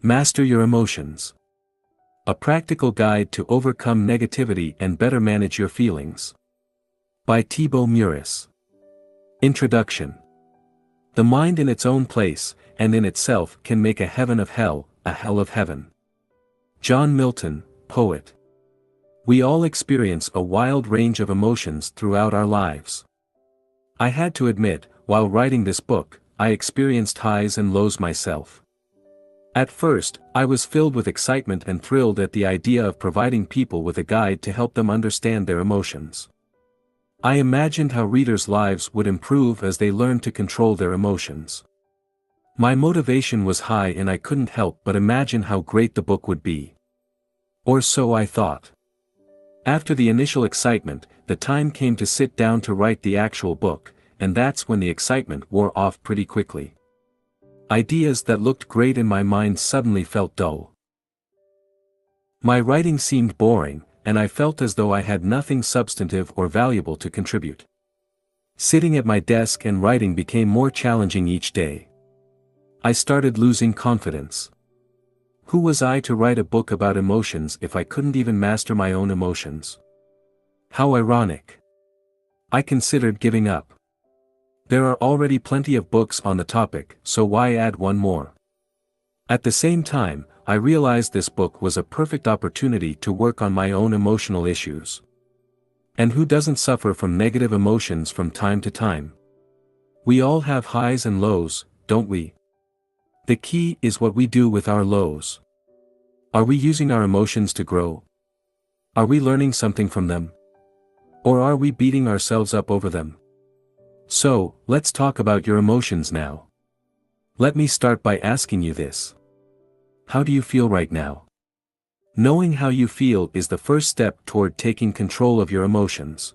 Master Your Emotions. A Practical Guide to Overcome Negativity and Better Manage Your Feelings. By Thibaut Meurisse. Introduction. The mind in its own place, and in itself, can make a heaven of hell, a hell of heaven. John Milton, poet. We all experience a wild range of emotions throughout our lives. I had to admit, while writing this book, I experienced highs and lows myself. At first, I was filled with excitement and thrilled at the idea of providing people with a guide to help them understand their emotions. I imagined how readers' lives would improve as they learned to control their emotions. My motivation was high and I couldn't help but imagine how great the book would be. Or so I thought. After the initial excitement, the time came to sit down to write the actual book, and that's when the excitement wore off pretty quickly. Ideas that looked great in my mind suddenly felt dull. My writing seemed boring, and I felt as though I had nothing substantive or valuable to contribute. Sitting at my desk and writing became more challenging each day. I started losing confidence. Who was I to write a book about emotions if I couldn't even master my own emotions? How ironic. I considered giving up. There are already plenty of books on the topic, so why add one more? At the same time, I realized this book was a perfect opportunity to work on my own emotional issues. And who doesn't suffer from negative emotions from time to time? We all have highs and lows, don't we? The key is what we do with our lows. Are we using our emotions to grow? Are we learning something from them? Or are we beating ourselves up over them? So, let's talk about your emotions now. Let me start by asking you this. How do you feel right now? Knowing how you feel is the first step toward taking control of your emotions.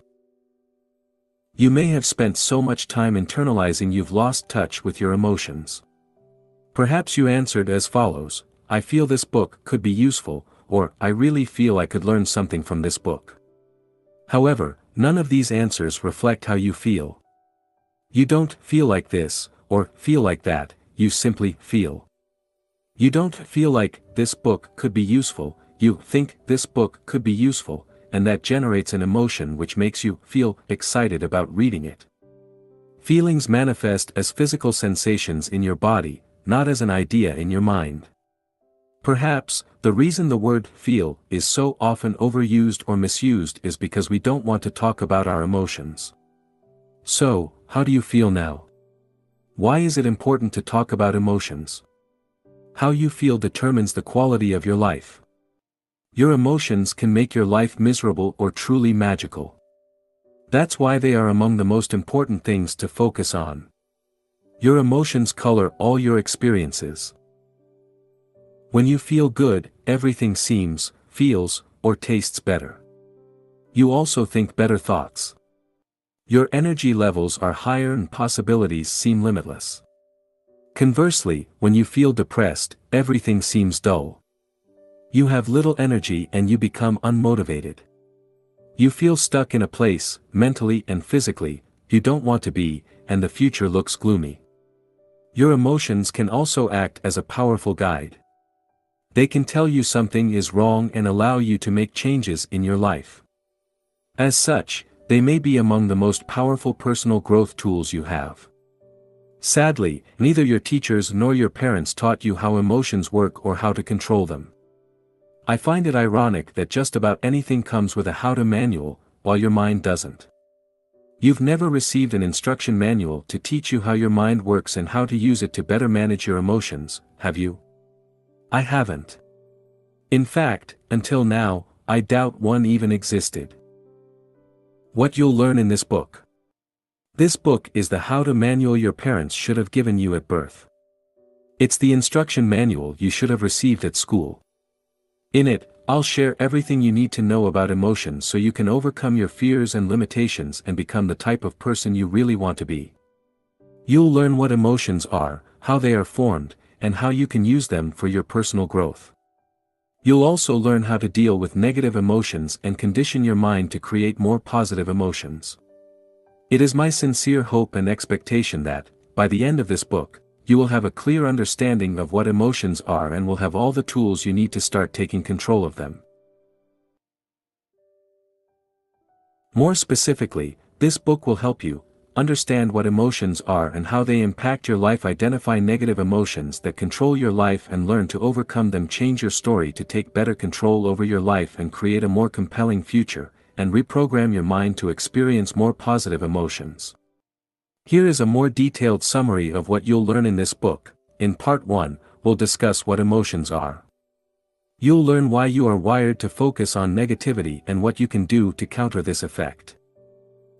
You may have spent so much time internalizing you've lost touch with your emotions. Perhaps you answered as follows: I feel this book could be useful, or I really feel I could learn something from this book. However, none of these answers reflect how you feel. You don't feel like this, or feel like that, you simply feel. You don't feel like this book could be useful, you think this book could be useful, and that generates an emotion which makes you feel excited about reading it. Feelings manifest as physical sensations in your body, not as an idea in your mind. Perhaps, the reason the word feel is so often overused or misused is because we don't want to talk about our emotions. So, how do you feel now? Why is it important to talk about emotions? How you feel determines the quality of your life. Your emotions can make your life miserable or truly magical. That's why they are among the most important things to focus on. Your emotions color all your experiences. When you feel good, everything seems, feels, or tastes better. You also think better thoughts. Your energy levels are higher and possibilities seem limitless. Conversely, when you feel depressed, everything seems dull. You have little energy and you become unmotivated. You feel stuck in a place, mentally and physically, you don't want to be, and the future looks gloomy. Your emotions can also act as a powerful guide. They can tell you something is wrong and allow you to make changes in your life. As such, they may be among the most powerful personal growth tools you have. Sadly, neither your teachers nor your parents taught you how emotions work or how to control them. I find it ironic that just about anything comes with a how-to manual, while your mind doesn't. You've never received an instruction manual to teach you how your mind works and how to use it to better manage your emotions, have you? I haven't. In fact, until now, I doubt one even existed. What you'll learn in this book. This book is the how-to manual your parents should have given you at birth. It's the instruction manual you should have received at school. In it, I'll share everything you need to know about emotions so you can overcome your fears and limitations and become the type of person you really want to be. You'll learn what emotions are, how they are formed, and how you can use them for your personal growth. You'll also learn how to deal with negative emotions and condition your mind to create more positive emotions. It is my sincere hope and expectation that, by the end of this book, you will have a clear understanding of what emotions are and will have all the tools you need to start taking control of them. More specifically, this book will help you understand what emotions are and how they impact your life, identify negative emotions that control your life and learn to overcome them, change your story to take better control over your life and create a more compelling future, and reprogram your mind to experience more positive emotions. Here is a more detailed summary of what you'll learn in this book. In Part 1, we'll discuss what emotions are. You'll learn why you are wired to focus on negativity and what you can do to counter this effect.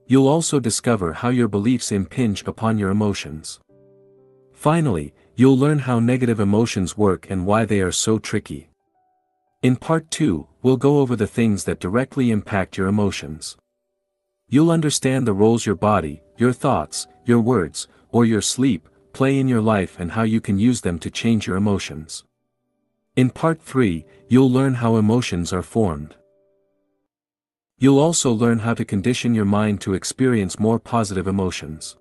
You'll also discover how your beliefs impinge upon your emotions. Finally, you'll learn how negative emotions work and why they are so tricky. In Part 2, we'll go over the things that directly impact your emotions. You'll understand the roles your body, your thoughts, your words, or your sleep play in your life and how you can use them to change your emotions. In Part 3, you'll learn how emotions are formed. You'll also learn how to condition your mind to experience more positive emotions.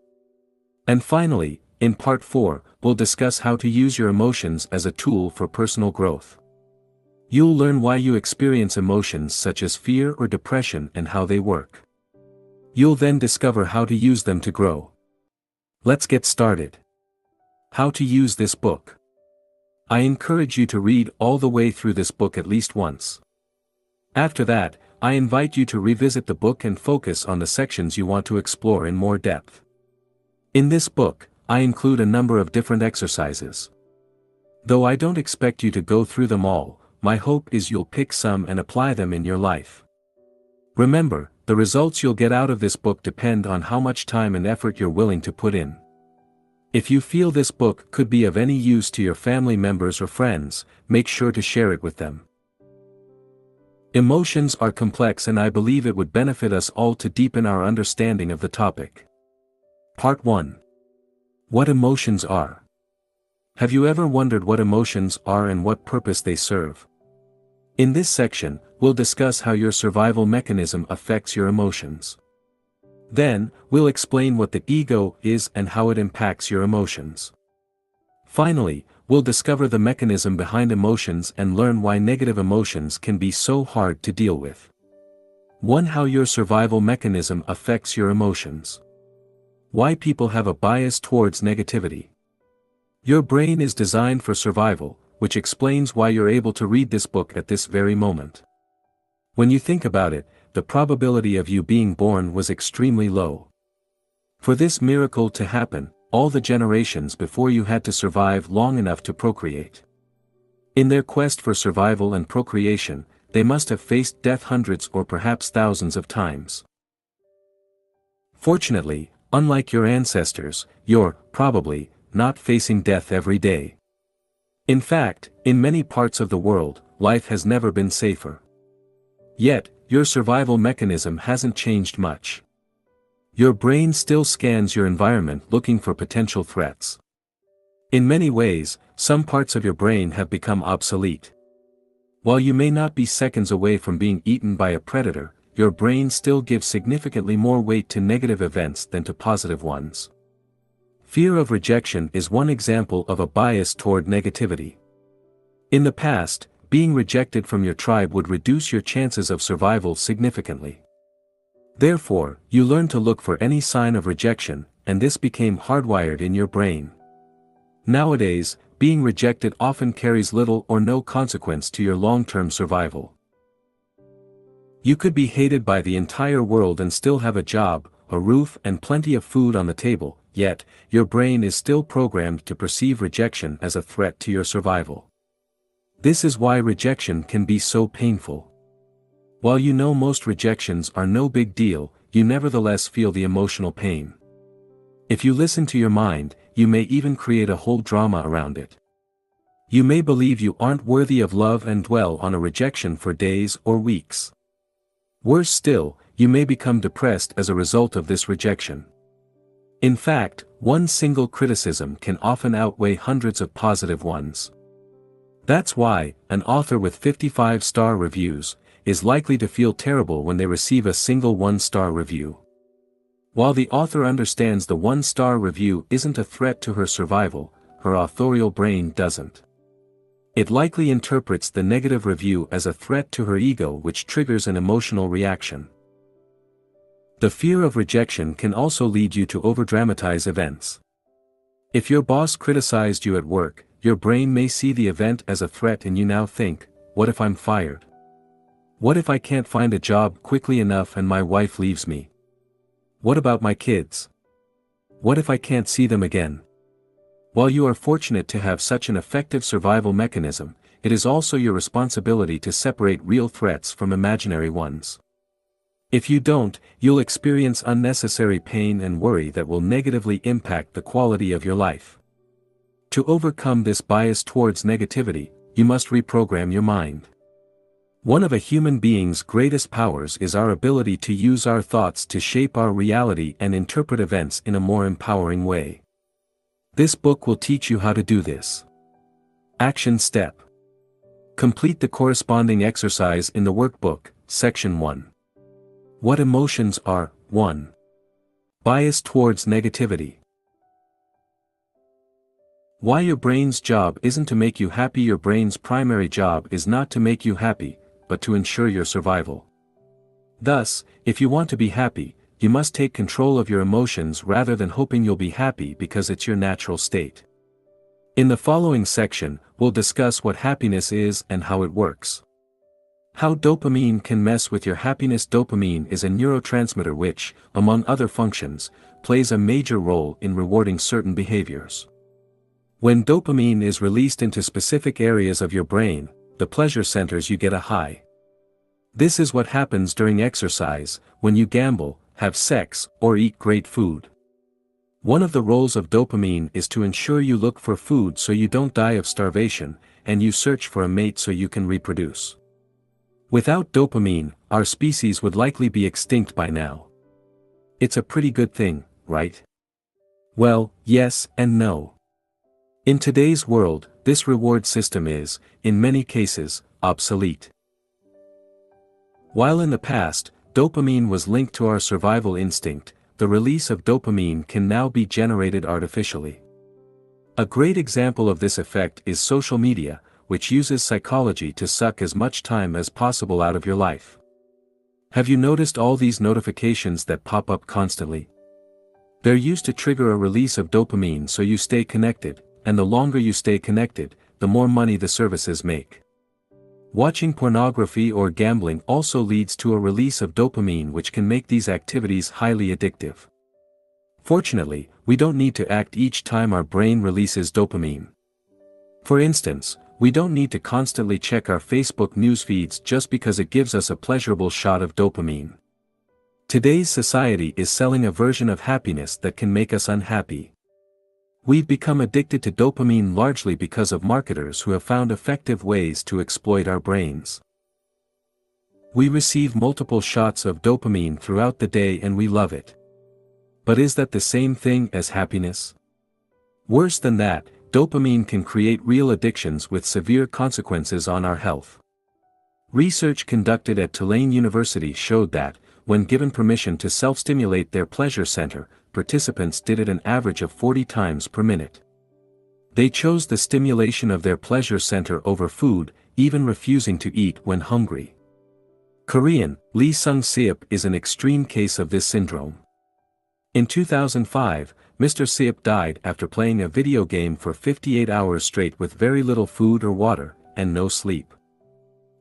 And finally, in Part 4, we'll discuss how to use your emotions as a tool for personal growth. You'll learn why you experience emotions such as fear or depression and how they work. You'll then discover how to use them to grow. Let's get started. How to use this book. I encourage you to read all the way through this book at least once. After that, I invite you to revisit the book and focus on the sections you want to explore in more depth. In this book, I include a number of different exercises. Though I don't expect you to go through them all, my hope is you'll pick some and apply them in your life. Remember, the results you'll get out of this book depend on how much time and effort you're willing to put in. If you feel this book could be of any use to your family members or friends, make sure to share it with them. Emotions are complex and I believe it would benefit us all to deepen our understanding of the topic. Part 1. What emotions are. Have you ever wondered what emotions are and what purpose they serve? In this section, we'll discuss how your survival mechanism affects your emotions. Then, we'll explain what the ego is and how it impacts your emotions. Finally, we'll discover the mechanism behind emotions and learn why negative emotions can be so hard to deal with. 1. How your survival mechanism affects your emotions. Why people have a bias towards negativity. Your brain is designed for survival, which explains why you're able to read this book at this very moment. When you think about it, the probability of you being born was extremely low. For this miracle to happen, all the generations before you had to survive long enough to procreate. In their quest for survival and procreation, they must have faced death hundreds or perhaps thousands of times. Fortunately, unlike your ancestors, you're, probably, not facing death every day. In fact, in many parts of the world, life has never been safer. Yet, your survival mechanism hasn't changed much. Your brain still scans your environment looking for potential threats. In many ways, some parts of your brain have become obsolete. While you may not be seconds away from being eaten by a predator, your brain still gives significantly more weight to negative events than to positive ones. Fear of rejection is one example of a bias toward negativity. In the past, being rejected from your tribe would reduce your chances of survival significantly. Therefore, you learn to look for any sign of rejection, and this became hardwired in your brain. Nowadays, being rejected often carries little or no consequence to your long-term survival. You could be hated by the entire world and still have a job, a roof and plenty of food on the table, yet, your brain is still programmed to perceive rejection as a threat to your survival. This is why rejection can be so painful. While you know most rejections are no big deal, you nevertheless feel the emotional pain. If you listen to your mind, you may even create a whole drama around it. You may believe you aren't worthy of love and dwell on a rejection for days or weeks. Worse still, you may become depressed as a result of this rejection. In fact, one single criticism can often outweigh hundreds of positive ones. That's why, an author with 55-star reviews is likely to feel terrible when they receive a single one-star review. While the author understands the one-star review isn't a threat to her survival, her authorial brain doesn't. It likely interprets the negative review as a threat to her ego, which triggers an emotional reaction. The fear of rejection can also lead you to overdramatize events. If your boss criticized you at work, your brain may see the event as a threat and you now think, what if I'm fired? What if I can't find a job quickly enough and my wife leaves me? What about my kids? What if I can't see them again? While you are fortunate to have such an effective survival mechanism, it is also your responsibility to separate real threats from imaginary ones. If you don't, you'll experience unnecessary pain and worry that will negatively impact the quality of your life. To overcome this bias towards negativity, you must reprogram your mind. One of a human being's greatest powers is our ability to use our thoughts to shape our reality and interpret events in a more empowering way. This book will teach you how to do this. Action Step. Complete the corresponding exercise in the workbook, Section 1. What emotions are? 1. Bias towards negativity. Why your brain's job isn't to make you happy. Your brain's primary job is not to make you happy, but to ensure your survival. Thus, if you want to be happy, you must take control of your emotions rather than hoping you'll be happy because it's your natural state. In the following section, we'll discuss what happiness is and how it works. How dopamine can mess with your happiness. Dopamine is a neurotransmitter which, among other functions, plays a major role in rewarding certain behaviors. When dopamine is released into specific areas of your brain, the pleasure centers, you get a high. This is what happens during exercise, when you gamble, have sex, or eat great food. One of the roles of dopamine is to ensure you look for food so you don't die of starvation, and you search for a mate so you can reproduce. Without dopamine, our species would likely be extinct by now. It's a pretty good thing, right? Well, yes and no. In today's world, this reward system is, in many cases, obsolete. While in the past, dopamine was linked to our survival instinct, the release of dopamine can now be generated artificially. A great example of this effect is social media, which uses psychology to suck as much time as possible out of your life. Have you noticed all these notifications that pop up constantly? They're used to trigger a release of dopamine so you stay connected, and the longer you stay connected, the more money the services make. Watching pornography or gambling also leads to a release of dopamine, which can make these activities highly addictive. Fortunately, we don't need to act each time our brain releases dopamine. For instance, we don't need to constantly check our Facebook news feeds just because it gives us a pleasurable shot of dopamine. Today's society is selling a version of happiness that can make us unhappy. We've become addicted to dopamine largely because of marketers who have found effective ways to exploit our brains. We receive multiple shots of dopamine throughout the day and we love it. But is that the same thing as happiness? Worse than that, dopamine can create real addictions with severe consequences on our health. Research conducted at Tulane University showed that, when given permission to self-stimulate their pleasure center, participants did it an average of 40 times per minute. They chose the stimulation of their pleasure center over food, even refusing to eat when hungry. Korean, Lee Sung-seop is an extreme case of this syndrome. In 2005, Mr. Seop died after playing a video game for 58 hours straight with very little food or water, and no sleep.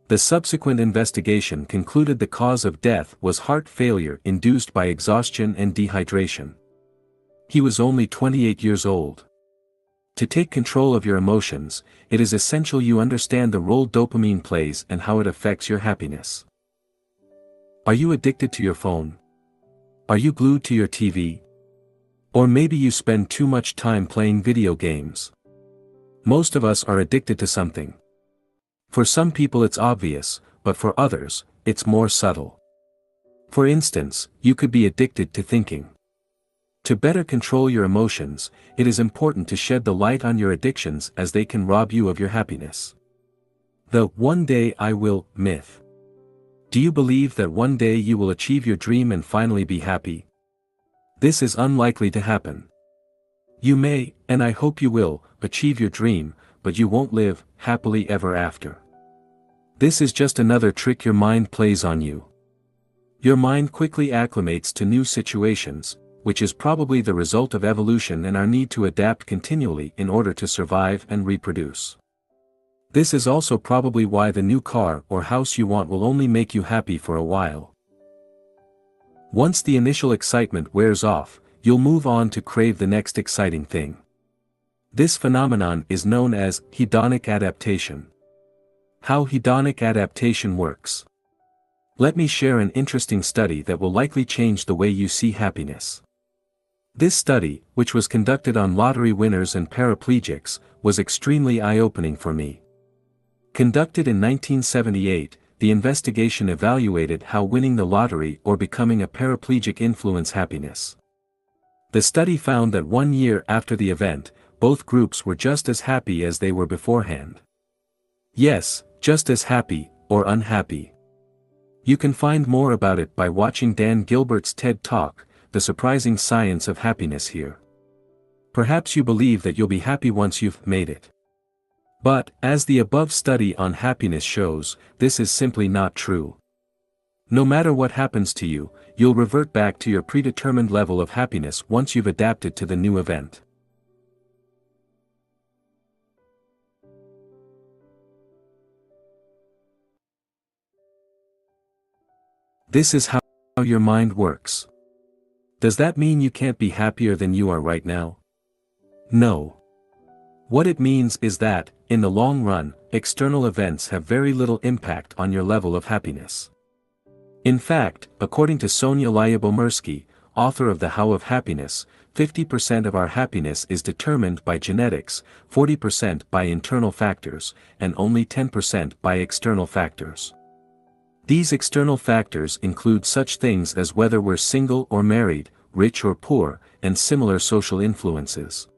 The subsequent investigation concluded the cause of death was heart failure induced by exhaustion and dehydration. He was only 28 years old. To take control of your emotions, it is essential you understand the role dopamine plays and how it affects your happiness. Are you addicted to your phone? Are you glued to your TV? Or maybe you spend too much time playing video games. Most of us are addicted to something. For some people it's obvious, but for others, it's more subtle. For instance, you could be addicted to thinking. To better control your emotions, it is important to shed the light on your addictions as they can rob you of your happiness. The "one day I will" myth. Do you believe that one day you will achieve your dream and finally be happy? This is unlikely to happen. You may, and I hope you will, achieve your dream, but you won't live happily ever after. This is just another trick your mind plays on you. Your mind quickly acclimates to new situations, which is probably the result of evolution and our need to adapt continually in order to survive and reproduce. This is also probably why the new car or house you want will only make you happy for a while. Once the initial excitement wears off, you'll move on to crave the next exciting thing. This phenomenon is known as hedonic adaptation. How hedonic adaptation works. Let me share an interesting study that will likely change the way you see happiness. This study, which was conducted on lottery winners and paraplegics, was extremely eye-opening for me. Conducted in 1978, the investigation evaluated how winning the lottery or becoming a paraplegic influence happiness. The study found that 1 year after the event, both groups were just as happy as they were beforehand. Yes, just as happy, or unhappy. You can find more about it by watching Dan Gilbert's TED Talk, The Surprising Science of Happiness here. Perhaps you believe that you'll be happy once you've made it. But, as the above study on happiness shows, this is simply not true. No matter what happens to you, you'll revert back to your predetermined level of happiness once you've adapted to the new event. This is how your mind works. Does that mean you can't be happier than you are right now? No. What it means is that, in the long run, external events have very little impact on your level of happiness. In fact, according to Sonia Lyubomirsky, author of The How of Happiness, 50% of our happiness is determined by genetics, 40% by internal factors, and only 10% by external factors. These external factors include such things as whether we're single or married, rich or poor, and similar social influences.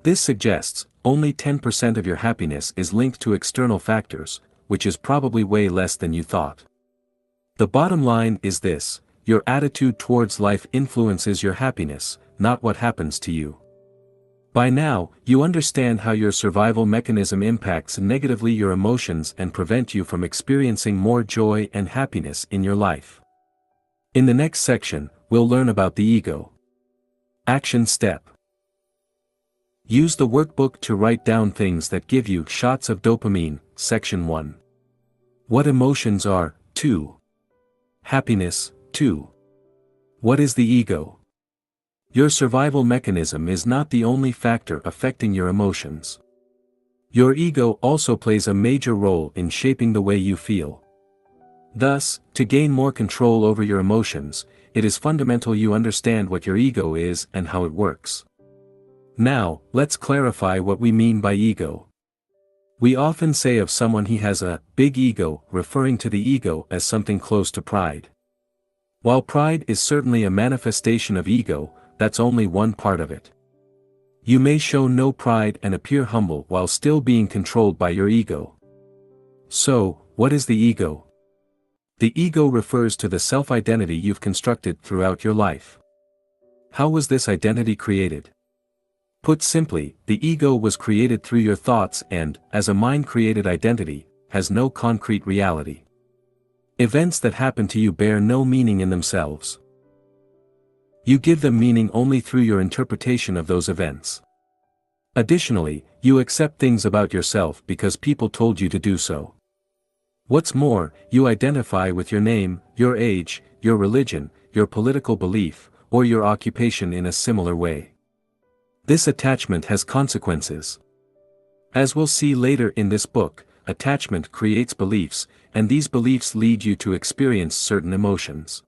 This suggests, only 10% of your happiness is linked to external factors, which is probably way less than you thought. The bottom line is this: your attitude towards life influences your happiness, not what happens to you. By now, you understand how your survival mechanism impacts negatively your emotions and prevent you from experiencing more joy and happiness in your life. In the next section, we'll learn about the ego. Action step. Use the workbook to write down things that give you shots of dopamine. Section 1. What emotions are? 2. Happiness. 2. What is the ego? Your survival mechanism is not the only factor affecting your emotions. Your ego also plays a major role in shaping the way you feel. Thus, to gain more control over your emotions, it is fundamental you understand what your ego is and how it works. Now, let's clarify what we mean by ego. We often say of someone he has a big ego, referring to the ego as something close to pride. While pride is certainly a manifestation of ego, that's only one part of it. You may show no pride and appear humble while still being controlled by your ego. So, what is the ego? The ego refers to the self-identity you've constructed throughout your life. How was this identity created? Put simply, the ego was created through your thoughts and, as a mind-created identity, has no concrete reality. Events that happen to you bear no meaning in themselves. You give them meaning only through your interpretation of those events. Additionally, you accept things about yourself because people told you to do so. What's more, you identify with your name, your age, your religion, your political belief, or your occupation in a similar way. This attachment has consequences. As we'll see later in this book, attachment creates beliefs, and these beliefs lead you to experience certain emotions.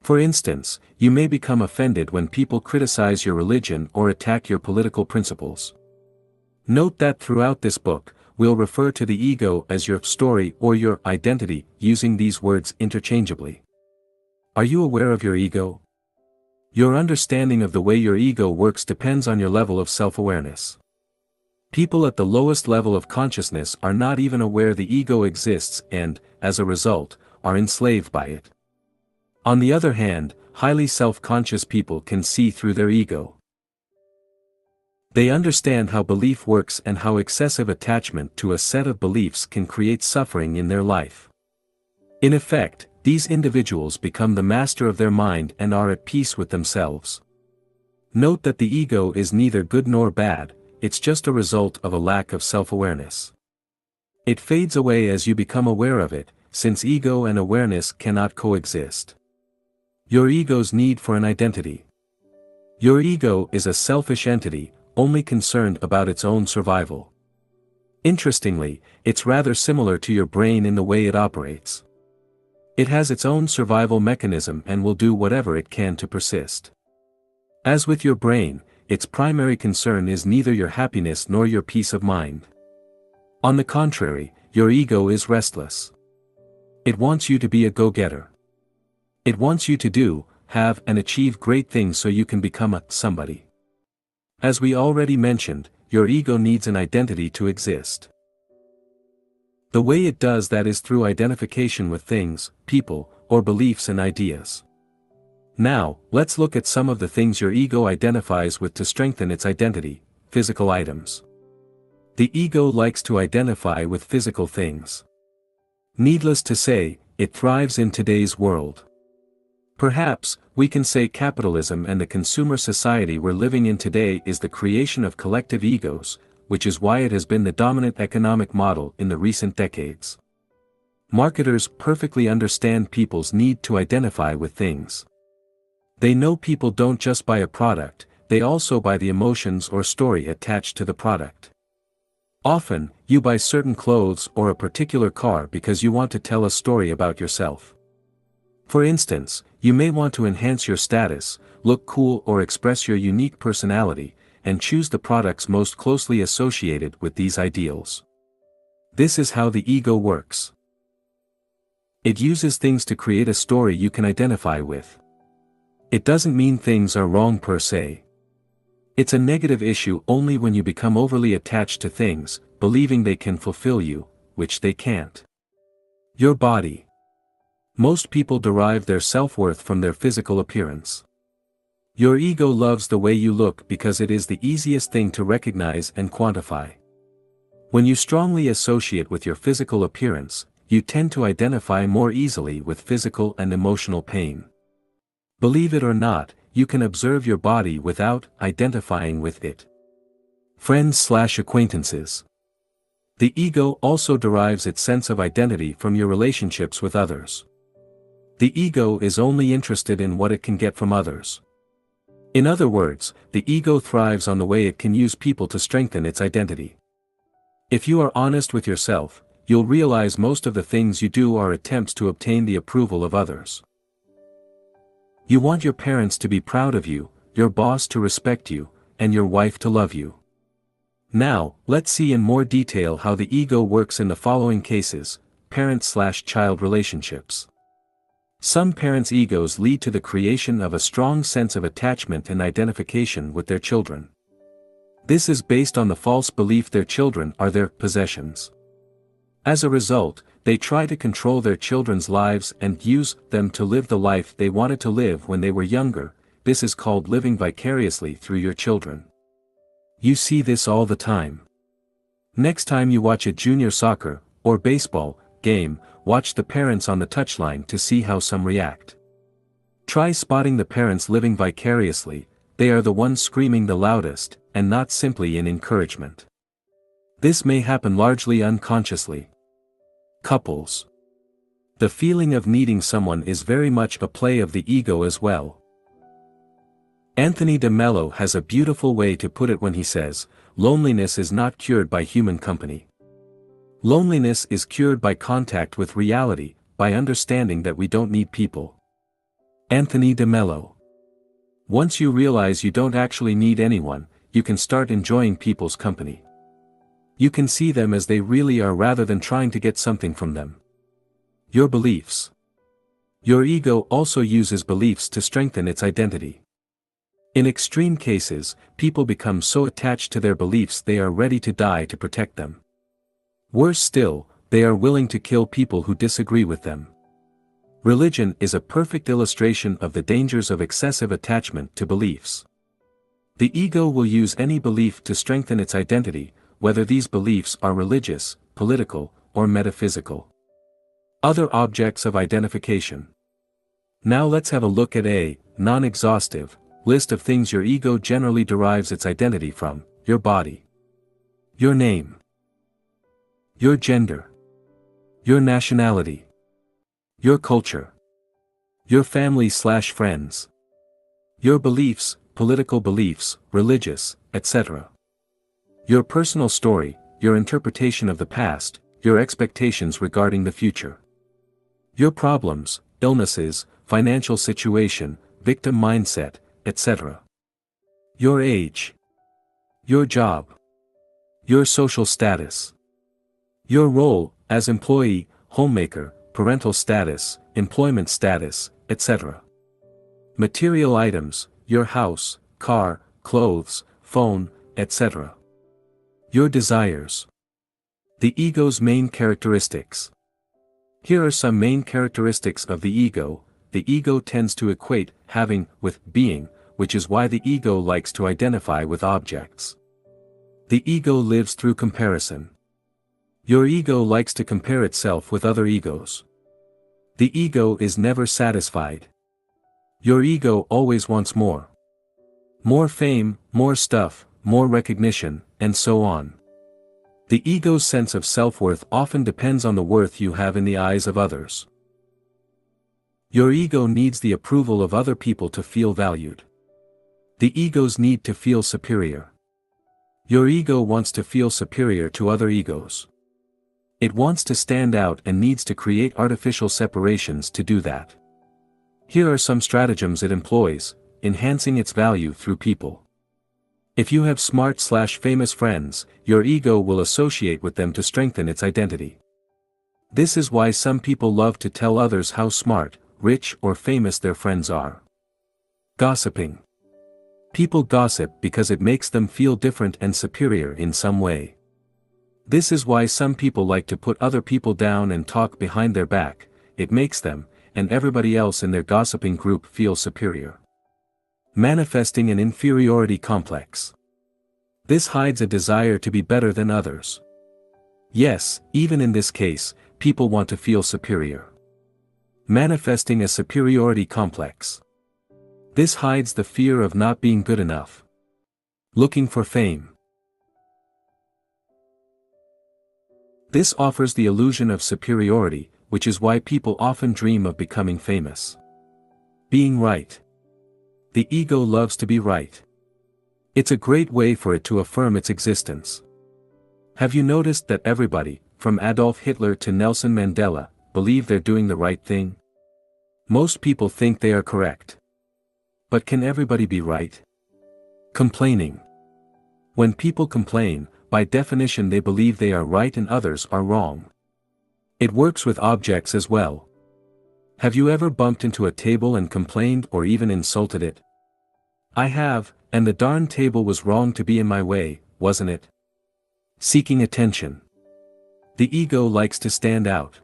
For instance, you may become offended when people criticize your religion or attack your political principles. Note that throughout this book, we'll refer to the ego as your story or your identity, using these words interchangeably. Are you aware of your ego? Your understanding of the way your ego works depends on your level of self-awareness. People at the lowest level of consciousness are not even aware the ego exists and, as a result, are enslaved by it. On the other hand, highly self-conscious people can see through their ego. They understand how belief works and how excessive attachment to a set of beliefs can create suffering in their life. In effect, these individuals become the master of their mind and are at peace with themselves. Note that the ego is neither good nor bad, it's just a result of a lack of self-awareness. It fades away as you become aware of it, since ego and awareness cannot coexist. Your ego's need for an identity. Your ego is a selfish entity, only concerned about its own survival. Interestingly, it's rather similar to your brain in the way it operates. It has its own survival mechanism and will do whatever it can to persist. As with your brain, its primary concern is neither your happiness nor your peace of mind. On the contrary, your ego is restless. It wants you to be a go-getter. It wants you to do, have and achieve great things so you can become a somebody. As we already mentioned, your ego needs an identity to exist. The way it does that is through identification with things, people, or beliefs and ideas. Now, let's look at some of the things your ego identifies with to strengthen its identity: physical items. The ego likes to identify with physical things. Needless to say, it thrives in today's world. Perhaps, we can say capitalism and the consumer society we're living in today is the creation of collective egos, which is why it has been the dominant economic model in the recent decades. Marketers perfectly understand people's need to identify with things. They know people don't just buy a product, they also buy the emotions or story attached to the product. Often, you buy certain clothes or a particular car because you want to tell a story about yourself. For instance, you may want to enhance your status, look cool or express your unique personality, and choose the products most closely associated with these ideals. This is how the ego works. It uses things to create a story you can identify with. It doesn't mean things are wrong per se. It's a negative issue only when you become overly attached to things, believing they can fulfill you, which they can't. Your body. Most people derive their self-worth from their physical appearance. Your ego loves the way you look because it is the easiest thing to recognize and quantify. When you strongly associate with your physical appearance, you tend to identify more easily with physical and emotional pain. Believe it or not, you can observe your body without identifying with it. Friends/acquaintances. The ego also derives its sense of identity from your relationships with others. The ego is only interested in what it can get from others. In other words, the ego thrives on the way it can use people to strengthen its identity. If you are honest with yourself, you'll realize most of the things you do are attempts to obtain the approval of others. You want your parents to be proud of you, your boss to respect you, and your wife to love you. Now, let's see in more detail how the ego works in the following cases: parent/child relationships. Some parents' egos lead to the creation of a strong sense of attachment and identification with their children. This is based on the false belief their children are their possessions. As a result, they try to control their children's lives and use them to live the life they wanted to live when they were younger. This is called living vicariously through your children. You see this all the time. Next time you watch a junior soccer, or baseball, game, watch the parents on the touchline to see how some react. Try spotting the parents living vicariously. They are the ones screaming the loudest, and not simply in encouragement. This may happen largely unconsciously. Couples. The feeling of needing someone is very much a play of the ego as well. Anthony de Mello has a beautiful way to put it when he says, "Loneliness is not cured by human company. Loneliness is cured by contact with reality, by understanding that we don't need people." Anthony de Mello. Once you realize you don't actually need anyone, you can start enjoying people's company. You can see them as they really are rather than trying to get something from them. Your beliefs. Your ego also uses beliefs to strengthen its identity. In extreme cases, people become so attached to their beliefs they are ready to die to protect them. Worse still, they are willing to kill people who disagree with them. Religion is a perfect illustration of the dangers of excessive attachment to beliefs. The ego will use any belief to strengthen its identity, whether these beliefs are religious, political, or metaphysical. Other objects of identification. Now let's have a look at a non-exhaustive list of things your ego generally derives its identity from: your body, your name, your gender, your nationality, your culture, your family/friends, your beliefs, political beliefs, religious, etc. Your personal story, your interpretation of the past, your expectations regarding the future. Your problems, illnesses, financial situation, victim mindset, etc. Your age. Your job. Your social status. Your role, as employee, homemaker, parental status, employment status, etc. Material items, your house, car, clothes, phone, etc. Your desires. The ego's main characteristics. Here are some main characteristics of the ego. The ego tends to equate having with being, which is why the ego likes to identify with objects. The ego lives through comparison. Your ego likes to compare itself with other egos. The ego is never satisfied. Your ego always wants more. More fame, more stuff, more recognition, and so on. The ego's sense of self-worth often depends on the worth you have in the eyes of others. Your ego needs the approval of other people to feel valued. The ego's need to feel superior. Your ego wants to feel superior to other egos. It wants to stand out and needs to create artificial separations to do that. Here are some stratagems it employs, enhancing its value through people. If you have smart/famous friends, your ego will associate with them to strengthen its identity. This is why some people love to tell others how smart, rich, or famous their friends are. Gossiping. People gossip because it makes them feel different and superior in some way. This is why some people like to put other people down and talk behind their back. It makes them, and everybody else in their gossiping group, feel superior. Manifesting an inferiority complex. This hides a desire to be better than others. Yes, even in this case, people want to feel superior. Manifesting a superiority complex. This hides the fear of not being good enough. Looking for fame. This offers the illusion of superiority, which is why people often dream of becoming famous. Being right. The ego loves to be right. It's a great way for it to affirm its existence. Have you noticed that everybody, from Adolf Hitler to Nelson Mandela, believe they're doing the right thing? Most people think they are correct. But can everybody be right? Complaining. When people complain, by definition they believe they are right and others are wrong. It works with objects as well. Have you ever bumped into a table and complained or even insulted it? I have, and the darn table was wrong to be in my way, wasn't it? Seeking attention. The ego likes to stand out.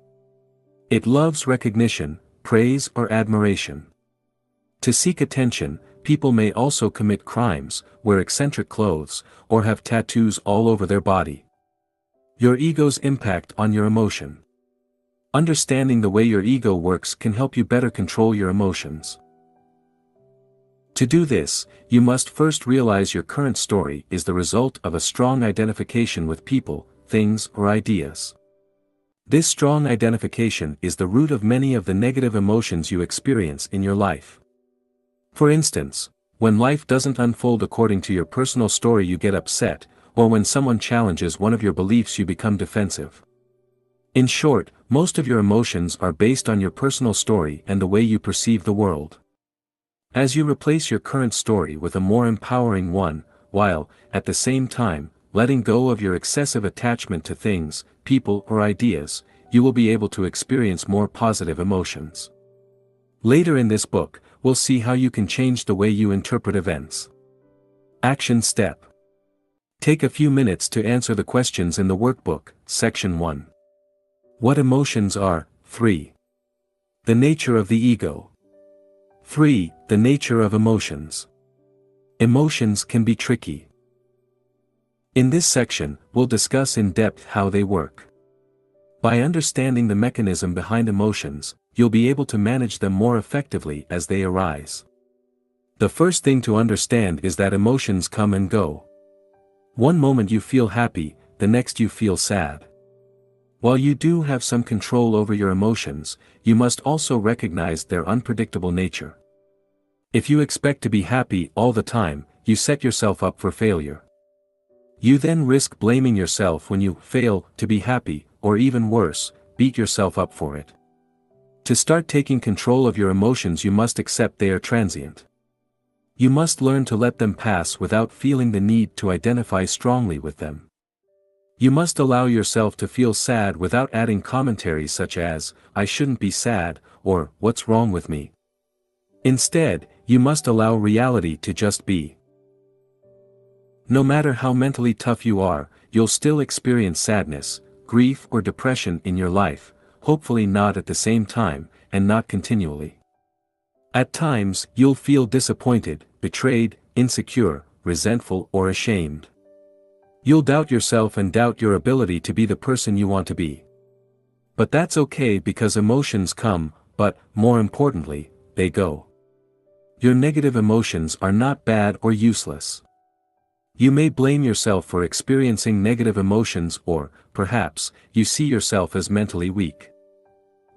It loves recognition, praise, or admiration. To seek attention, people may also commit crimes, wear eccentric clothes, or have tattoos all over their body. Your ego's impact on your emotion. Understanding the way your ego works can help you better control your emotions. To do this, you must first realize your current story is the result of a strong identification with people, things, or ideas. This strong identification is the root of many of the negative emotions you experience in your life. For instance, when life doesn't unfold according to your personal story, you get upset, or when someone challenges one of your beliefs, you become defensive. In short, most of your emotions are based on your personal story and the way you perceive the world. As you replace your current story with a more empowering one, while, at the same time, letting go of your excessive attachment to things, people, or ideas, you will be able to experience more positive emotions. Later in this book, we'll see how you can change the way you interpret events. Action step. Take a few minutes to answer the questions in the workbook, section 1. What emotions are? 3. The nature of the ego. 3. The nature of emotions. Emotions can be tricky. In this section, we'll discuss in depth how they work. By understanding the mechanism behind emotions, you'll be able to manage them more effectively as they arise. The first thing to understand is that emotions come and go. One moment you feel happy, the next you feel sad. While you do have some control over your emotions, you must also recognize their unpredictable nature. If you expect to be happy all the time, you set yourself up for failure. You then risk blaming yourself when you fail to be happy, or even worse, beat yourself up for it. To start taking control of your emotions, you must accept they are transient. You must learn to let them pass without feeling the need to identify strongly with them. You must allow yourself to feel sad without adding commentaries such as, "I shouldn't be sad," or "What's wrong with me?" Instead, you must allow reality to just be. No matter how mentally tough you are, you'll still experience sadness, grief or depression in your life, hopefully not at the same time, and not continually. At times, you'll feel disappointed, betrayed, insecure, resentful or ashamed. You'll doubt yourself and doubt your ability to be the person you want to be. But that's okay because emotions come, but, more importantly, they go. Your negative emotions are not bad or useless. You may blame yourself for experiencing negative emotions or, perhaps, you see yourself as mentally weak.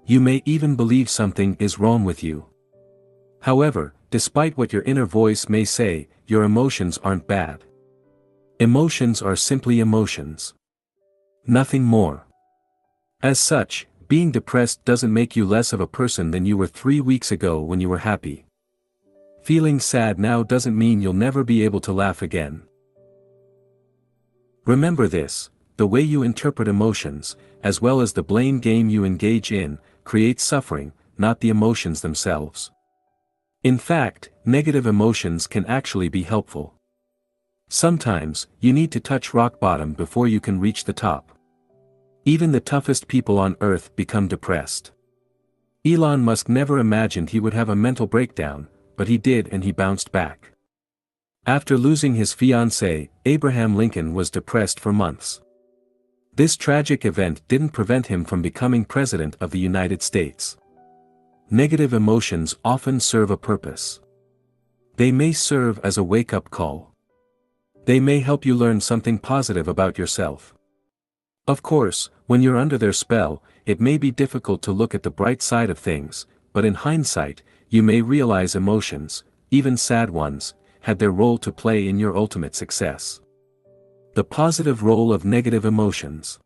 You may even believe something is wrong with you. However, despite what your inner voice may say, your emotions aren't bad. Emotions are simply emotions. Nothing more. As such, being depressed doesn't make you less of a person than you were 3 weeks ago when you were happy. Feeling sad now doesn't mean you'll never be able to laugh again. Remember this: the way you interpret emotions, as well as the blame game you engage in, creates suffering, not the emotions themselves. In fact, negative emotions can actually be helpful. Sometimes, you need to touch rock bottom before you can reach the top. Even the toughest people on earth become depressed. Elon Musk never imagined he would have a mental breakdown, but he did, and he bounced back. After losing his fiancée, Abraham Lincoln was depressed for months. This tragic event didn't prevent him from becoming President of the United States. Negative emotions often serve a purpose. They may serve as a wake-up call. They may help you learn something positive about yourself. Of course, when you're under their spell, it may be difficult to look at the bright side of things, but in hindsight, you may realize emotions, even sad ones, had their role to play in your ultimate success. The positive role of negative emotions.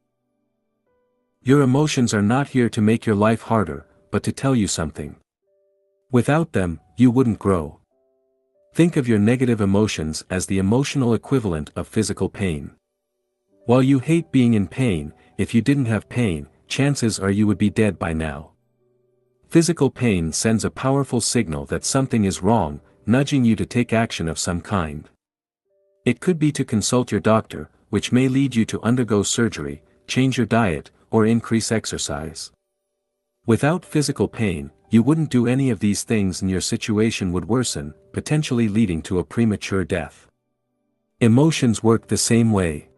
Your emotions are not here to make your life harder, but to tell you something. Without them, you wouldn't grow. Think of your negative emotions as the emotional equivalent of physical pain. While you hate being in pain, if you didn't have pain, chances are you would be dead by now. Physical pain sends a powerful signal that something is wrong, nudging you to take action of some kind. It could be to consult your doctor, which may lead you to undergo surgery, change your diet, or increase exercise. Without physical pain, you wouldn't do any of these things and your situation would worsen, potentially leading to a premature death. Emotions work the same way.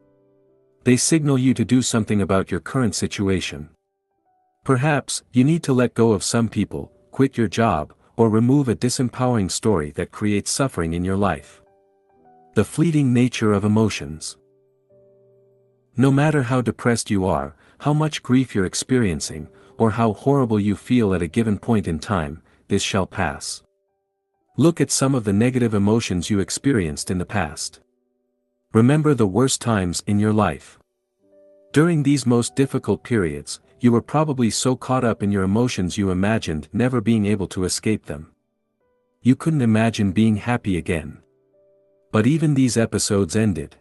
They signal you to do something about your current situation. Perhaps, you need to let go of some people, quit your job, or remove a disempowering story that creates suffering in your life. The fleeting nature of emotions. No matter how depressed you are, how much grief you're experiencing, or how horrible you feel at a given point in time, this shall pass. Look at some of the negative emotions you experienced in the past. Remember the worst times in your life. During these most difficult periods, you were probably so caught up in your emotions you imagined never being able to escape them. You couldn't imagine being happy again. But even these episodes ended.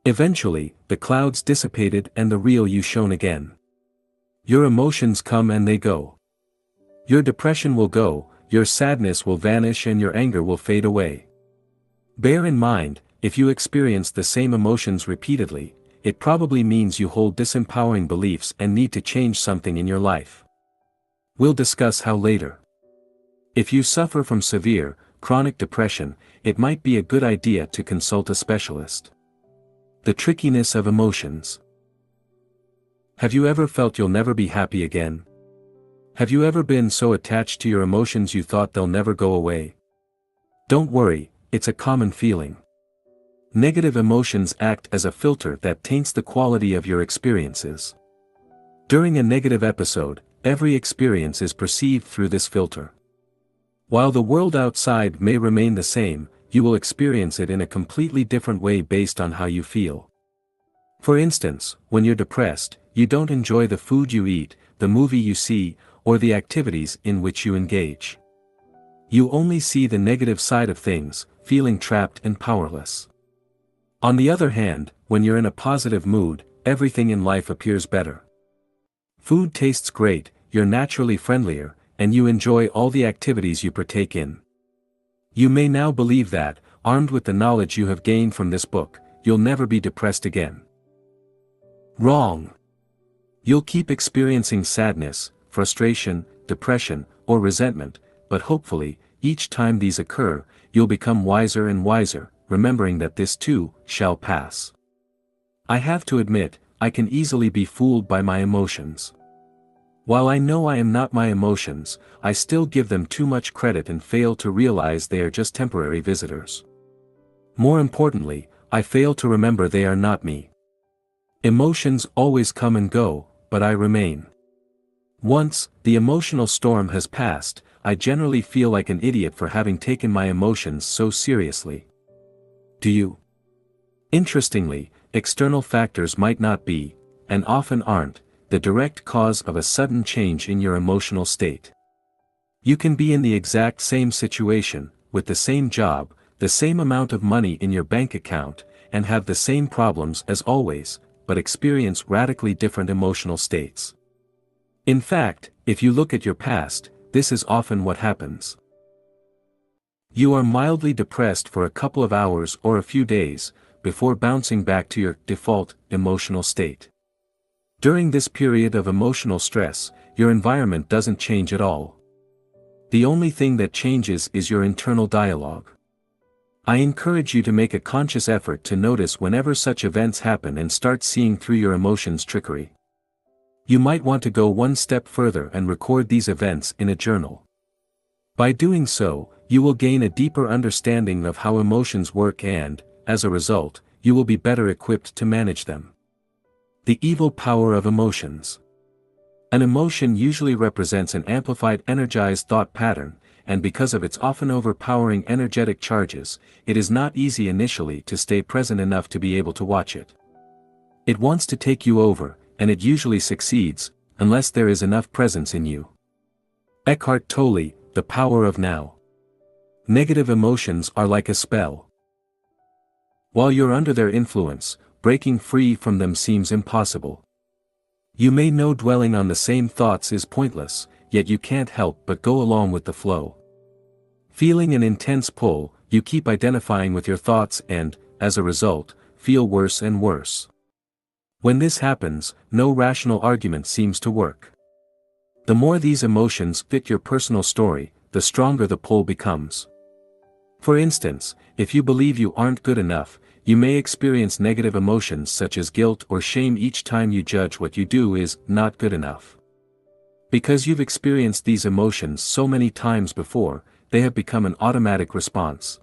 Eventually, the clouds dissipated and the real you shone again. Your emotions come and they go. Your depression will go, your sadness will vanish and your anger will fade away. Bear in mind, if you experience the same emotions repeatedly, it probably means you hold disempowering beliefs and need to change something in your life. We'll discuss how later. If you suffer from severe, chronic depression, it might be a good idea to consult a specialist. The trickiness of emotions. Have you ever felt you'll never be happy again? Have you ever been so attached to your emotions you thought they'll never go away? Don't worry, it's a common feeling. Negative emotions act as a filter that taints the quality of your experiences. During a negative episode, every experience is perceived through this filter. While the world outside may remain the same, you will experience it in a completely different way based on how you feel. For instance, when you're depressed, you don't enjoy the food you eat, the movie you see, or the activities in which you engage. You only see the negative side of things, feeling trapped and powerless. On the other hand, when you're in a positive mood, everything in life appears better. Food tastes great, you're naturally friendlier, and you enjoy all the activities you partake in. You may now believe that, armed with the knowledge you have gained from this book, you'll never be depressed again. Wrong. You'll keep experiencing sadness, frustration, depression, or resentment, but hopefully, each time these occur, you'll become wiser and wiser, remembering that this too shall pass. I have to admit, I can easily be fooled by my emotions. While I know I am not my emotions, I still give them too much credit and fail to realize they are just temporary visitors. More importantly, I fail to remember they are not me. Emotions always come and go, but I remain. Once the emotional storm has passed, I generally feel like an idiot for having taken my emotions so seriously. Do you? Interestingly, external factors might not be, and often aren't, the direct cause of a sudden change in your emotional state. You can be in the exact same situation, with the same job, the same amount of money in your bank account, and have the same problems as always, but experience radically different emotional states. In fact, if you look at your past, this is often what happens. You are mildly depressed for a couple of hours or a few days, before bouncing back to your default emotional state. During this period of emotional stress, your environment doesn't change at all. The only thing that changes is your internal dialogue. I encourage you to make a conscious effort to notice whenever such events happen and start seeing through your emotions' trickery. You might want to go one step further and record these events in a journal. By doing so, you will gain a deeper understanding of how emotions work and, as a result, you will be better equipped to manage them. The evil power of emotions. An emotion usually represents an amplified energized thought pattern, and because of its often overpowering energetic charges, it is not easy initially to stay present enough to be able to watch it. It wants to take you over, and it usually succeeds, unless there is enough presence in you. Eckhart Tolle, The Power of Now. Negative emotions are like a spell. While you're under their influence, breaking free from them seems impossible. You may know dwelling on the same thoughts is pointless, yet you can't help but go along with the flow. Feeling an intense pull, you keep identifying with your thoughts and, as a result, feel worse and worse. When this happens, no rational argument seems to work. The more these emotions fit your personal story, the stronger the pull becomes. For instance, if you believe you aren't good enough, you may experience negative emotions such as guilt or shame each time you judge what you do is not good enough. Because you've experienced these emotions so many times before, they have become an automatic response.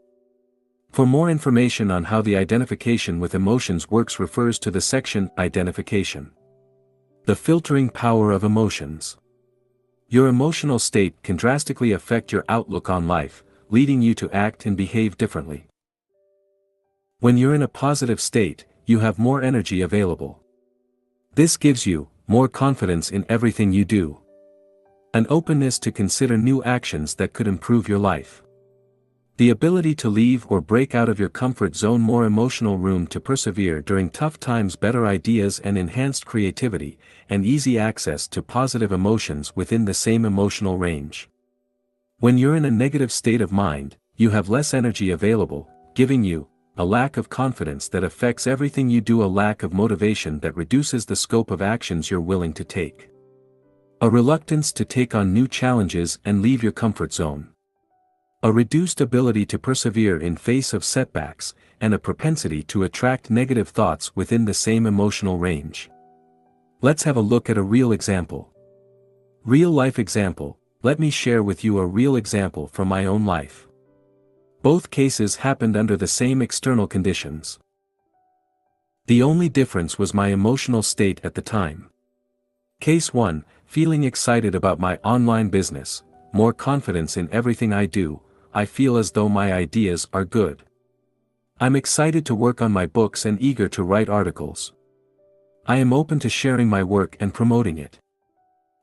For more information on how the identification with emotions works, refers to the section Identification. The filtering power of emotions. Your emotional state can drastically affect your outlook on life, leading you to act and behave differently. When you're in a positive state, you have more energy available. This gives you more confidence in everything you do. An openness to consider new actions that could improve your life. The ability to leave or break out of your comfort zone, more emotional room to persevere during tough times, better ideas and enhanced creativity, and easy access to positive emotions within the same emotional range. When you're in a negative state of mind, you have less energy available, giving you a lack of confidence that affects everything you do, a lack of motivation that reduces the scope of actions you're willing to take. A reluctance to take on new challenges and leave your comfort zone. A reduced ability to persevere in face of setbacks, and a propensity to attract negative thoughts within the same emotional range. Let's have a look at a real example. Real-life example. Let me share with you a real example from my own life. Both cases happened under the same external conditions. The only difference was my emotional state at the time. Case 1, feeling excited about my online business, more confidence in everything I do, I feel as though my ideas are good. I'm excited to work on my books and eager to write articles. I am open to sharing my work and promoting it.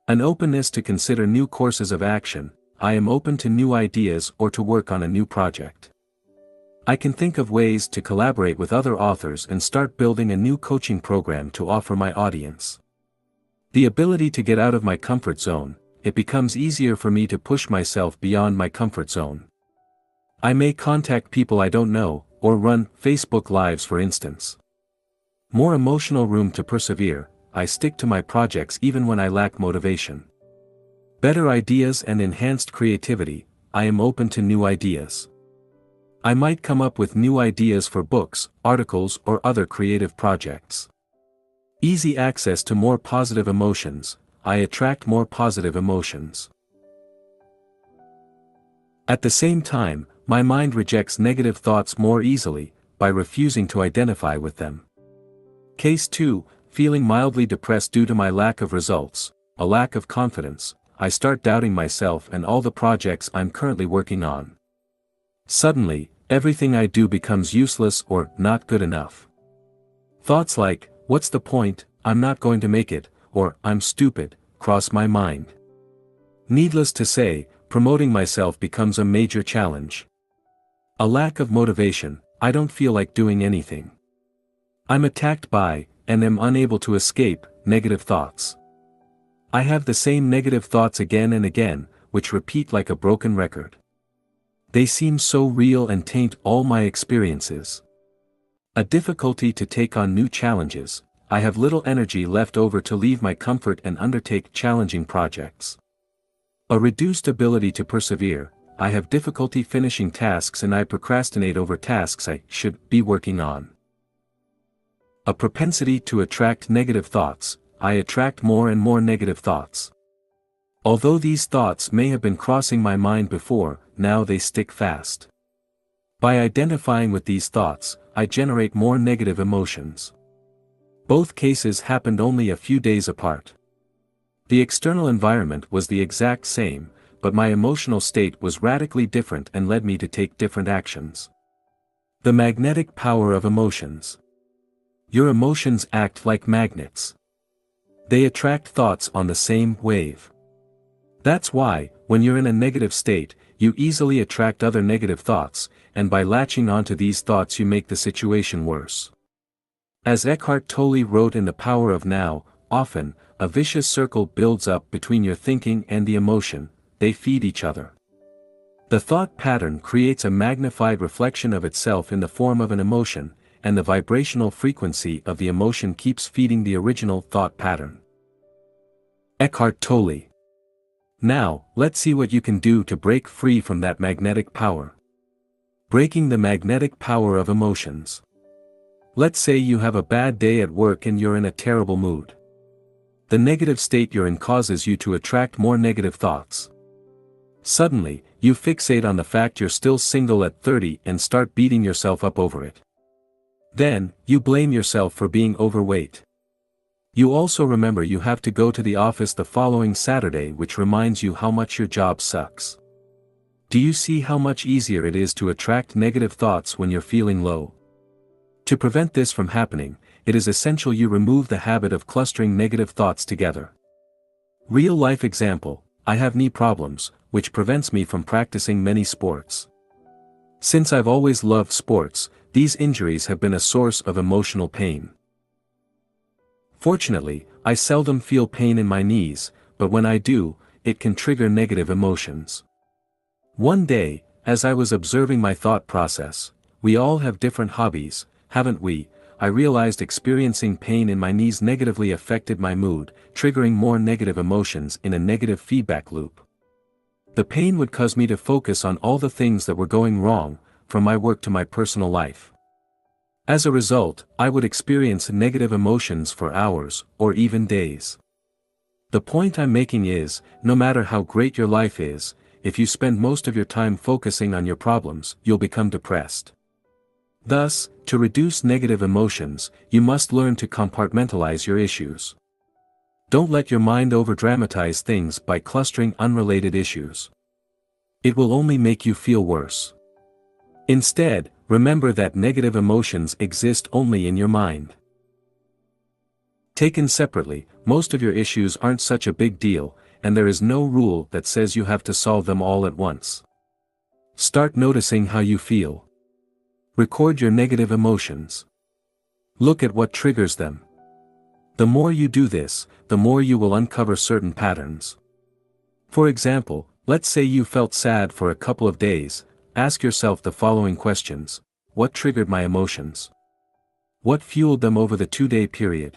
An openness to consider new courses of action, I am open to new ideas or to work on a new project. I can think of ways to collaborate with other authors and start building a new coaching program to offer my audience. The ability to get out of my comfort zone, it becomes easier for me to push myself beyond my comfort zone. I may contact people I don't know, or run Facebook Lives for instance. More emotional room to persevere, I stick to my projects even when I lack motivation. Better ideas and enhanced creativity, I am open to new ideas. I might come up with new ideas for books, articles or other creative projects. Easy access to more positive emotions, I attract more positive emotions. At the same time, my mind rejects negative thoughts more easily, by refusing to identify with them. Case 2, feeling mildly depressed due to my lack of results, a lack of confidence, I start doubting myself and all the projects I'm currently working on. Suddenly, everything I do becomes useless or not good enough. Thoughts like, what's the point, I'm not going to make it, or I'm stupid, cross my mind. Needless to say, promoting myself becomes a major challenge. A lack of motivation, I don't feel like doing anything. I'm attacked by, and am unable to escape, negative thoughts. I have the same negative thoughts again and again, which repeat like a broken record. They seem so real and taint all my experiences. A difficulty to take on new challenges, I have little energy left over to leave my comfort and undertake challenging projects. A reduced ability to persevere, I have difficulty finishing tasks and I procrastinate over tasks I should be working on. A propensity to attract negative thoughts, I attract more and more negative thoughts. Although these thoughts may have been crossing my mind before, now they stick fast. By identifying with these thoughts, I generate more negative emotions. Both cases happened only a few days apart. The external environment was the exact same, but my emotional state was radically different and led me to take different actions. The magnetic power of emotions. Your emotions act like magnets. They attract thoughts on the same wave. That's why, when you're in a negative state, you easily attract other negative thoughts, and by latching onto these thoughts you make the situation worse. As Eckhart Tolle wrote in The Power of Now, often, a vicious circle builds up between your thinking and the emotion, they feed each other. The thought pattern creates a magnified reflection of itself in the form of an emotion, and the vibrational frequency of the emotion keeps feeding the original thought pattern. Eckhart Tolle. Now, let's see what you can do to break free from that magnetic power. Breaking the magnetic power of emotions. Let's say you have a bad day at work and you're in a terrible mood. The negative state you're in causes you to attract more negative thoughts. Suddenly, you fixate on the fact you're still single at 30 and start beating yourself up over it. Then, you blame yourself for being overweight. You also remember you have to go to the office the following Saturday, which reminds you how much your job sucks. Do you see how much easier it is to attract negative thoughts when you're feeling low? To prevent this from happening, it is essential you remove the habit of clustering negative thoughts together. Real life example, I have knee problems, which prevents me from practicing many sports. Since I've always loved sports, these injuries have been a source of emotional pain. Fortunately, I seldom feel pain in my knees, but when I do, it can trigger negative emotions. One day, as I was observing my thought process, we all have different hobbies, haven't we? I realized experiencing pain in my knees negatively affected my mood, triggering more negative emotions in a negative feedback loop. The pain would cause me to focus on all the things that were going wrong, from my work to my personal life. As a result, I would experience negative emotions for hours, or even days. The point I'm making is, no matter how great your life is, if you spend most of your time focusing on your problems, you'll become depressed. Thus, to reduce negative emotions, you must learn to compartmentalize your issues. Don't let your mind overdramatize things by clustering unrelated issues. It will only make you feel worse. Instead, remember that negative emotions exist only in your mind. Taken separately, most of your issues aren't such a big deal, and there is no rule that says you have to solve them all at once. Start noticing how you feel. Record your negative emotions. Look at what triggers them. The more you do this, the more you will uncover certain patterns. For example, let's say you felt sad for a couple of days. Ask yourself the following questions. What triggered my emotions? What fueled them over the 2-day period?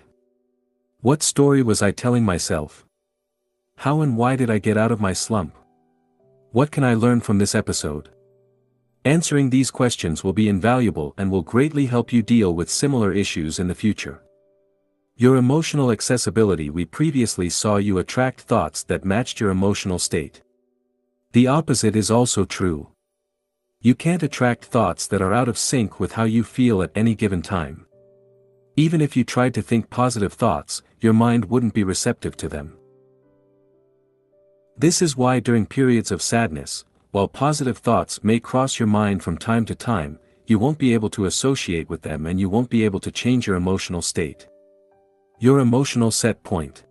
What story was I telling myself? How and why did I get out of my slump? What can I learn from this episode? Answering these questions will be invaluable and will greatly help you deal with similar issues in the future. Your emotional accessibility. We previously saw you attract thoughts that matched your emotional state. The opposite is also true. You can't attract thoughts that are out of sync with how you feel at any given time. Even if you tried to think positive thoughts, your mind wouldn't be receptive to them. This is why during periods of sadness, while positive thoughts may cross your mind from time to time, you won't be able to associate with them and you won't be able to change your emotional state. Your emotional set point.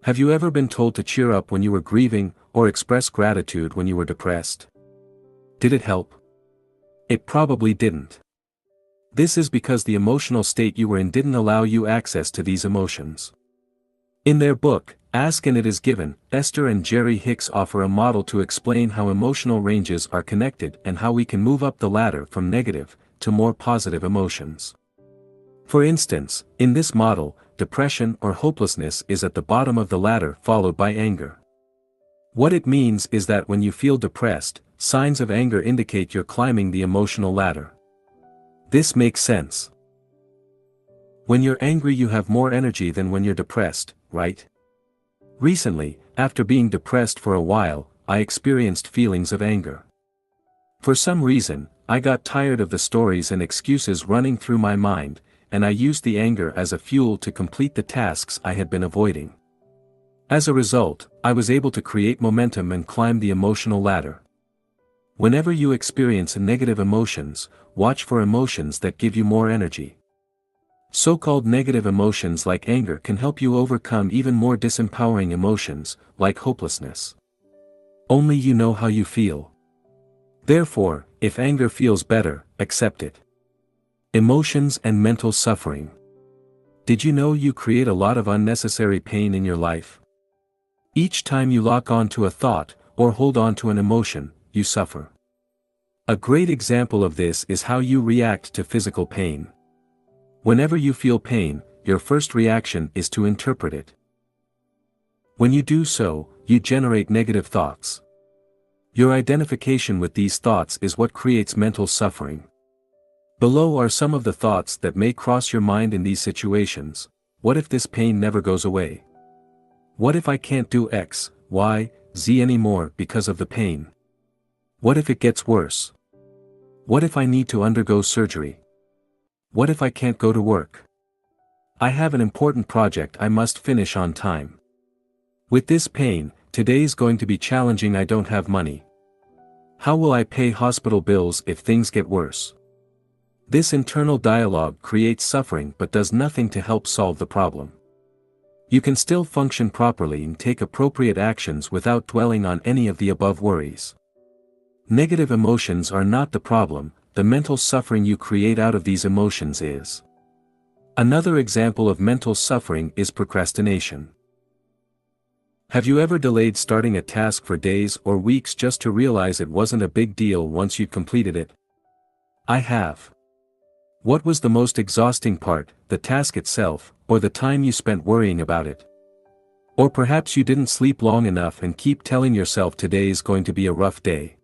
Have you ever been told to cheer up when you were grieving, or express gratitude when you were depressed? Did it help? It probably didn't. This is because the emotional state you were in didn't allow you access to these emotions. In their book, Ask and It Is Given, Esther and Jerry Hicks offer a model to explain how emotional ranges are connected and how we can move up the ladder from negative to more positive emotions. For instance, in this model, depression or hopelessness is at the bottom of the ladder, followed by anger. What it means is that when you feel depressed, signs of anger indicate you're climbing the emotional ladder. This makes sense. When you're angry, you have more energy than when you're depressed, right? Recently, after being depressed for a while, I experienced feelings of anger. For some reason, I got tired of the stories and excuses running through my mind, and I used the anger as a fuel to complete the tasks I had been avoiding. As a result, I was able to create momentum and climb the emotional ladder. Whenever you experience negative emotions, watch for emotions that give you more energy. So-called negative emotions like anger can help you overcome even more disempowering emotions, like hopelessness. Only you know how you feel. Therefore, if anger feels better, accept it. Emotions and mental suffering. Did you know you create a lot of unnecessary pain in your life? Each time you lock on to a thought, or hold on to an emotion, you suffer. A great example of this is how you react to physical pain. Whenever you feel pain, your first reaction is to interpret it. When you do so, you generate negative thoughts. Your identification with these thoughts is what creates mental suffering. Below are some of the thoughts that may cross your mind in these situations. What if this pain never goes away? What if I can't do X, Y, Z anymore because of the pain? What if it gets worse? What if I need to undergo surgery? What if I can't go to work? I have an important project I must finish on time. With this pain, today's going to be challenging. I don't have money. How will I pay hospital bills if things get worse? This internal dialogue creates suffering but does nothing to help solve the problem. You can still function properly and take appropriate actions without dwelling on any of the above worries. Negative emotions are not the problem, the mental suffering you create out of these emotions is. Another example of mental suffering is procrastination. Have you ever delayed starting a task for days or weeks just to realize it wasn't a big deal once you'd completed it? I have. What was the most exhausting part, the task itself, or the time you spent worrying about it? Or perhaps you didn't sleep long enough and keep telling yourself today's going to be a rough day.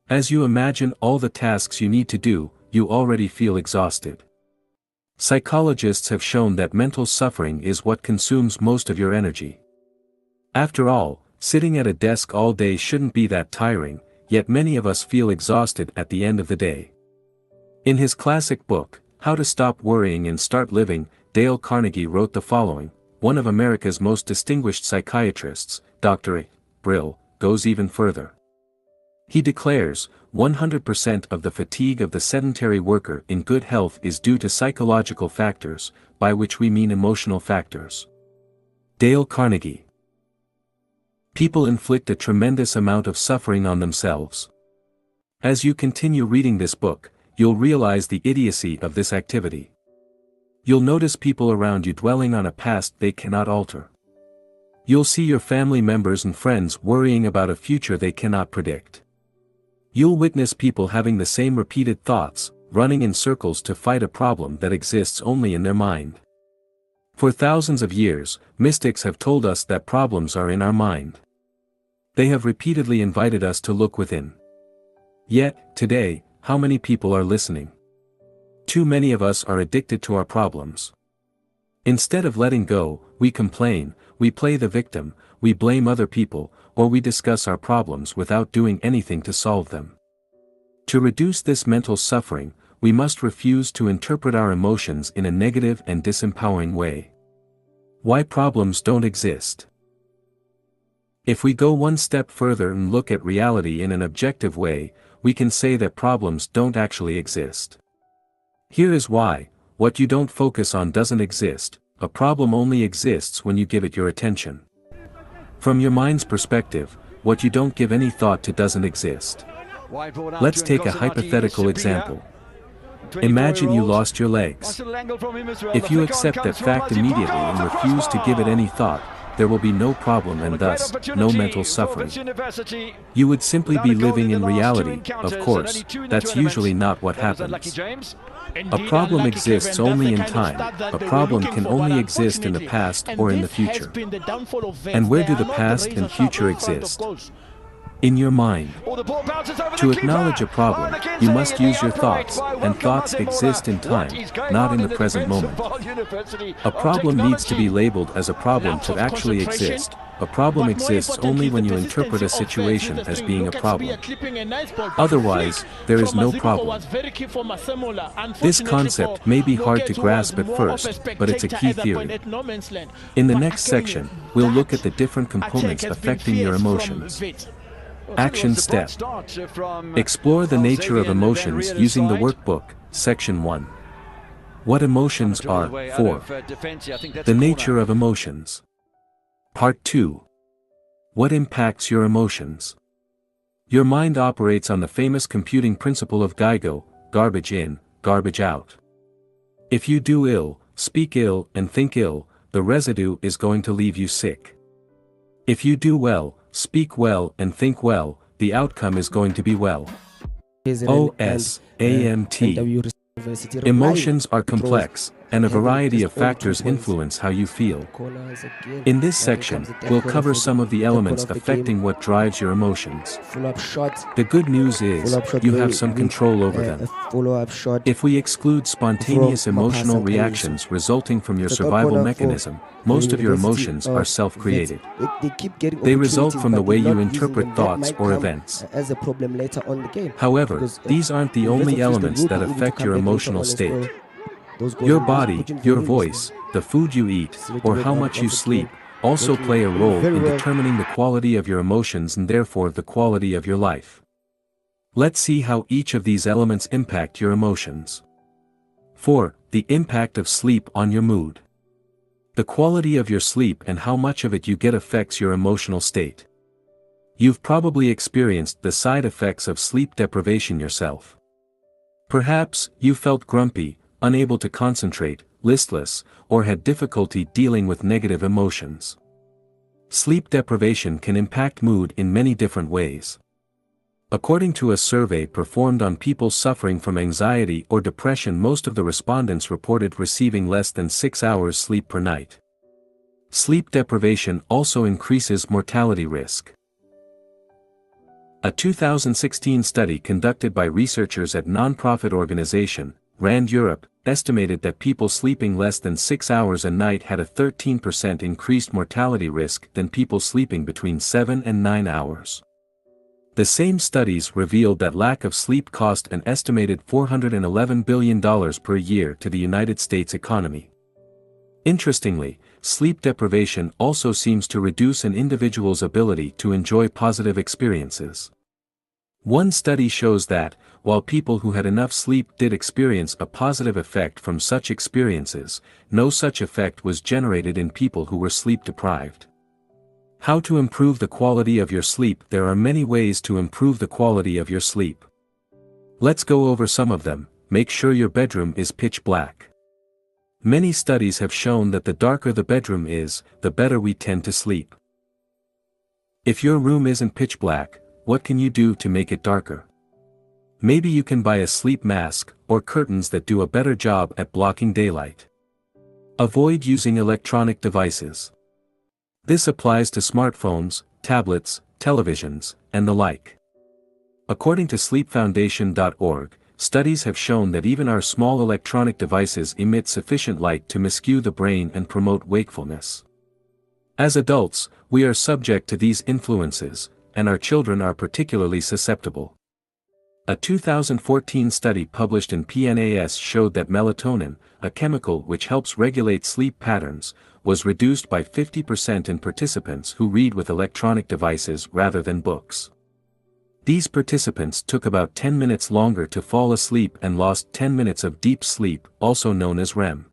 As you imagine all the tasks you need to do, you already feel exhausted. Psychologists have shown that mental suffering is what consumes most of your energy. After all, sitting at a desk all day shouldn't be that tiring, yet many of us feel exhausted at the end of the day. In his classic book, How to Stop Worrying and Start Living, Dale Carnegie wrote the following: one of America's most distinguished psychiatrists, Dr. A. Brill, goes even further. He declares, 100% of the fatigue of the sedentary worker in good health is due to psychological factors, by which we mean emotional factors. Dale Carnegie. People inflict a tremendous amount of suffering on themselves. As you continue reading this book, you'll realize the idiocy of this activity. You'll notice people around you dwelling on a past they cannot alter. You'll see your family members and friends worrying about a future they cannot predict. You'll witness people having the same repeated thoughts, running in circles to fight a problem that exists only in their mind. For thousands of years, mystics have told us that problems are in our mind. They have repeatedly invited us to look within. Yet, today, how many people are listening? Too many of us are addicted to our problems. Instead of letting go, we complain, we play the victim, we blame other people, or we discuss our problems without doing anything to solve them. To reduce this mental suffering, we must refuse to interpret our emotions in a negative and disempowering way. Why problems don't exist? If we go one step further and look at reality in an objective way, we can say that problems don't actually exist. Here is why: what you don't focus on doesn't exist, a problem only exists when you give it your attention. From your mind's perspective, what you don't give any thought to doesn't exist. Let's take a hypothetical example. Imagine you lost your legs. If you accept that fact immediately and refuse to give it any thought, there will be no problem and thus, no mental suffering. You would simply be living in reality. Of course, that's usually not what happens. A problem exists only in time, a problem can only exist in the past or in the future. And where do the past and future exist? In your mind. To acknowledge a problem, you must use your thoughts, and thoughts exist in time, not in the present moment. A problem needs to be labeled as a problem to actually exist. A problem exists only when you interpret a situation as being a problem. Otherwise, there is no problem. This concept may be hard to grasp at first, but it's a key theory. In the next section, we'll look at the different components affecting your emotions. Action step. Explore the nature of emotions using the workbook, Section 1. What emotions are, 4. The nature of emotions. Part 2. What impacts your emotions? Your mind operates on the famous computing principle of GIGO, garbage in, garbage out. If you do ill, speak ill, and think ill, the residue is going to leave you sick. If you do well, speak well, and think well, the outcome is going to be well. OSAMT. Emotions are complex, and a variety of factors influence how you feel. In this section, we'll cover some of the elements affecting what drives your emotions. The good news is, you have some control over them. If we exclude spontaneous emotional reactions resulting from your survival mechanism, most of your emotions are self-created. They result from the way you interpret thoughts or events. However, these aren't the only elements that affect your emotional state. Your body, your voice, the food you eat, or how much you sleep, also play a role in determining the quality of your emotions and therefore the quality of your life. Let's see how each of these elements impact your emotions. 4. The impact of sleep on your mood. The quality of your sleep and how much of it you get affects your emotional state. You've probably experienced the side effects of sleep deprivation yourself. Perhaps, you felt grumpy, unable to concentrate, listless, or had difficulty dealing with negative emotions. Sleep deprivation can impact mood in many different ways. According to a survey performed on people suffering from anxiety or depression, most of the respondents reported receiving less than 6 hours sleep per night. Sleep deprivation also increases mortality risk. A 2016 study conducted by researchers at non-profit organization, RAND Europe, estimated that people sleeping less than 6 hours a night had a 13% increased mortality risk than people sleeping between 7 and 9 hours. The same studies revealed that lack of sleep cost an estimated $411 billion per year to the United States economy. Interestingly, sleep deprivation also seems to reduce an individual's ability to enjoy positive experiences. One study shows that, while people who had enough sleep did experience a positive effect from such experiences, no such effect was generated in people who were sleep deprived. How to improve the quality of your sleep? There are many ways to improve the quality of your sleep. Let's go over some of them. Make sure your bedroom is pitch black. Many studies have shown that the darker the bedroom is, the better we tend to sleep. If your room isn't pitch black, what can you do to make it darker? Maybe you can buy a sleep mask, or curtains that do a better job at blocking daylight. Avoid using electronic devices. This applies to smartphones, tablets, televisions, and the like. According to sleepfoundation.org, studies have shown that even our small electronic devices emit sufficient light to miscue the brain and promote wakefulness. As adults, we are subject to these influences, and our children are particularly susceptible. A 2014 study published in PNAS showed that melatonin, a chemical which helps regulate sleep patterns, was reduced by 50% in participants who read with electronic devices rather than books. These participants took about 10 minutes longer to fall asleep and lost 10 minutes of deep sleep, also known as REM.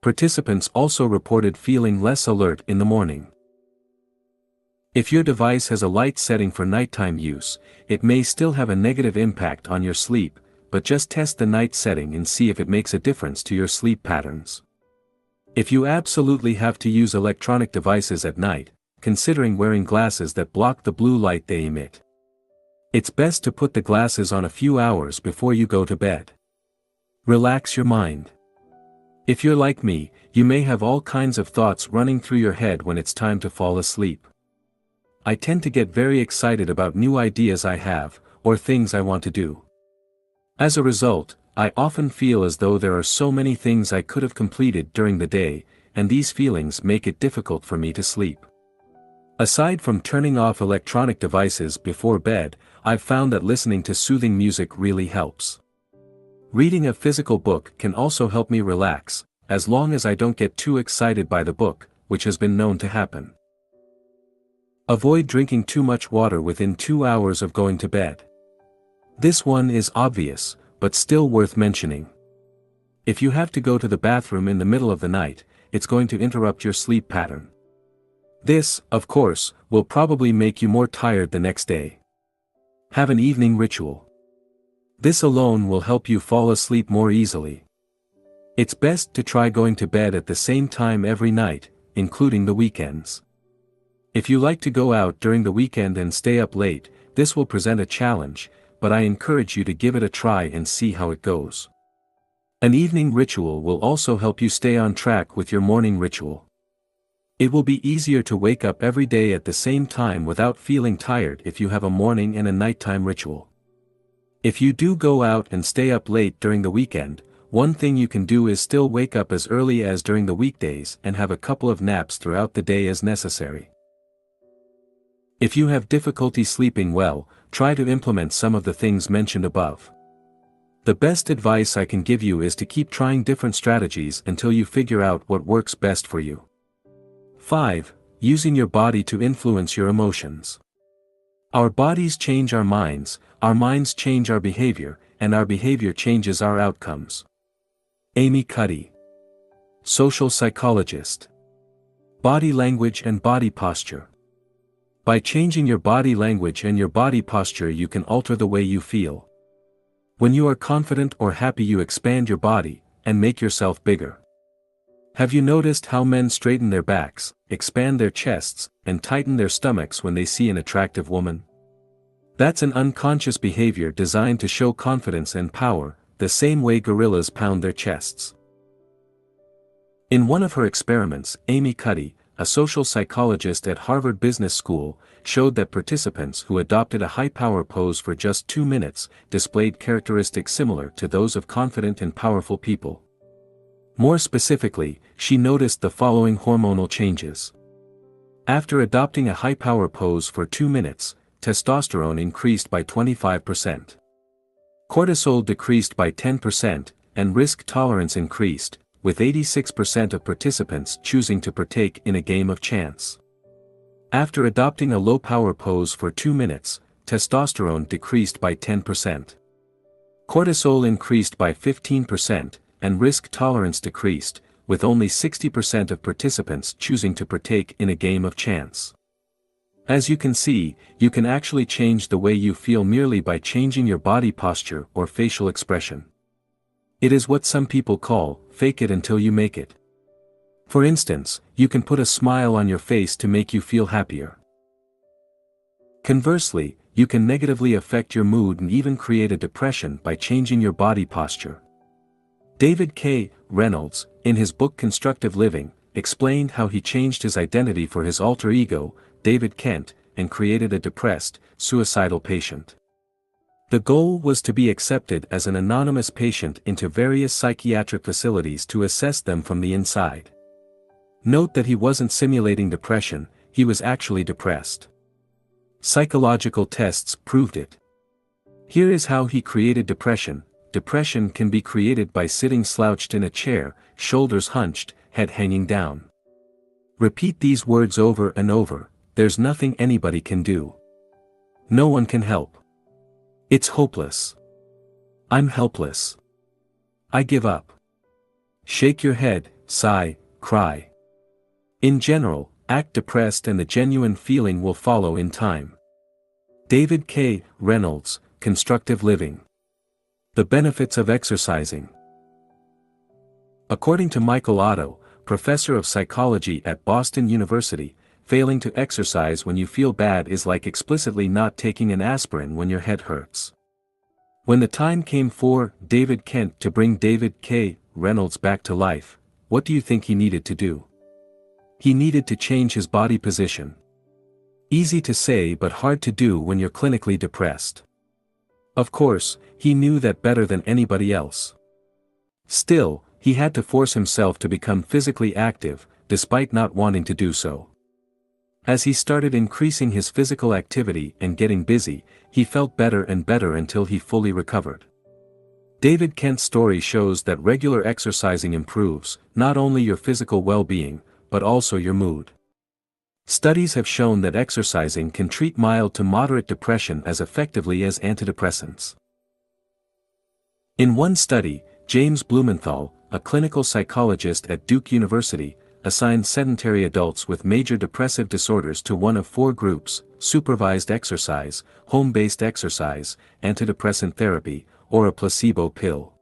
Participants also reported feeling less alert in the morning. If your device has a light setting for nighttime use, it may still have a negative impact on your sleep, but just test the night setting and see if it makes a difference to your sleep patterns. If you absolutely have to use electronic devices at night, considering wearing glasses that block the blue light they emit. It's best to put the glasses on a few hours before you go to bed. Relax your mind. If you're like me, you may have all kinds of thoughts running through your head when it's time to fall asleep. I tend to get very excited about new ideas I have, or things I want to do. As a result, I often feel as though there are so many things I could have completed during the day, and these feelings make it difficult for me to sleep. Aside from turning off electronic devices before bed, I've found that listening to soothing music really helps. Reading a physical book can also help me relax, as long as I don't get too excited by the book, which has been known to happen. Avoid drinking too much water within 2 hours of going to bed. This one is obvious, but still worth mentioning. If you have to go to the bathroom in the middle of the night, it's going to interrupt your sleep pattern. This, of course, will probably make you more tired the next day. Have an evening ritual. This alone will help you fall asleep more easily. It's best to try going to bed at the same time every night, including the weekends. If you like to go out during the weekend and stay up late, this will present a challenge, but I encourage you to give it a try and see how it goes. An evening ritual will also help you stay on track with your morning ritual. It will be easier to wake up every day at the same time without feeling tired if you have a morning and a nighttime ritual. If you do go out and stay up late during the weekend, one thing you can do is still wake up as early as during the weekdays and have a couple of naps throughout the day as necessary. If you have difficulty sleeping well, try to implement some of the things mentioned above. The best advice I can give you is to keep trying different strategies until you figure out what works best for you. 5. Using your body to influence your emotions. Our bodies change our minds change our behavior, and our behavior changes our outcomes. Amy Cuddy. Social psychologist. Body language and body posture. By changing your body language and your body posture, you can alter the way you feel. When you are confident or happy, you expand your body and make yourself bigger. Have you noticed how men straighten their backs, expand their chests, and tighten their stomachs when they see an attractive woman? That's an unconscious behavior designed to show confidence and power, the same way gorillas pound their chests. In one of her experiments, Amy Cuddy, a social psychologist at Harvard Business School, showed that participants who adopted a high-power pose for just 2 minutes displayed characteristics similar to those of confident and powerful people. More specifically, she noticed the following hormonal changes. After adopting a high-power pose for 2 minutes, testosterone increased by 25%. Cortisol decreased by 10%, and risk tolerance increased, with 86% of participants choosing to partake in a game of chance. After adopting a low-power pose for 2 minutes, testosterone decreased by 10%. Cortisol increased by 15%, and risk tolerance decreased, with only 60% of participants choosing to partake in a game of chance. As you can see, you can actually change the way you feel merely by changing your body posture or facial expression. It is what some people call, fake it until you make it. For instance, you can put a smile on your face to make you feel happier. Conversely, you can negatively affect your mood and even create a depression by changing your body posture. David K. Reynolds, in his book Constructive Living, explained how he changed his identity for his alter ego, David Kent, and created a depressed, suicidal patient. The goal was to be accepted as an anonymous patient into various psychiatric facilities to assess them from the inside. Note that he wasn't simulating depression, he was actually depressed. Psychological tests proved it. Here is how he created depression. Depression can be created by sitting slouched in a chair, shoulders hunched, head hanging down. Repeat these words over and over. There's nothing anybody can do. No one can help. It's hopeless. I'm helpless. I give up. Shake your head, sigh, cry. In general, act depressed and the genuine feeling will follow in time. David K. Reynolds, Constructive Living. The benefits of exercising. According to Michael Otto, professor of psychology at Boston University, failing to exercise when you feel bad is like explicitly not taking an aspirin when your head hurts. When the time came for David Kent to bring David K. Reynolds back to life, what do you think he needed to do? He needed to change his body position. Easy to say but hard to do when you're clinically depressed. Of course, he knew that better than anybody else. Still, he had to force himself to become physically active, despite not wanting to do so. As he started increasing his physical activity and getting busy, he felt better and better until he fully recovered. David Kent's story shows that regular exercising improves, not only your physical well-being, but also your mood. Studies have shown that exercising can treat mild to moderate depression as effectively as antidepressants. In one study, James Blumenthal, a clinical psychologist at Duke University, assigned sedentary adults with major depressive disorders to one of 4 groups: supervised exercise, home-based exercise, antidepressant therapy, or a placebo pill.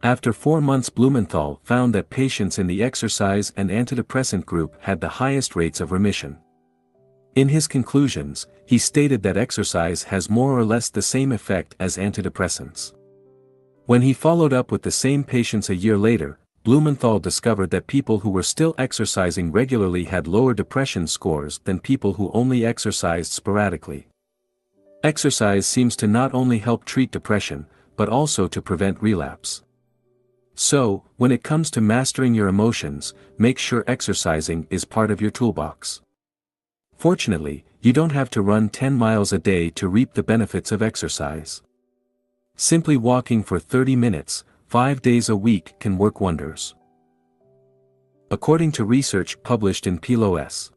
After 4 months, Blumenthal found that patients in the exercise and antidepressant group had the highest rates of remission. In his conclusions, he stated that exercise has more or less the same effect as antidepressants. When he followed up with the same patients a year later, Blumenthal discovered that people who were still exercising regularly had lower depression scores than people who only exercised sporadically. Exercise seems to not only help treat depression, but also to prevent relapse. So, when it comes to mastering your emotions, make sure exercising is part of your toolbox. Fortunately, you don't have to run 10 miles a day to reap the benefits of exercise. Simply walking for 30 minutes, 5 days a week can work wonders. According to research published in PLOS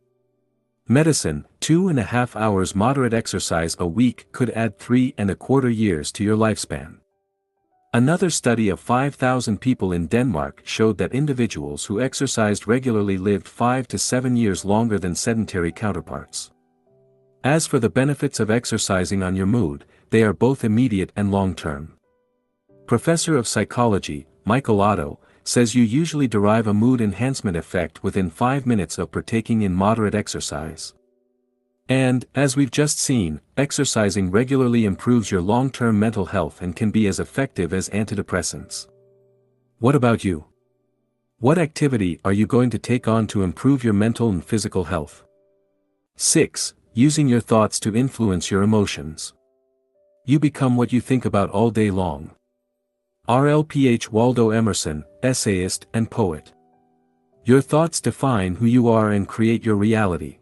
Medicine, 2.5 hours moderate exercise a week could add 3.25 years to your lifespan. Another study of 5,000 people in Denmark showed that individuals who exercised regularly lived 5 to 7 years longer than sedentary counterparts. As for the benefits of exercising on your mood, they are both immediate and long-term. Professor of Psychology, Michael Otto, says you usually derive a mood enhancement effect within 5 minutes of partaking in moderate exercise. And, as we've just seen, exercising regularly improves your long-term mental health and can be as effective as antidepressants. What about you? What activity are you going to take on to improve your mental and physical health? 6. Using your thoughts to influence your emotions. You become what you think about all day long. RLPH Waldo Emerson, essayist and poet. Your thoughts define who you are and create your reality.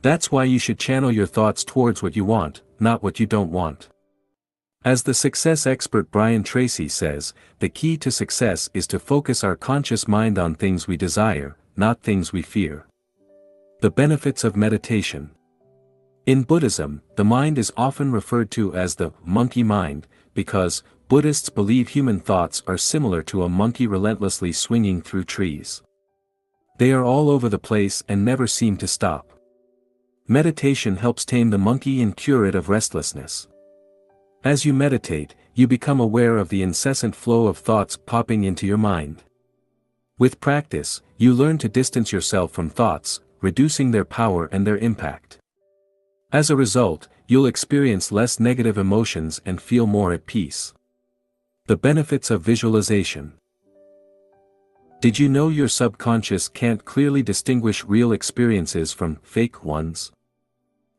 That's why you should channel your thoughts towards what you want, not what you don't want. As the success expert Brian Tracy says, the key to success is to focus our conscious mind on things we desire, not things we fear. The benefits of meditation. In Buddhism, the mind is often referred to as the monkey mind, because Buddhists believe human thoughts are similar to a monkey relentlessly swinging through trees. They are all over the place and never seem to stop. Meditation helps tame the monkey and cure it of restlessness. As you meditate, you become aware of the incessant flow of thoughts popping into your mind. With practice, you learn to distance yourself from thoughts, reducing their power and their impact. As a result, you'll experience less negative emotions and feel more at peace. The benefits of visualization. Did you know your subconscious can't clearly distinguish real experiences from fake ones?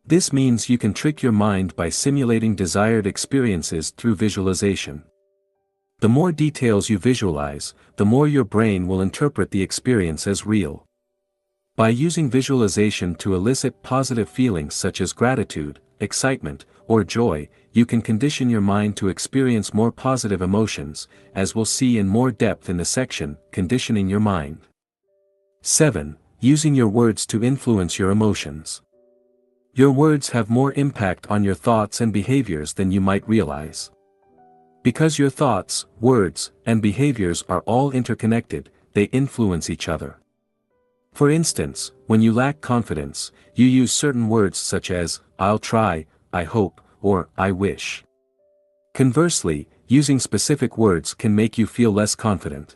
This means you can trick your mind by simulating desired experiences through visualization. The more details you visualize, the more your brain will interpret the experience as real. By using visualization to elicit positive feelings such as gratitude, excitement, or joy, you can condition your mind to experience more positive emotions, as we'll see in more depth in the section, Conditioning Your Mind. 7. Using your words to influence your emotions. Your words have more impact on your thoughts and behaviors than you might realize. Because your thoughts, words, and behaviors are all interconnected, they influence each other. For instance, when you lack confidence, you use certain words such as, I'll try, I hope, or I wish. Conversely, using specific words can make you feel less confident.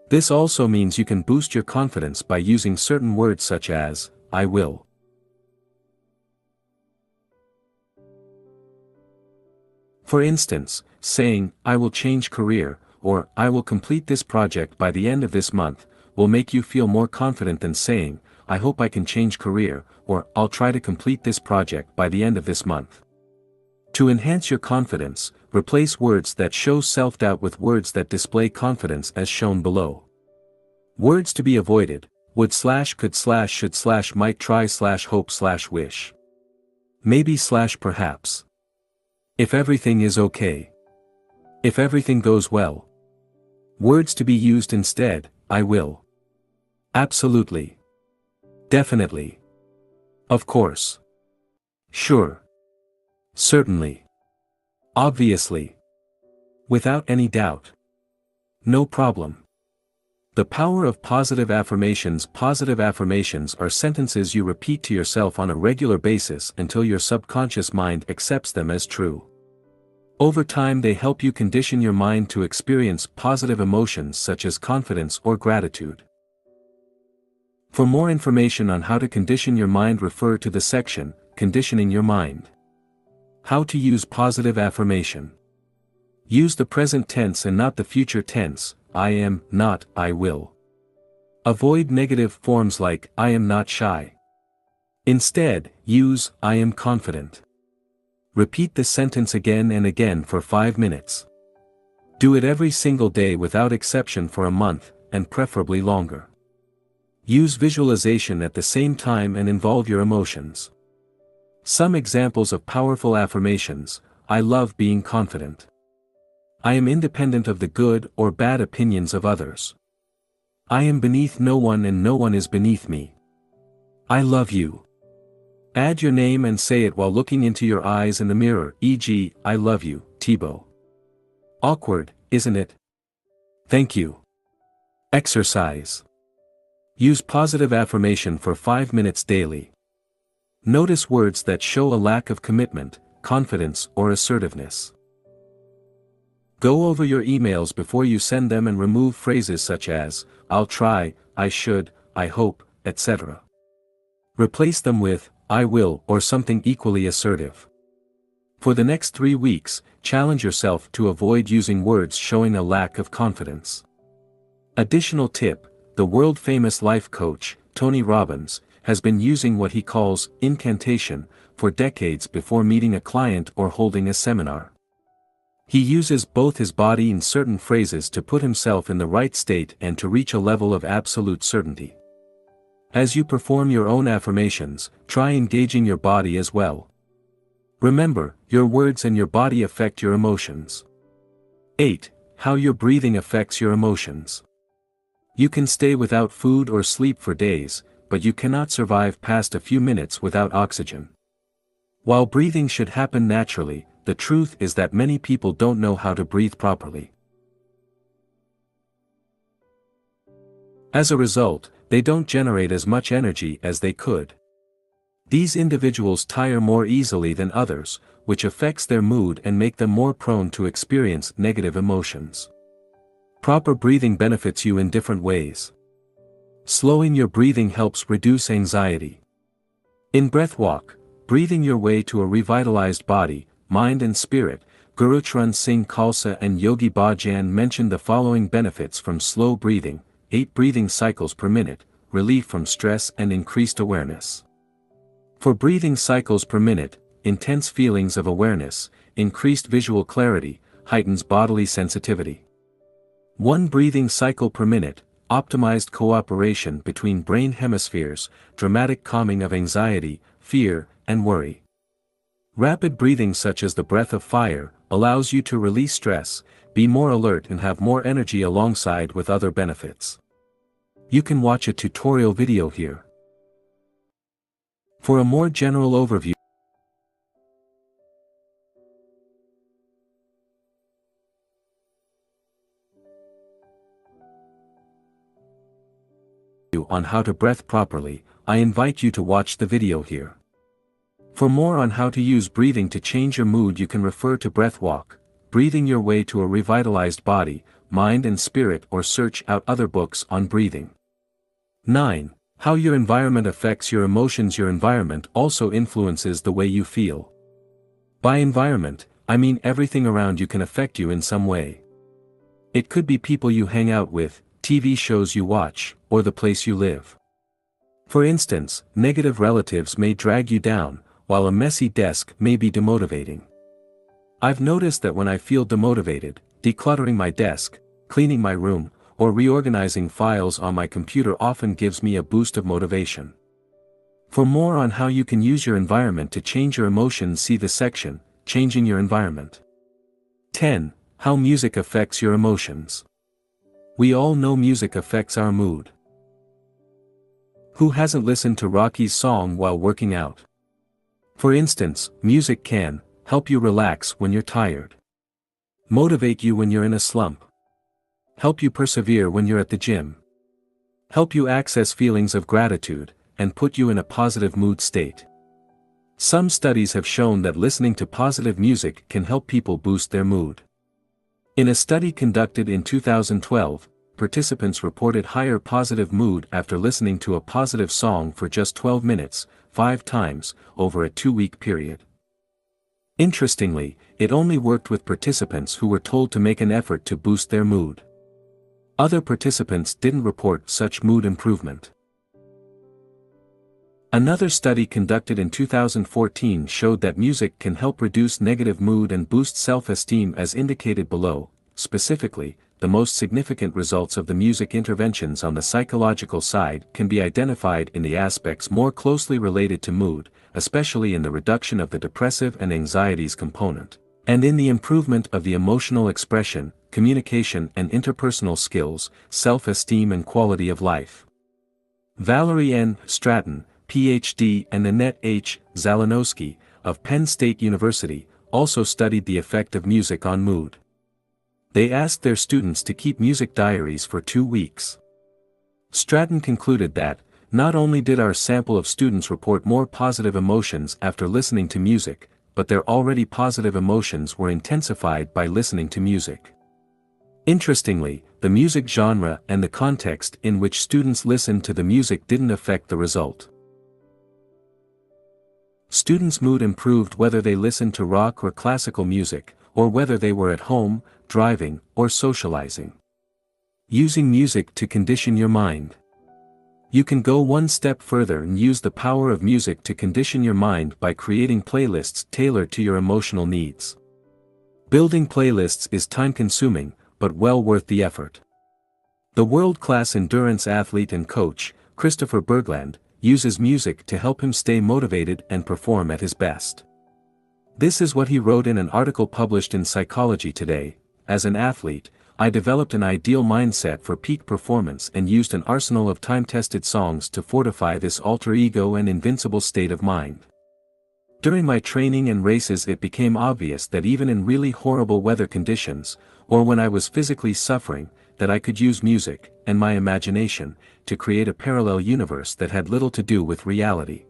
This also means you can boost your confidence by using certain words such as, I will. For instance, saying, I will change career, or I will complete this project by the end of this month, will make you feel more confident than saying, I hope I can change career, or I'll try to complete this project by the end of this month. To enhance your confidence, replace words that show self-doubt with words that display confidence as shown below. Words to be avoided, would / could / should / might try / hope / wish. Maybe / perhaps. If everything is okay. If everything goes well. Words to be used instead, I will. Absolutely. Definitely. Of course. Sure. Certainly. Obviously. Without any doubt. No problem. The power of positive affirmations. Positive affirmations are sentences you repeat to yourself on a regular basis until your subconscious mind accepts them as true. Over time they help you condition your mind to experience positive emotions such as confidence or gratitude. For more information on how to condition your mind, refer to the section, Conditioning Your Mind. How to use positive affirmation. Use the present tense and not the future tense, I am, not, I will. Avoid negative forms like, I am not shy. Instead, use, I am confident. Repeat the sentence again and again for 5 minutes. Do it every single day without exception for a month, and preferably longer. Use visualization at the same time and involve your emotions. Some examples of powerful affirmations: I love being confident. I am independent of the good or bad opinions of others. I am beneath no one and no one is beneath me. I love you. Add your name and say it while looking into your eyes in the mirror, e.g., I love you, Thibaut. Awkward, isn't it? Thank you. Exercise. Use positive affirmation for 5 minutes daily. Notice words that show a lack of commitment, confidence, or assertiveness. Go over your emails before you send them and remove phrases such as, I'll try, I should, I hope, etc. Replace them with, I will, or something equally assertive. For the next 3 weeks, challenge yourself to avoid using words showing a lack of confidence. Additional tip, the world-famous life coach, Tony Robbins, has been using what he calls incantation for decades before meeting a client or holding a seminar. He uses both his body and certain phrases to put himself in the right state and to reach a level of absolute certainty. As you perform your own affirmations, try engaging your body as well. Remember, your words and your body affect your emotions. 8. How your breathing affects your emotions. You can stay without food or sleep for days, but you cannot survive past a few minutes without oxygen. While breathing should happen naturally, the truth is that many people don't know how to breathe properly. As a result, they don't generate as much energy as they could. These individuals tire more easily than others, which affects their mood and make them more prone to experience negative emotions. Proper breathing benefits you in different ways. Slowing your breathing helps reduce anxiety. In breath walk, breathing your way to a revitalized body, mind and spirit, Guru Charan Singh Khalsa and Yogi Bhajan mentioned the following benefits from slow breathing: 8 breathing cycles per minute, relief from stress and increased awareness. For breathing cycles per minute, intense feelings of awareness, increased visual clarity, heightens bodily sensitivity. 1 breathing cycle per minute, optimized cooperation between brain hemispheres, dramatic calming of anxiety, fear, and worry. Rapid breathing such as the breath of fire, allows you to release stress, be more alert and have more energy alongside with other benefits. You can watch a tutorial video here. For a more general overview on how to breathe properly, I invite you to watch the video here. For more on how to use breathing to change your mood, you can refer to Breath Walk, Breathing Your Way to a Revitalized Body, Mind and Spirit, or search out other books on breathing. 9. How your environment affects your emotions. Your environment also influences the way you feel. By environment, I mean everything around you can affect you in some way. It could be people you hang out with, TV shows you watch, or the place you live. For instance, negative relatives may drag you down, while a messy desk may be demotivating. I've noticed that when I feel demotivated, decluttering my desk, cleaning my room, or reorganizing files on my computer often gives me a boost of motivation. For more on how you can use your environment to change your emotions, see the section, Changing Your Environment. 10. How music affects your emotions. We all know music affects our mood. Who hasn't listened to Rocky's song while working out? For instance, music can help you relax when you're tired, motivate you when you're in a slump, help you persevere when you're at the gym, help you access feelings of gratitude, and put you in a positive mood state. Some studies have shown that listening to positive music can help people boost their mood. In a study conducted in 2012, participants reported higher positive mood after listening to a positive song for just 12 minutes, 5 times, over a 2-week period. Interestingly, it only worked with participants who were told to make an effort to boost their mood. Other participants didn't report such mood improvement. Another study conducted in 2014 showed that music can help reduce negative mood and boost self-esteem as indicated below. Specifically, the most significant results of the music interventions on the psychological side can be identified in the aspects more closely related to mood, especially in the reduction of the depressive and anxieties component, and in the improvement of the emotional expression, communication and interpersonal skills, self-esteem and quality of life. Valerie N. Stratton, Ph.D. and Annette H. Zalanowski, of Penn State University, also studied the effect of music on mood. They asked their students to keep music diaries for 2 weeks. Stratton concluded that, not only did our sample of students report more positive emotions after listening to music, but their already positive emotions were intensified by listening to music. Interestingly, the music genre and the context in which students listened to the music didn't affect the result. Students' mood improved whether they listened to rock or classical music, or whether they were at home, driving, or socializing. Using music to condition your mind. You can go one step further and use the power of music to condition your mind by creating playlists tailored to your emotional needs. Building playlists is time-consuming, but well worth the effort. The world-class endurance athlete and coach, Christopher Bergland, uses music to help him stay motivated and perform at his best. This is what he wrote in an article published in Psychology Today. As an athlete, I developed an ideal mindset for peak performance and used an arsenal of time-tested songs to fortify this alter ego and invincible state of mind. During my training and races, it became obvious that even in really horrible weather conditions, or when I was physically suffering, that I could use music, and my imagination, to create a parallel universe that had little to do with reality.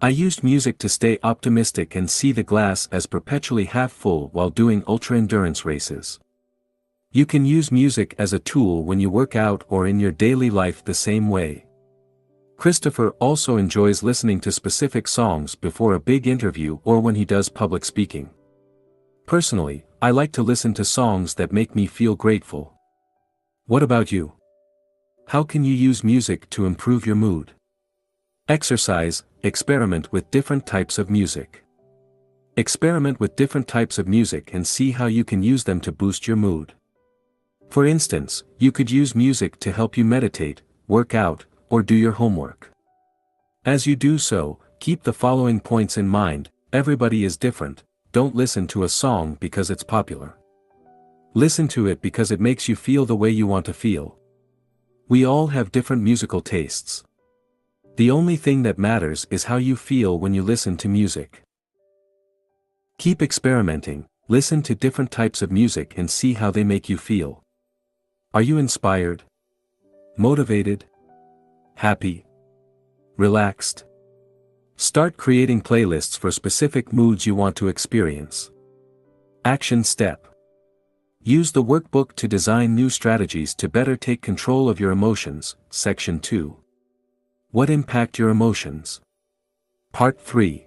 I used music to stay optimistic and see the glass as perpetually half full while doing ultra-endurance races. You can use music as a tool when you work out or in your daily life the same way. Christopher also enjoys listening to specific songs before a big interview or when he does public speaking. Personally, I like to listen to songs that make me feel grateful. What about you? How can you use music to improve your mood? Exercise. Experiment with different types of music. Experiment with different types of music and see how you can use them to boost your mood. For instance, you could use music to help you meditate, work out, or do your homework. As you do so, keep the following points in mind. Everybody is different. Don't listen to a song because it's popular. Listen to it because it makes you feel the way you want to feel. We all have different musical tastes. The only thing that matters is how you feel when you listen to music. Keep experimenting, listen to different types of music and see how they make you feel. Are you inspired? Motivated? Happy? Relaxed? Start creating playlists for specific moods you want to experience. Action step. Use the workbook to design new strategies to better take control of your emotions. Section 2. What impact your emotions? Part 3.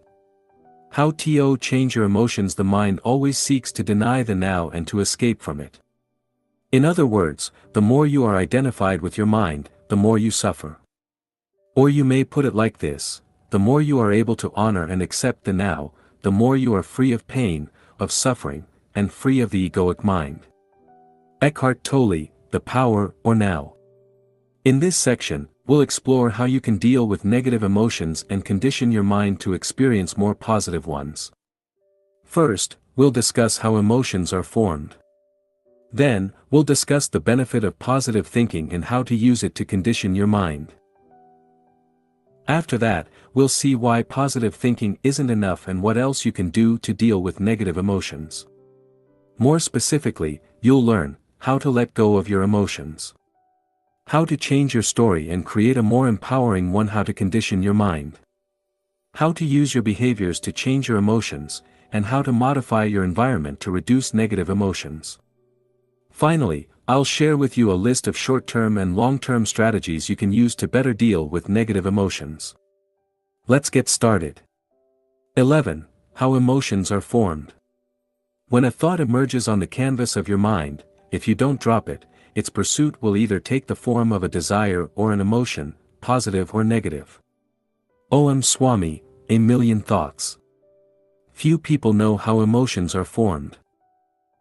How to change your emotions. The mind always seeks to deny the now and to escape from it. In other words, the more you are identified with your mind, the more you suffer. Or you may put it like this: the more you are able to honor and accept the now, the more you are free of pain, of suffering, and free of the egoic mind. Eckhart Tolle, The Power or Now. In this section, we'll explore how you can deal with negative emotions and condition your mind to experience more positive ones. First, we'll discuss how emotions are formed. Then, we'll discuss the benefit of positive thinking and how to use it to condition your mind. After that, we'll see why positive thinking isn't enough and what else you can do to deal with negative emotions. More specifically, you'll learn how to let go of your emotions. How to change your story and create a more empowering one. How to condition your mind. How to use your behaviors to change your emotions, and how to modify your environment to reduce negative emotions. Finally, I'll share with you a list of short-term and long-term strategies you can use to better deal with negative emotions. Let's get started. 11. How emotions are formed. When a thought emerges on the canvas of your mind, if you don't drop it, its pursuit will either take the form of a desire or an emotion, positive or negative. O.M. Swami, A Million Thoughts. Few people know how emotions are formed.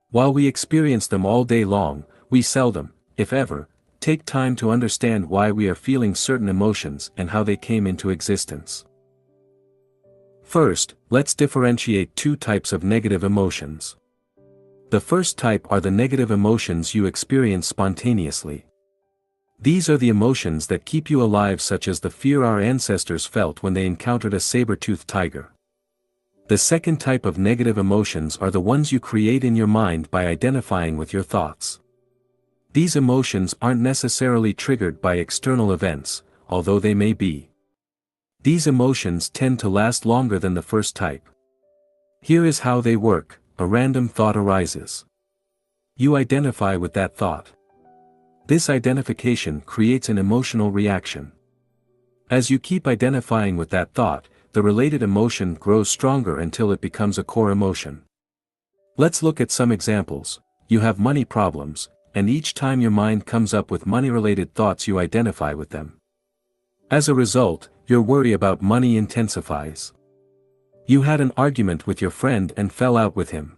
While we experience them all day long, we seldom, if ever, take time to understand why we are feeling certain emotions and how they came into existence. First, let's differentiate two types of negative emotions. The first type are the negative emotions you experience spontaneously. These are the emotions that keep you alive, such as the fear our ancestors felt when they encountered a saber-toothed tiger. The second type of negative emotions are the ones you create in your mind by identifying with your thoughts. These emotions aren't necessarily triggered by external events, although they may be. These emotions tend to last longer than the first type. Here is how they work. A random thought arises. You identify with that thought. This identification creates an emotional reaction. As you keep identifying with that thought, the related emotion grows stronger until it becomes a core emotion. Let's look at some examples. You have money problems, and each time your mind comes up with money-related thoughts you identify with them. As a result, your worry about money intensifies. You had an argument with your friend and fell out with him.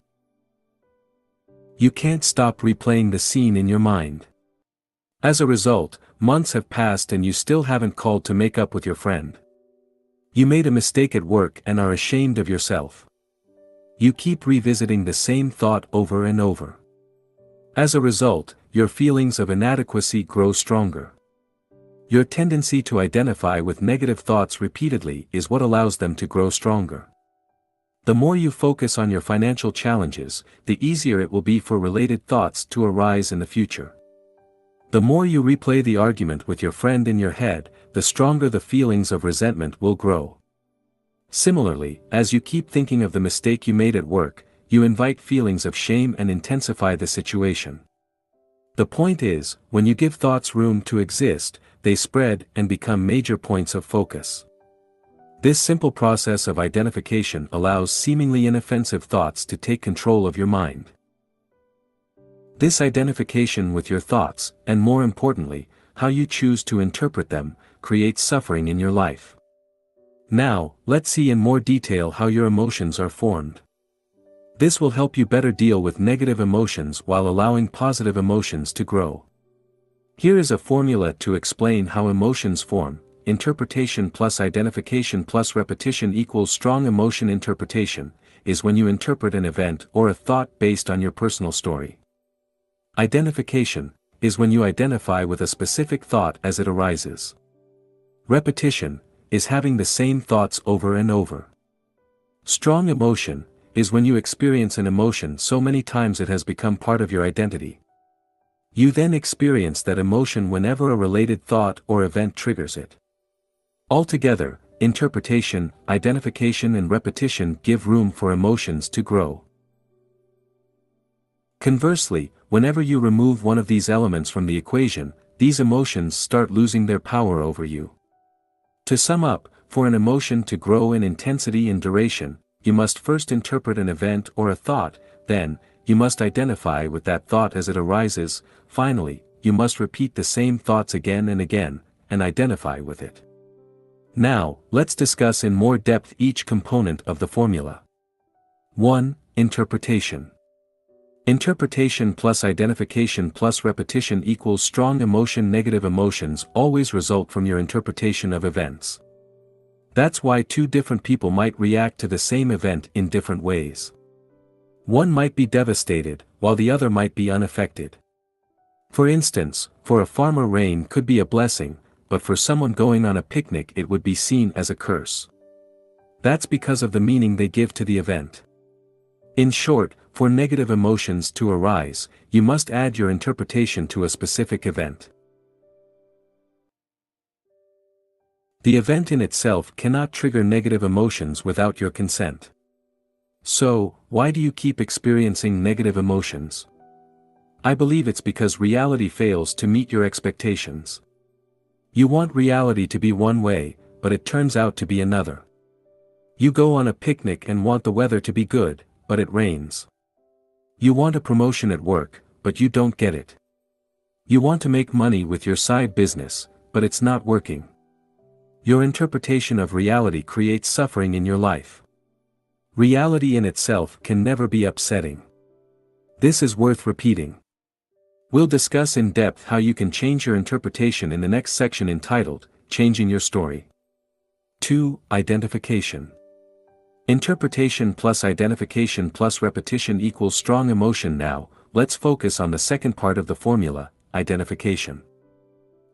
You can't stop replaying the scene in your mind. As a result, months have passed and you still haven't called to make up with your friend. You made a mistake at work and are ashamed of yourself. You keep revisiting the same thought over and over. As a result, your feelings of inadequacy grow stronger. Your tendency to identify with negative thoughts repeatedly is what allows them to grow stronger. The more you focus on your financial challenges, the easier it will be for related thoughts to arise in the future. The more you replay the argument with your friend in your head, the stronger the feelings of resentment will grow. Similarly, as you keep thinking of the mistake you made at work, you invite feelings of shame and intensify the situation. The point is, when you give thoughts room to exist, they spread and become major points of focus. This simple process of identification allows seemingly inoffensive thoughts to take control of your mind. This identification with your thoughts, and more importantly, how you choose to interpret them, creates suffering in your life. Now, let's see in more detail how your emotions are formed. This will help you better deal with negative emotions while allowing positive emotions to grow. Here is a formula to explain how emotions form. Interpretation plus identification plus repetition equals strong emotion. Interpretation is when you interpret an event or a thought based on your personal story. Identification is when you identify with a specific thought as it arises. Repetition is having the same thoughts over and over. Strong emotion is when you experience an emotion so many times it has become part of your identity. You then experience that emotion whenever a related thought or event triggers it. Altogether, interpretation, identification and repetition give room for emotions to grow. Conversely, whenever you remove one of these elements from the equation, these emotions start losing their power over you. To sum up, for an emotion to grow in intensity and duration, you must first interpret an event or a thought, then, you must identify with that thought as it arises, finally, you must repeat the same thoughts again and again, and identify with it. Now, let's discuss in more depth each component of the formula. 1. Interpretation. Interpretation plus identification plus repetition equals strong emotion. Negative emotions always result from your interpretation of events. That's why two different people might react to the same event in different ways. One might be devastated, while the other might be unaffected. For instance, for a farmer rain could be a blessing, but for someone going on a picnic it would be seen as a curse. That's because of the meaning they give to the event. In short, for negative emotions to arise, you must add your interpretation to a specific event. The event in itself cannot trigger negative emotions without your consent. So, why do you keep experiencing negative emotions? I believe it's because reality fails to meet your expectations. You want reality to be one way, but it turns out to be another. You go on a picnic and want the weather to be good, but it rains. You want a promotion at work, but you don't get it. You want to make money with your side business, but it's not working. Your interpretation of reality creates suffering in your life. Reality in itself can never be upsetting. This is worth repeating. We'll discuss in depth how you can change your interpretation in the next section entitled, Changing Your Story. 2. Identification. Interpretation plus identification plus repetition equals strong emotion. Now, let's focus on the second part of the formula, identification.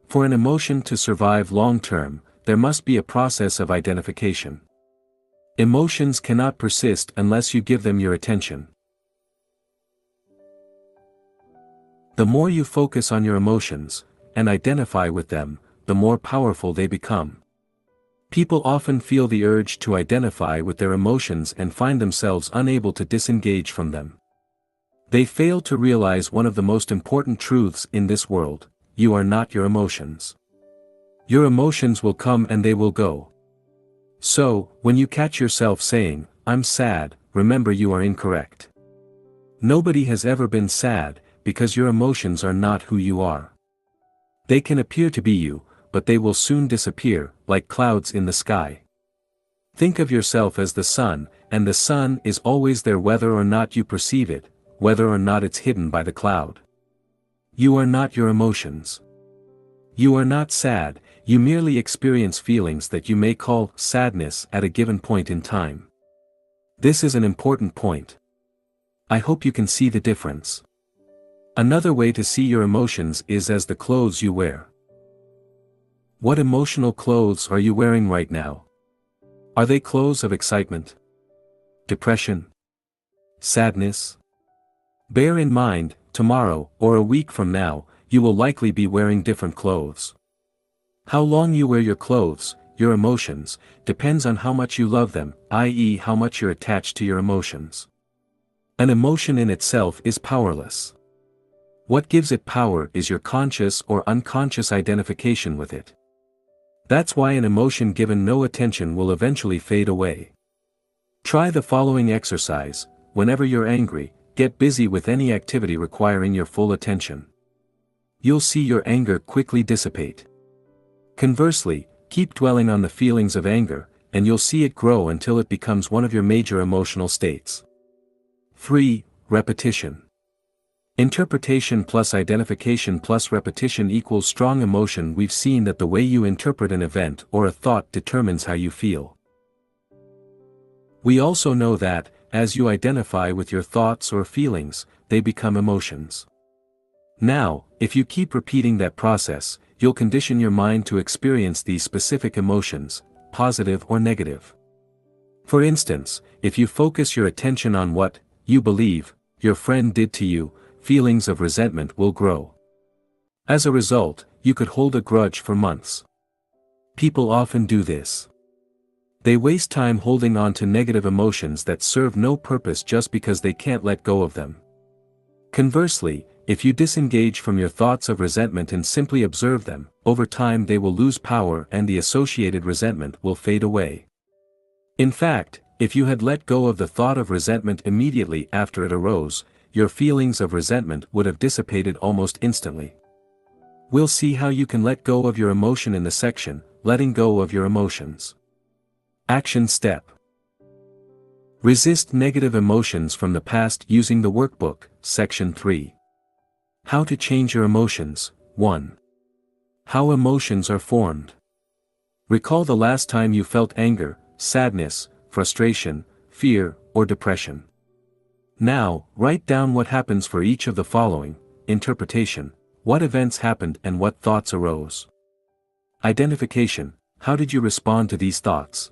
For an emotion to survive long-term, there must be a process of identification. Emotions cannot persist unless you give them your attention. The more you focus on your emotions, and identify with them, the more powerful they become. People often feel the urge to identify with their emotions and find themselves unable to disengage from them. They fail to realize one of the most important truths in this world: you are not your emotions. Your emotions will come and they will go. So, when you catch yourself saying, "I'm sad," remember you are incorrect. Nobody has ever been sad, because your emotions are not who you are. They can appear to be you, but they will soon disappear, like clouds in the sky. Think of yourself as the sun, and the sun is always there whether or not you perceive it, whether or not it's hidden by the cloud. You are not your emotions. You are not sad, you merely experience feelings that you may call sadness at a given point in time. This is an important point. I hope you can see the difference. Another way to see your emotions is as the clothes you wear. What emotional clothes are you wearing right now? Are they clothes of excitement? Depression? Sadness? Bear in mind, tomorrow, or a week from now, you will likely be wearing different clothes. How long you wear your clothes, your emotions, depends on how much you love them, i.e., how much you're attached to your emotions. An emotion in itself is powerless. What gives it power is your conscious or unconscious identification with it. That's why an emotion given no attention will eventually fade away. Try the following exercise: whenever you're angry, get busy with any activity requiring your full attention. You'll see your anger quickly dissipate. Conversely, keep dwelling on the feelings of anger, and you'll see it grow until it becomes one of your major emotional states. 3. Repetition. Interpretation plus identification plus repetition equals strong emotion. We've seen that the way you interpret an event or a thought determines how you feel. We also know that, as you identify with your thoughts or feelings, they become emotions. Now, if you keep repeating that process, you'll condition your mind to experience these specific emotions, positive or negative. For instance, if you focus your attention on what you believe your friend did to you, feelings of resentment will grow. As a result, you could hold a grudge for months. People often do this. They waste time holding on to negative emotions that serve no purpose just because they can't let go of them. Conversely, if you disengage from your thoughts of resentment and simply observe them, over time they will lose power and the associated resentment will fade away. In fact, if you had let go of the thought of resentment immediately after it arose, your feelings of resentment would have dissipated almost instantly. We'll see how you can let go of your emotion in the section, Letting Go of Your Emotions. Action Step. Resist negative emotions from the past using the workbook, Section 3. How to change your emotions. 1. How emotions are formed. Recall the last time you felt anger, sadness, frustration, fear, or depression. Now, write down what happens for each of the following: interpretation, what events happened and what thoughts arose. Identification, how did you respond to these thoughts?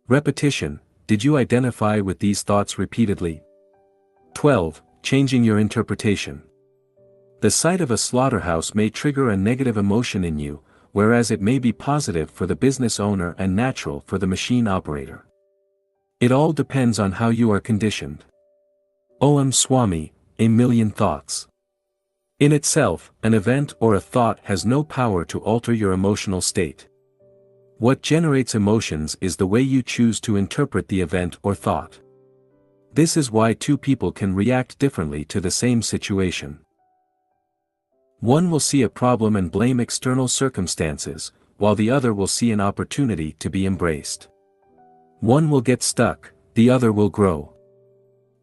Repetition, did you identify with these thoughts repeatedly? 12. Changing your interpretation. The sight of a slaughterhouse may trigger a negative emotion in you, whereas it may be positive for the business owner and natural for the machine operator. It all depends on how you are conditioned. Om Swami, a million thoughts. In itself, an event or a thought has no power to alter your emotional state. What generates emotions is the way you choose to interpret the event or thought. This is why two people can react differently to the same situation. One will see a problem and blame external circumstances, while the other will see an opportunity to be embraced. One will get stuck, the other will grow.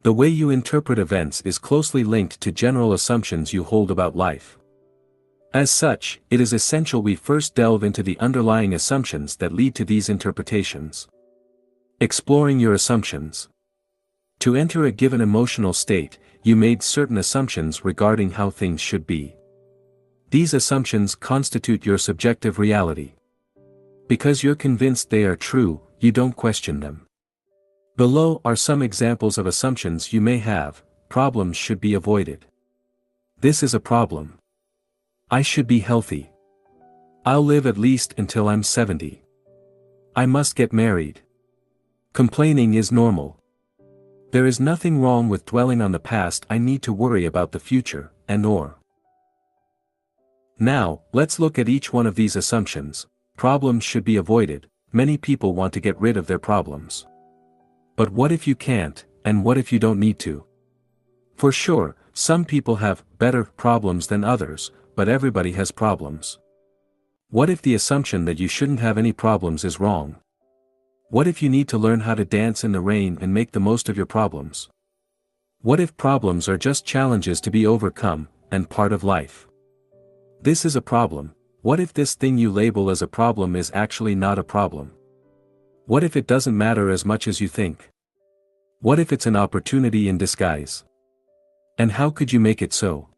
The way you interpret events is closely linked to general assumptions you hold about life. As such, it is essential we first delve into the underlying assumptions that lead to these interpretations. Exploring your assumptions. To enter a given emotional state, you made certain assumptions regarding how things should be. These assumptions constitute your subjective reality. Because you're convinced they are true, you don't question them. Below are some examples of assumptions you may have. Problems should be avoided. This is a problem. I should be healthy. I'll live at least until I'm 70. I must get married. Complaining is normal. There is nothing wrong with dwelling on the past. I need to worry about the future, and/or. Now, let's look at each one of these assumptions. Problems should be avoided. Many people want to get rid of their problems. But what if you can't, and what if you don't need to? For sure, some people have better problems than others, but everybody has problems. What if the assumption that you shouldn't have any problems is wrong? What if you need to learn how to dance in the rain and make the most of your problems? What if problems are just challenges to be overcome, and part of life? This is a problem. What if this thing you label as a problem is actually not a problem? What if it doesn't matter as much as you think? What if it's an opportunity in disguise? And how could you make it so?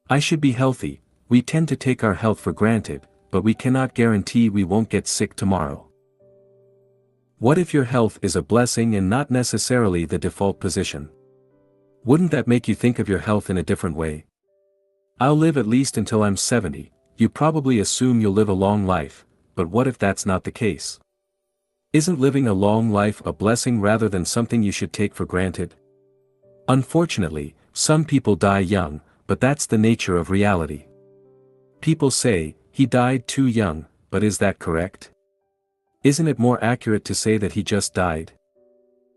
I should be healthy. We tend to take our health for granted, but we cannot guarantee we won't get sick tomorrow. What if your health is a blessing and not necessarily the default position? Wouldn't that make you think of your health in a different way? I'll live at least until I'm 70, you probably assume you'll live a long life, but what if that's not the case? Isn't living a long life a blessing rather than something you should take for granted? Unfortunately, some people die young, but that's the nature of reality. People say, he died too young, but is that correct? Isn't it more accurate to say that he just died?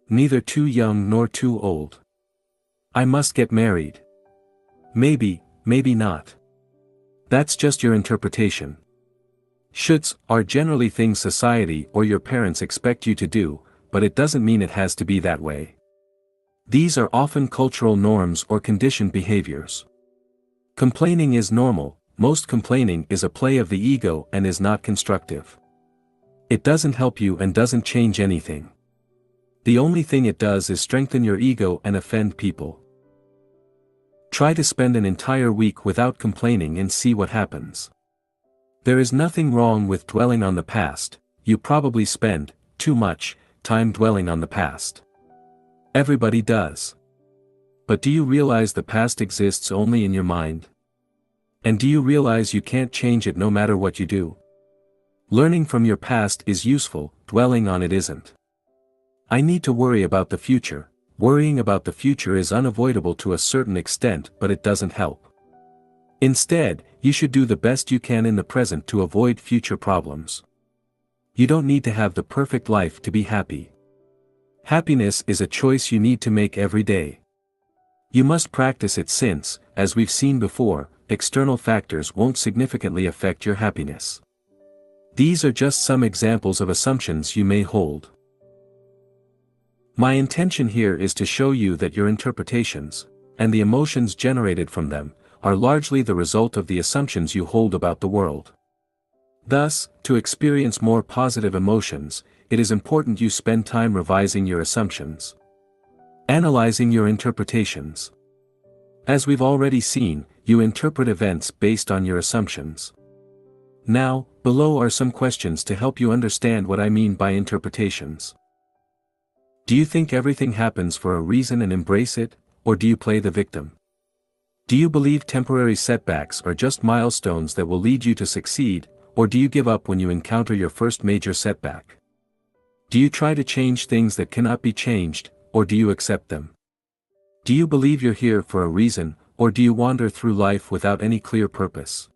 Neither too young nor too old. I must get married. Maybe, maybe not. That's just your interpretation. Shoulds are generally things society or your parents expect you to do, but it doesn't mean it has to be that way. These are often cultural norms or conditioned behaviors. Complaining is normal. Most complaining is a play of the ego and is not constructive. It doesn't help you and doesn't change anything. The only thing it does is strengthen your ego and offend people. Try to spend an entire week without complaining and see what happens. There is nothing wrong with dwelling on the past. You probably spend too much time dwelling on the past. Everybody does. But do you realize the past exists only in your mind? And do you realize you can't change it no matter what you do? Learning from your past is useful, dwelling on it isn't. I need to worry about the future. Worrying about the future is unavoidable to a certain extent, but it doesn't help. Instead, you should do the best you can in the present to avoid future problems. You don't need to have the perfect life to be happy. Happiness is a choice you need to make every day. You must practice it since, as we've seen before, external factors won't significantly affect your happiness. These are just some examples of assumptions you may hold. My intention here is to show you that your interpretations, and the emotions generated from them, are largely the result of the assumptions you hold about the world. Thus, to experience more positive emotions, it is important you spend time revising your assumptions. Analyzing your interpretations. As we've already seen, you interpret events based on your assumptions. Now, below are some questions to help you understand what I mean by interpretations. Do you think everything happens for a reason and embrace it, or do you play the victim? Do you believe temporary setbacks are just milestones that will lead you to succeed, or do you give up when you encounter your first major setback? Do you try to change things that cannot be changed, or do you accept them? Do you believe you're here for a reason, or do you wander through life without any clear purpose?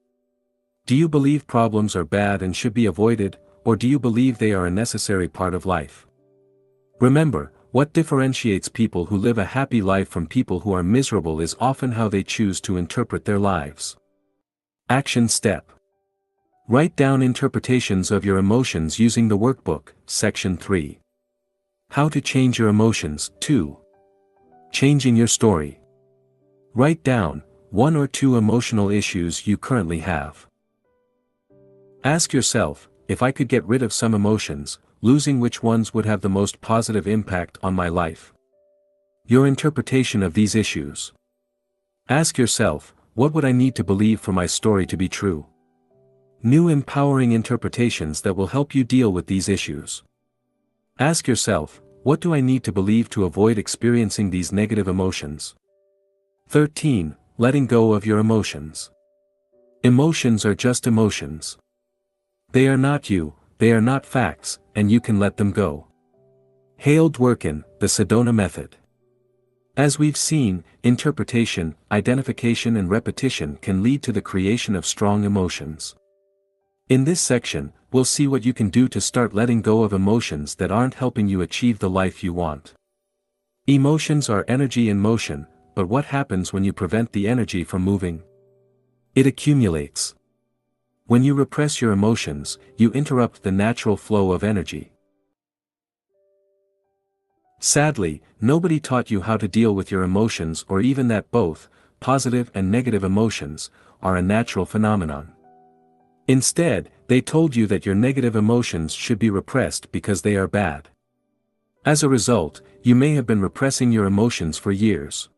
Do you believe problems are bad and should be avoided, or do you believe they are a necessary part of life? Remember, what differentiates people who live a happy life from people who are miserable is often how they choose to interpret their lives. Action step. Write down interpretations of your emotions using the workbook, section 3. How to change your emotions, 2. Changing your story. Write down 1 or 2 emotional issues you currently have. Ask yourself, if I could get rid of some emotions, losing which ones would have the most positive impact on my life? Your interpretation of these issues. Ask yourself, what would I need to believe for my story to be true? New empowering interpretations that will help you deal with these issues. Ask yourself, what do I need to believe to avoid experiencing these negative emotions? 13. Letting go of your emotions. Emotions are just emotions. They are not you, they are not facts, and you can let them go. Hale Dworkin, the Sedona Method. As we've seen, interpretation, identification and repetition can lead to the creation of strong emotions. In this section, we'll see what you can do to start letting go of emotions that aren't helping you achieve the life you want. Emotions are energy in motion, but what happens when you prevent the energy from moving? It accumulates. When you repress your emotions, you interrupt the natural flow of energy. Sadly, nobody taught you how to deal with your emotions or even that both, positive and negative emotions, are a natural phenomenon. Instead, they told you that your negative emotions should be repressed because they are bad. As a result, you may have been repressing your emotions for years.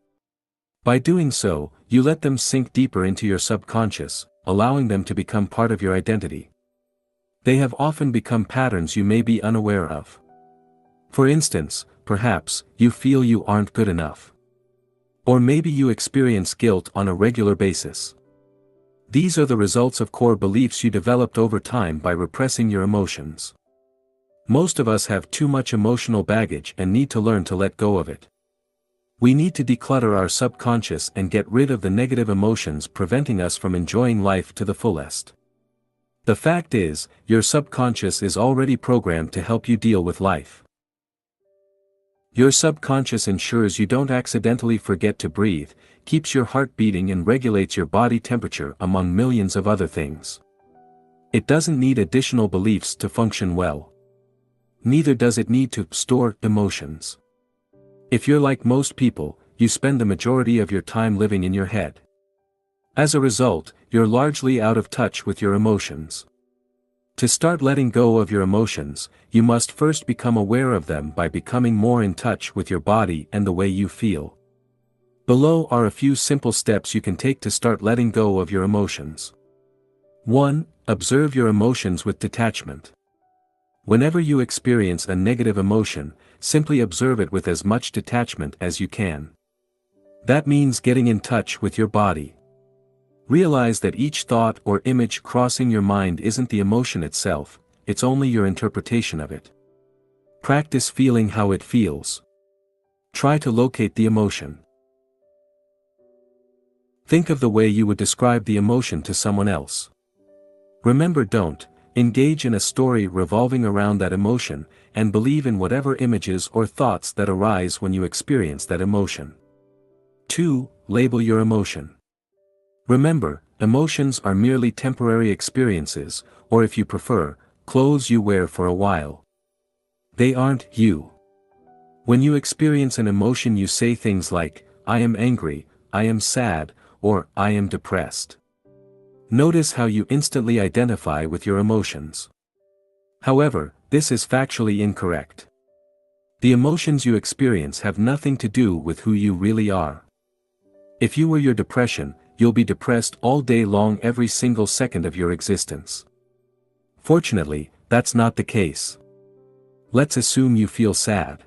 By doing so, you let them sink deeper into your subconscious, allowing them to become part of your identity. They have often become patterns you may be unaware of. For instance, perhaps, you feel you aren't good enough. Or maybe you experience guilt on a regular basis. These are the results of core beliefs you developed over time by repressing your emotions. Most of us have too much emotional baggage and need to learn to let go of it. We need to declutter our subconscious and get rid of the negative emotions preventing us from enjoying life to the fullest. The fact is, your subconscious is already programmed to help you deal with life. Your subconscious ensures you don't accidentally forget to breathe, keeps your heart beating and regulates your body temperature among millions of other things. It doesn't need additional beliefs to function well. Neither does it need to store emotions. If you're like most people, you spend the majority of your time living in your head. As a result, you're largely out of touch with your emotions. To start letting go of your emotions, you must first become aware of them by becoming more in touch with your body and the way you feel. Below are a few simple steps you can take to start letting go of your emotions. 1. Observe your emotions with detachment. Whenever you experience a negative emotion, simply observe it with as much detachment as you can. That means getting in touch with your body. Realize that each thought or image crossing your mind isn't the emotion itself, it's only your interpretation of it. Practice feeling how it feels. Try to locate the emotion. Think of the way you would describe the emotion to someone else. Remember, don't engage in a story revolving around that emotion, and believe in whatever images or thoughts that arise when you experience that emotion. 2. Label your emotion. Remember, emotions are merely temporary experiences, or if you prefer, clothes you wear for a while. They aren't you. When you experience an emotion, you say things like, "I am angry," "I am sad," or "I am depressed." Notice how you instantly identify with your emotions. However, this is factually incorrect. The emotions you experience have nothing to do with who you really are. If you were your depression, you'll be depressed all day long every single second of your existence. Fortunately, that's not the case. Let's assume you feel sad.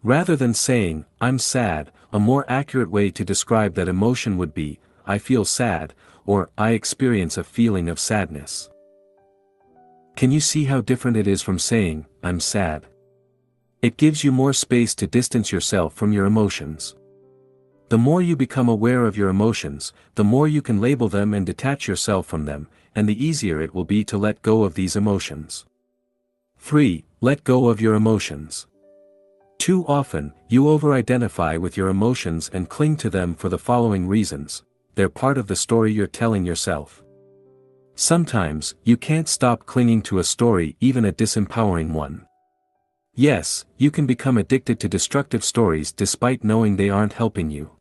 Rather than saying, "I'm sad," a more accurate way to describe that emotion would be, "I feel sad," or "I experience a feeling of sadness." Can you see how different it is from saying, "I'm sad"? It gives you more space to distance yourself from your emotions. The more you become aware of your emotions, the more you can label them and detach yourself from them, and the easier it will be to let go of these emotions. 3. Let go of your emotions. Too often, you over-identify with your emotions and cling to them for the following reasons: they're part of the story you're telling yourself. Sometimes, you can't stop clinging to a story, even a disempowering one. Yes, you can become addicted to destructive stories despite knowing they aren't helping you.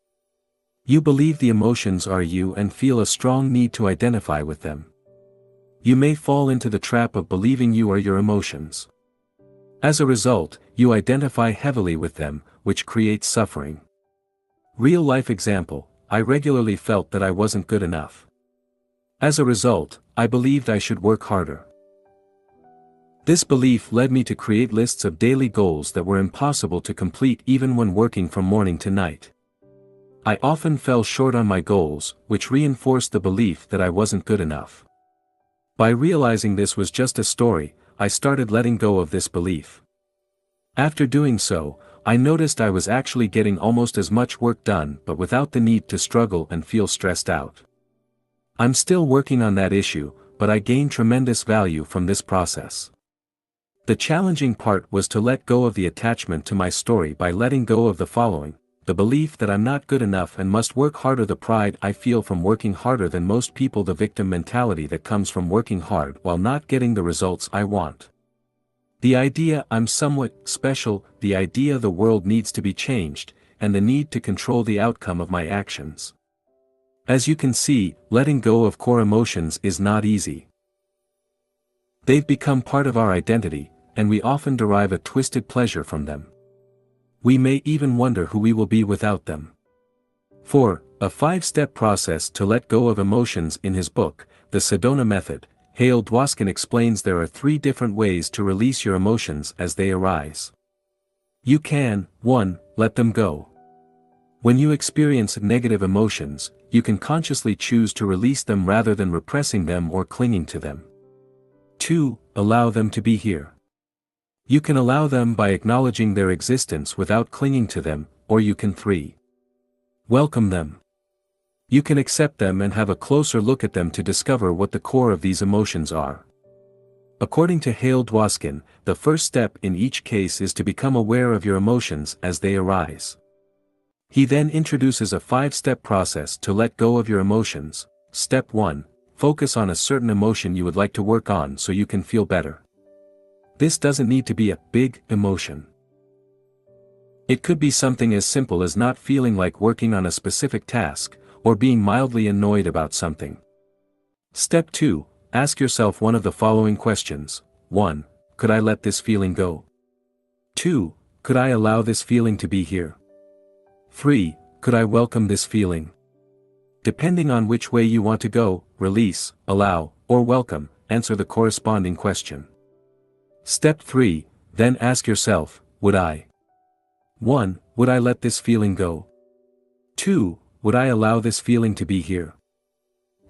You believe the emotions are you and feel a strong need to identify with them. You may fall into the trap of believing you are your emotions. As a result, you identify heavily with them, which creates suffering. Real-life example: I regularly felt that I wasn't good enough. As a result, I believed I should work harder. This belief led me to create lists of daily goals that were impossible to complete even when working from morning to night. I often fell short on my goals, which reinforced the belief that I wasn't good enough. By realizing this was just a story, I started letting go of this belief. After doing so, I noticed I was actually getting almost as much work done but without the need to struggle and feel stressed out. I'm still working on that issue, but I gained tremendous value from this process. The challenging part was to let go of the attachment to my story by letting go of the following: the belief that I'm not good enough and must work harder, the pride I feel from working harder than most people, the victim mentality that comes from working hard while not getting the results I want. The idea I'm somewhat special, the idea the world needs to be changed, and the need to control the outcome of my actions. As you can see, letting go of core emotions is not easy. They've become part of our identity, and we often derive a twisted pleasure from them. We may even wonder who we will be without them. 4. A 5-step process to let go of emotions. In his book, The Sedona Method, Hale Dwoskin explains there are 3 different ways to release your emotions as they arise. You can, 1, let them go. When you experience negative emotions, you can consciously choose to release them rather than repressing them or clinging to them. 2, allow them to be here. You can allow them by acknowledging their existence without clinging to them, or you can 3. Welcome them. You can accept them and have a closer look at them to discover what the core of these emotions are. According to Hale Dwoskin, the first step in each case is to become aware of your emotions as they arise. He then introduces a 5-step process to let go of your emotions. Step 1, focus on a certain emotion you would like to work on so you can feel better. This doesn't need to be a big emotion. It could be something as simple as not feeling like working on a specific task, or being mildly annoyed about something. Step 2, ask yourself one of the following questions. 1. Could I let this feeling go? 2. Could I allow this feeling to be here? 3. Could I welcome this feeling? Depending on which way you want to go, release, allow, or welcome, answer the corresponding question. Step 3, then ask yourself, would I? 1. Would I let this feeling go? 2. Would I allow this feeling to be here?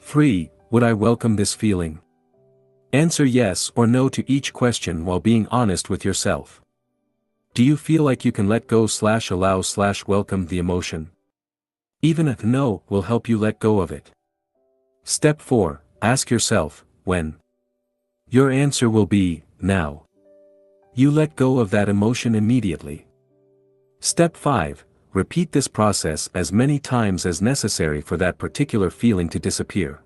3. Would I welcome this feeling? Answer yes or no to each question while being honest with yourself. Do you feel like you can let go/allow/welcome the emotion? Even if no will help you let go of it. Step 4, ask yourself, when? Your answer will be, now. You let go of that emotion immediately. Step 5, repeat this process as many times as necessary for that particular feeling to disappear.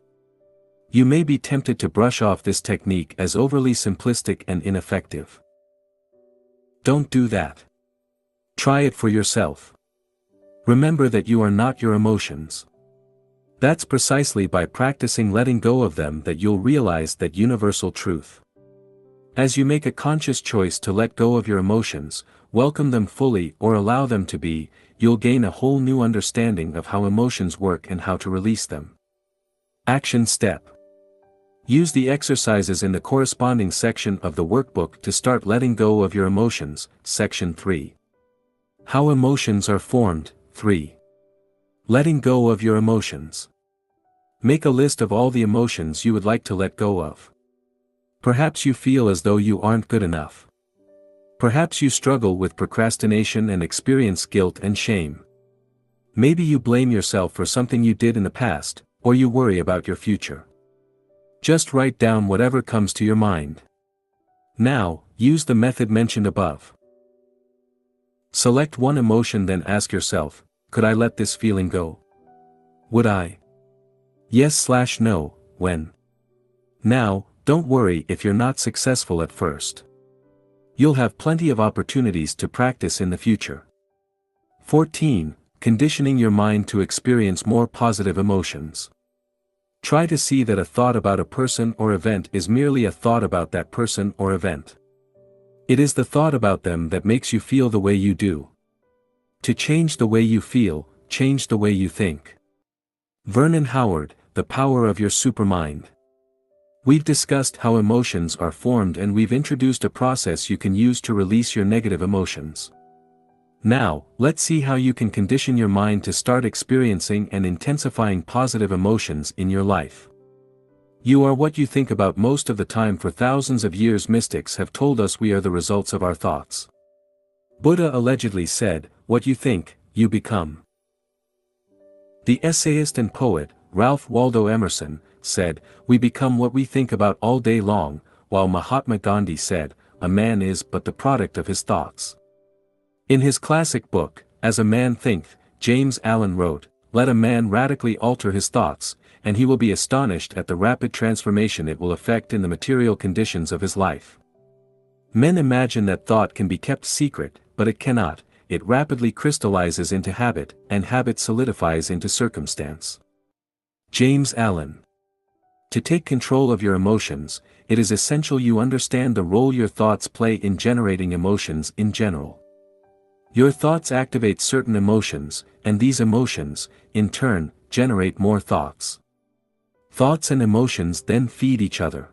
You may be tempted to brush off this technique as overly simplistic and ineffective. Don't do that. Try it for yourself. Remember that you are not your emotions. That's precisely by practicing letting go of them that you'll realize that universal truth. As you make a conscious choice to let go of your emotions, welcome them fully or allow them to be, you'll gain a whole new understanding of how emotions work and how to release them. Action step. Use the exercises in the corresponding section of the workbook to start letting go of your emotions. Section 3. How emotions are formed. 3. Letting go of your emotions. Make a list of all the emotions you would like to let go of. Perhaps you feel as though you aren't good enough. Perhaps you struggle with procrastination and experience guilt and shame. Maybe you blame yourself for something you did in the past, or you worry about your future. Just write down whatever comes to your mind. Now, use the method mentioned above. Select one emotion, then ask yourself, could I let this feeling go? Would I? Yes/no, when? Now, don't worry if you're not successful at first. You'll have plenty of opportunities to practice in the future. 14. Conditioning your mind to experience more positive emotions. Try to see that a thought about a person or event is merely a thought about that person or event. It is the thought about them that makes you feel the way you do. To change the way you feel, change the way you think. Vernon Howard, The Power of Your Supermind. We've discussed how emotions are formed, and we've introduced a process you can use to release your negative emotions. Now, let's see how you can condition your mind to start experiencing and intensifying positive emotions in your life. You are what you think about most of the time. For thousands of years, mystics have told us we are the results of our thoughts. Buddha allegedly said, "What you think, you become." The essayist and poet, Ralph Waldo Emerson, said, "We become what we think about all day long," while Mahatma Gandhi said, "A man is but the product of his thoughts." In his classic book, As a Man Thinketh, James Allen wrote, "Let a man radically alter his thoughts, and he will be astonished at the rapid transformation it will effect in the material conditions of his life." Men imagine that thought can be kept secret, but it cannot. It rapidly crystallizes into habit, and habit solidifies into circumstance. James Allen. To take control of your emotions, it is essential you understand the role your thoughts play in generating emotions in general. Your thoughts activate certain emotions, and these emotions, in turn, generate more thoughts. Thoughts and emotions then feed each other.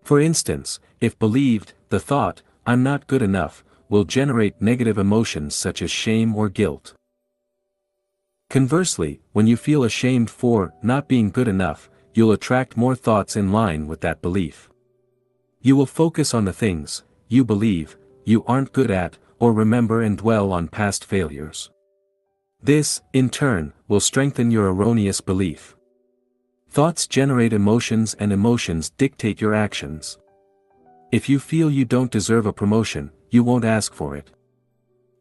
For instance, if believed, the thought, "I'm not good enough," will generate negative emotions such as shame or guilt. Conversely, when you feel ashamed for not being good enough, you'll attract more thoughts in line with that belief. You will focus on the things you believe you aren't good at, or remember and dwell on past failures. This, in turn, will strengthen your erroneous belief. Thoughts generate emotions, and emotions dictate your actions. If you feel you don't deserve a promotion, you won't ask for it.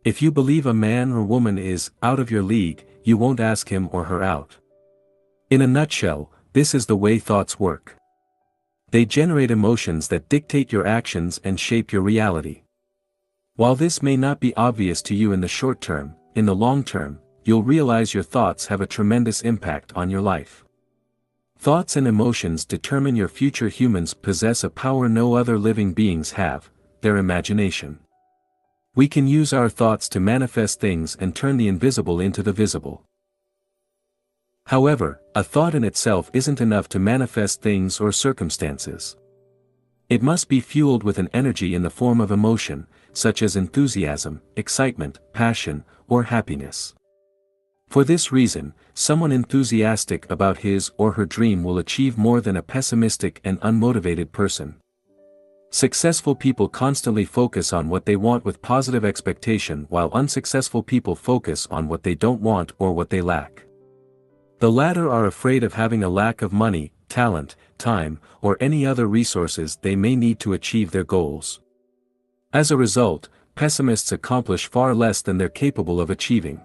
If you believe a man or woman is out of your league, you won't ask him or her out. In a nutshell, this is the way thoughts work. They generate emotions that dictate your actions and shape your reality. While this may not be obvious to you in the short term, in the long term, you'll realize your thoughts have a tremendous impact on your life. Thoughts and emotions determine your future. Humans possess a power no other living beings have, their imagination. We can use our thoughts to manifest things and turn the invisible into the visible. However, a thought in itself isn't enough to manifest things or circumstances. It must be fueled with an energy in the form of emotion, such as enthusiasm, excitement, passion, or happiness. For this reason, someone enthusiastic about his or her dream will achieve more than a pessimistic and unmotivated person. Successful people constantly focus on what they want with positive expectation, while unsuccessful people focus on what they don't want or what they lack. The latter are afraid of having a lack of money, talent, time, or any other resources they may need to achieve their goals. As a result, pessimists accomplish far less than they're capable of achieving.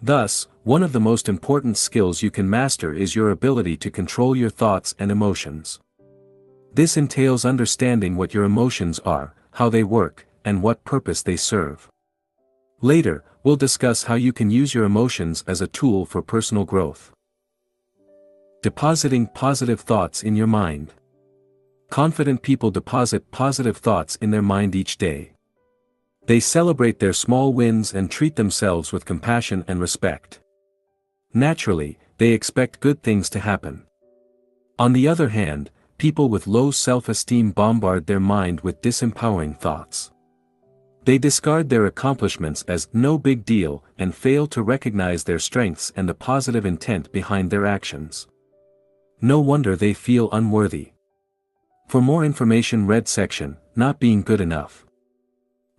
Thus, one of the most important skills you can master is your ability to control your thoughts and emotions. This entails understanding what your emotions are, how they work, and what purpose they serve. Later, we'll discuss how you can use your emotions as a tool for personal growth. Depositing positive thoughts in your mind. Confident people deposit positive thoughts in their mind each day. They celebrate their small wins and treat themselves with compassion and respect. Naturally, they expect good things to happen. On the other hand, people with low self-esteem bombard their mind with disempowering thoughts. They discard their accomplishments as no big deal and fail to recognize their strengths and the positive intent behind their actions. No wonder they feel unworthy. For more information, read section, Not Being Good Enough.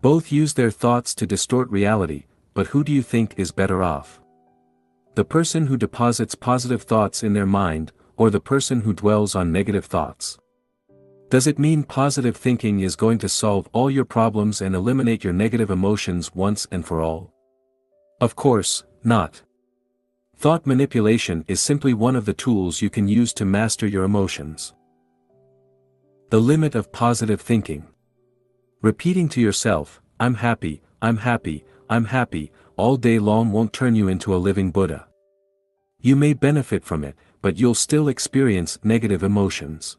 Both use their thoughts to distort reality, but who do you think is better off? The person who deposits positive thoughts in their mind, or the person who dwells on negative thoughts? Does it mean positive thinking is going to solve all your problems and eliminate your negative emotions once and for all? Of course, not. Thought manipulation is simply one of the tools you can use to master your emotions. The limit of positive thinking. Repeating to yourself, "I'm happy, I'm happy, I'm happy," all day long won't turn you into a living Buddha. You may benefit from it, but you'll still experience negative emotions.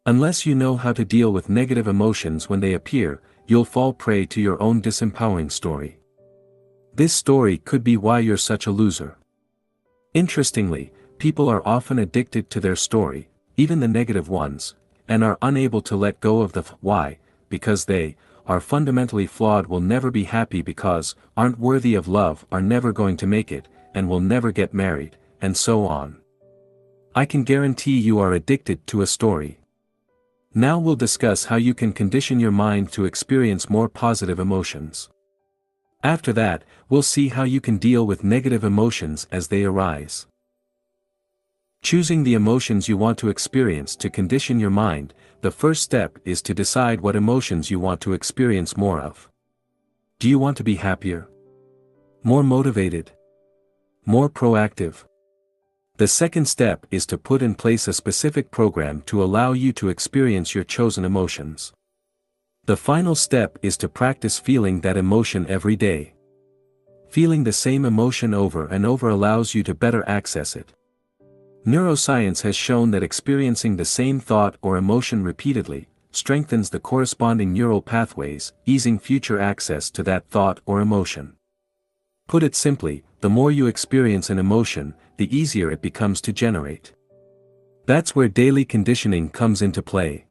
Unless you know how to deal with negative emotions when they appear, you'll fall prey to your own disempowering story. This story could be why you're such a loser. Interestingly, people are often addicted to their story, even the negative ones, and are unable to let go of the why, because they are fundamentally flawed, will never be happy because aren't worthy of love, are never going to make it, and will never get married, and so on. I can guarantee you are addicted to a story. Now we'll discuss how you can condition your mind to experience more positive emotions. After that, we'll see how you can deal with negative emotions as they arise. Choosing the emotions you want to experience to condition your mind. The first step is to decide what emotions you want to experience more of. Do you want to be happier? More motivated. More proactive. The second step is to put in place a specific program to allow you to experience your chosen emotions. The final step is to practice feeling that emotion every day. Feeling the same emotion over and over allows you to better access it. Neuroscience has shown that experiencing the same thought or emotion repeatedly strengthens the corresponding neural pathways, easing future access to that thought or emotion. Put it simply, the more you experience an emotion, the easier it becomes to generate. That's where daily conditioning comes into play.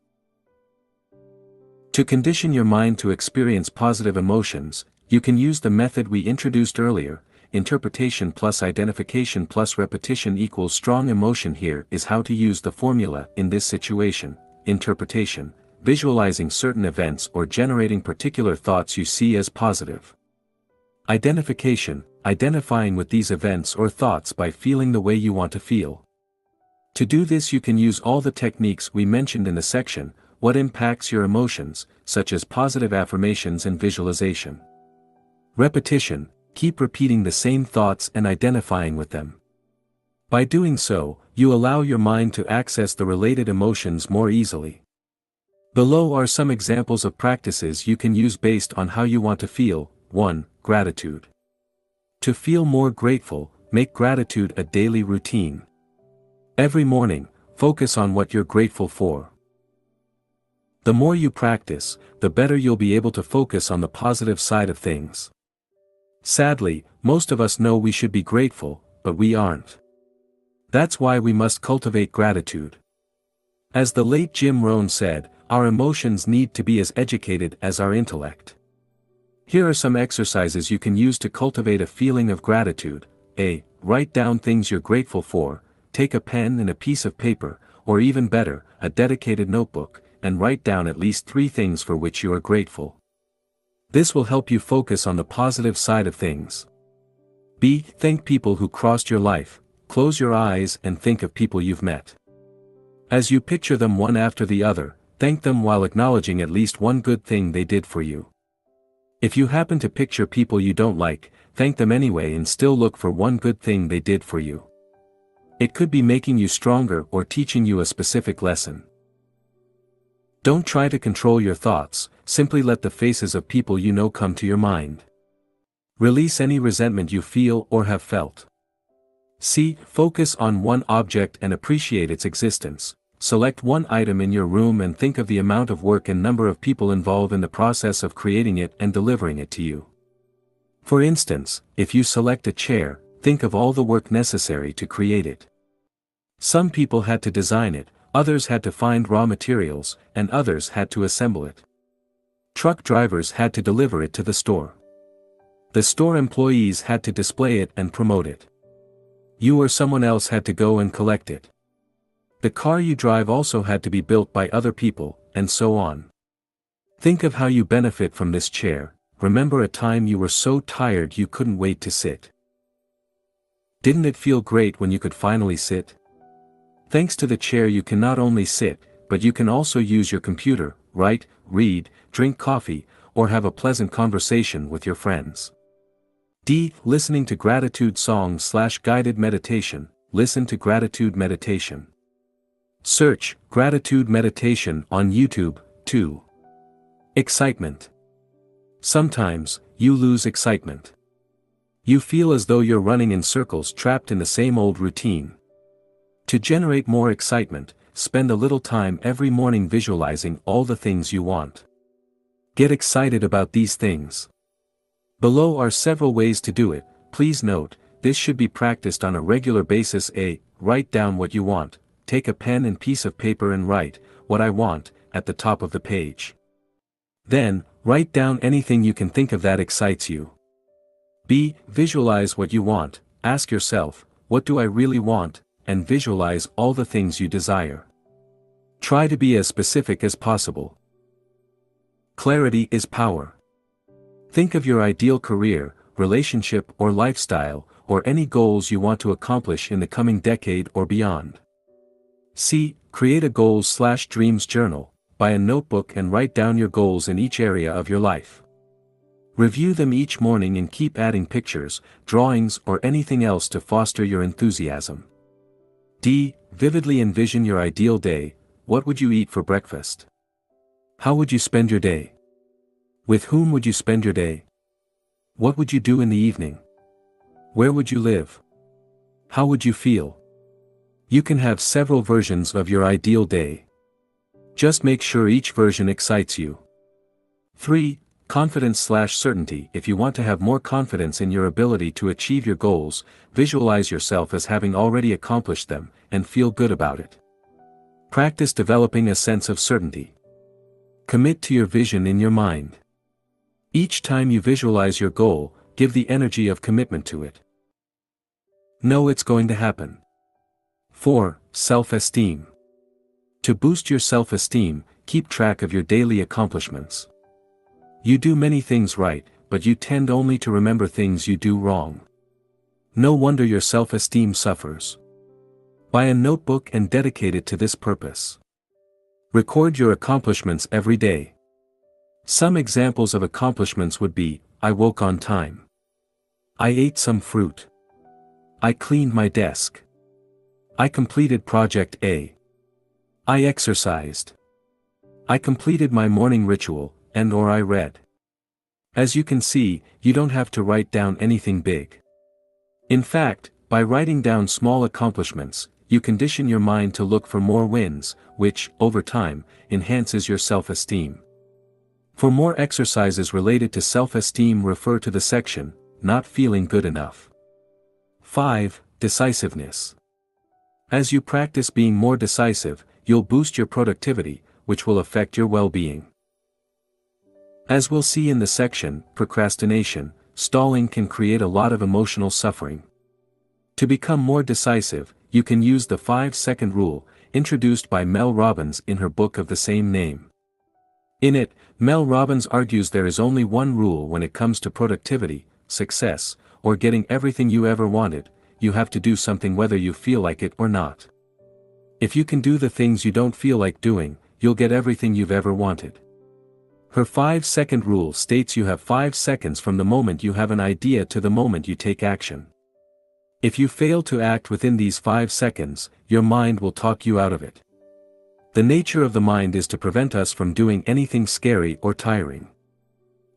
To condition your mind to experience positive emotions, you can use the method we introduced earlier: interpretation plus identification plus repetition equals strong emotion. Here is how to use the formula in this situation. Interpretation: visualizing certain events or generating particular thoughts you see as positive. Identification: identifying with these events or thoughts by feeling the way you want to feel. To do this, you can use all the techniques we mentioned in the section, What Impacts Your Emotions, such as positive affirmations and visualization. Repetition: keep repeating the same thoughts and identifying with them. By doing so, you allow your mind to access the related emotions more easily. Below are some examples of practices you can use based on how you want to feel. 1. Gratitude. To feel more grateful, make gratitude a daily routine. Every morning, focus on what you're grateful for. The more you practice, the better you'll be able to focus on the positive side of things. Sadly, most of us know we should be grateful, but we aren't. That's why we must cultivate gratitude. As the late Jim Rohn said, our emotions need to be as educated as our intellect. Here are some exercises you can use to cultivate a feeling of gratitude. A. Write down things you're grateful for. Take a pen and a piece of paper, or even better, a dedicated notebook, and write down at least 3 things for which you are grateful. This will help you focus on the positive side of things. B. Thank people who crossed your life. Close your eyes and think of people you've met. As you picture them one after the other, thank them while acknowledging at least one good thing they did for you. If you happen to picture people you don't like, thank them anyway and still look for one good thing they did for you. It could be making you stronger or teaching you a specific lesson. Don't try to control your thoughts, simply let the faces of people you know come to your mind. Release any resentment you feel or have felt. C. Focus on one object and appreciate its existence. Select one item in your room and think of the amount of work and number of people involved in the process of creating it and delivering it to you. For instance, if you select a chair, think of all the work necessary to create it. Some people had to design it, others had to find raw materials, and others had to assemble it. Truck drivers had to deliver it to the store. The store employees had to display it and promote it. You or someone else had to go and collect it. The car you drive also had to be built by other people, and so on. Think of how you benefit from this chair. Remember a time you were so tired you couldn't wait to sit. Didn't it feel great when you could finally sit? Thanks to the chair you can not only sit, but you can also use your computer, write, read, drink coffee, or have a pleasant conversation with your friends. D. Listening to gratitude songs/guided meditation. Listen to gratitude meditation. Search gratitude meditation on YouTube. 2. Excitement. Sometimes, you lose excitement. You feel as though you're running in circles trapped in the same old routine. To generate more excitement, spend a little time every morning visualizing all the things you want. Get excited about these things. Below are several ways to do it. Please note, this should be practiced on a regular basis. A. Write down what you want. Take a pen and piece of paper and write, "What I want," at the top of the page. Then, write down anything you can think of that excites you. B. Visualize what you want. Ask yourself, what do I really want, and visualize all the things you desire. Try to be as specific as possible. Clarity is power. Think of your ideal career, relationship or lifestyle, or any goals you want to accomplish in the coming decade or beyond. C. Create a goals/dreams journal. Buy a notebook and write down your goals in each area of your life. Review them each morning and keep adding pictures, drawings, or anything else to foster your enthusiasm. D. Vividly envision your ideal day. What would you eat for breakfast? How would you spend your day? With whom would you spend your day? What would you do in the evening? Where would you live? How would you feel? You can have several versions of your ideal day. Just make sure each version excites you. 3. Confidence/certainty. If you want to have more confidence in your ability to achieve your goals, visualize yourself as having already accomplished them, and feel good about it. Practice developing a sense of certainty. Commit to your vision in your mind. Each time you visualize your goal, give the energy of commitment to it. Know it's going to happen. 4. Self-esteem. To boost your self-esteem, keep track of your daily accomplishments. You do many things right, but you tend only to remember things you do wrong. No wonder your self-esteem suffers. Buy a notebook and dedicate it to this purpose. Record your accomplishments every day. Some examples of accomplishments would be: I woke on time. I ate some fruit. I cleaned my desk. I completed Project A. I exercised. I completed my morning ritual, and/or I read. As you can see, you don't have to write down anything big. In fact, by writing down small accomplishments, you condition your mind to look for more wins, which, over time, enhances your self-esteem. For more exercises related to self-esteem, refer to the section, Not Feeling Good Enough. 5. Decisiveness. As you practice being more decisive, you'll boost your productivity, which will affect your well-being. As we'll see in the section, Procrastination, stalling can create a lot of emotional suffering. To become more decisive, you can use the 5-second rule, introduced by Mel Robbins in her book of the same name. In it, Mel Robbins argues there is only one rule when it comes to productivity, success, or getting everything you ever wanted: you have to do something whether you feel like it or not. If you can do the things you don't feel like doing, you'll get everything you've ever wanted. Her 5-second rule states you have 5 seconds from the moment you have an idea to the moment you take action. If you fail to act within these 5 seconds, your mind will talk you out of it. The nature of the mind is to prevent us from doing anything scary or tiring.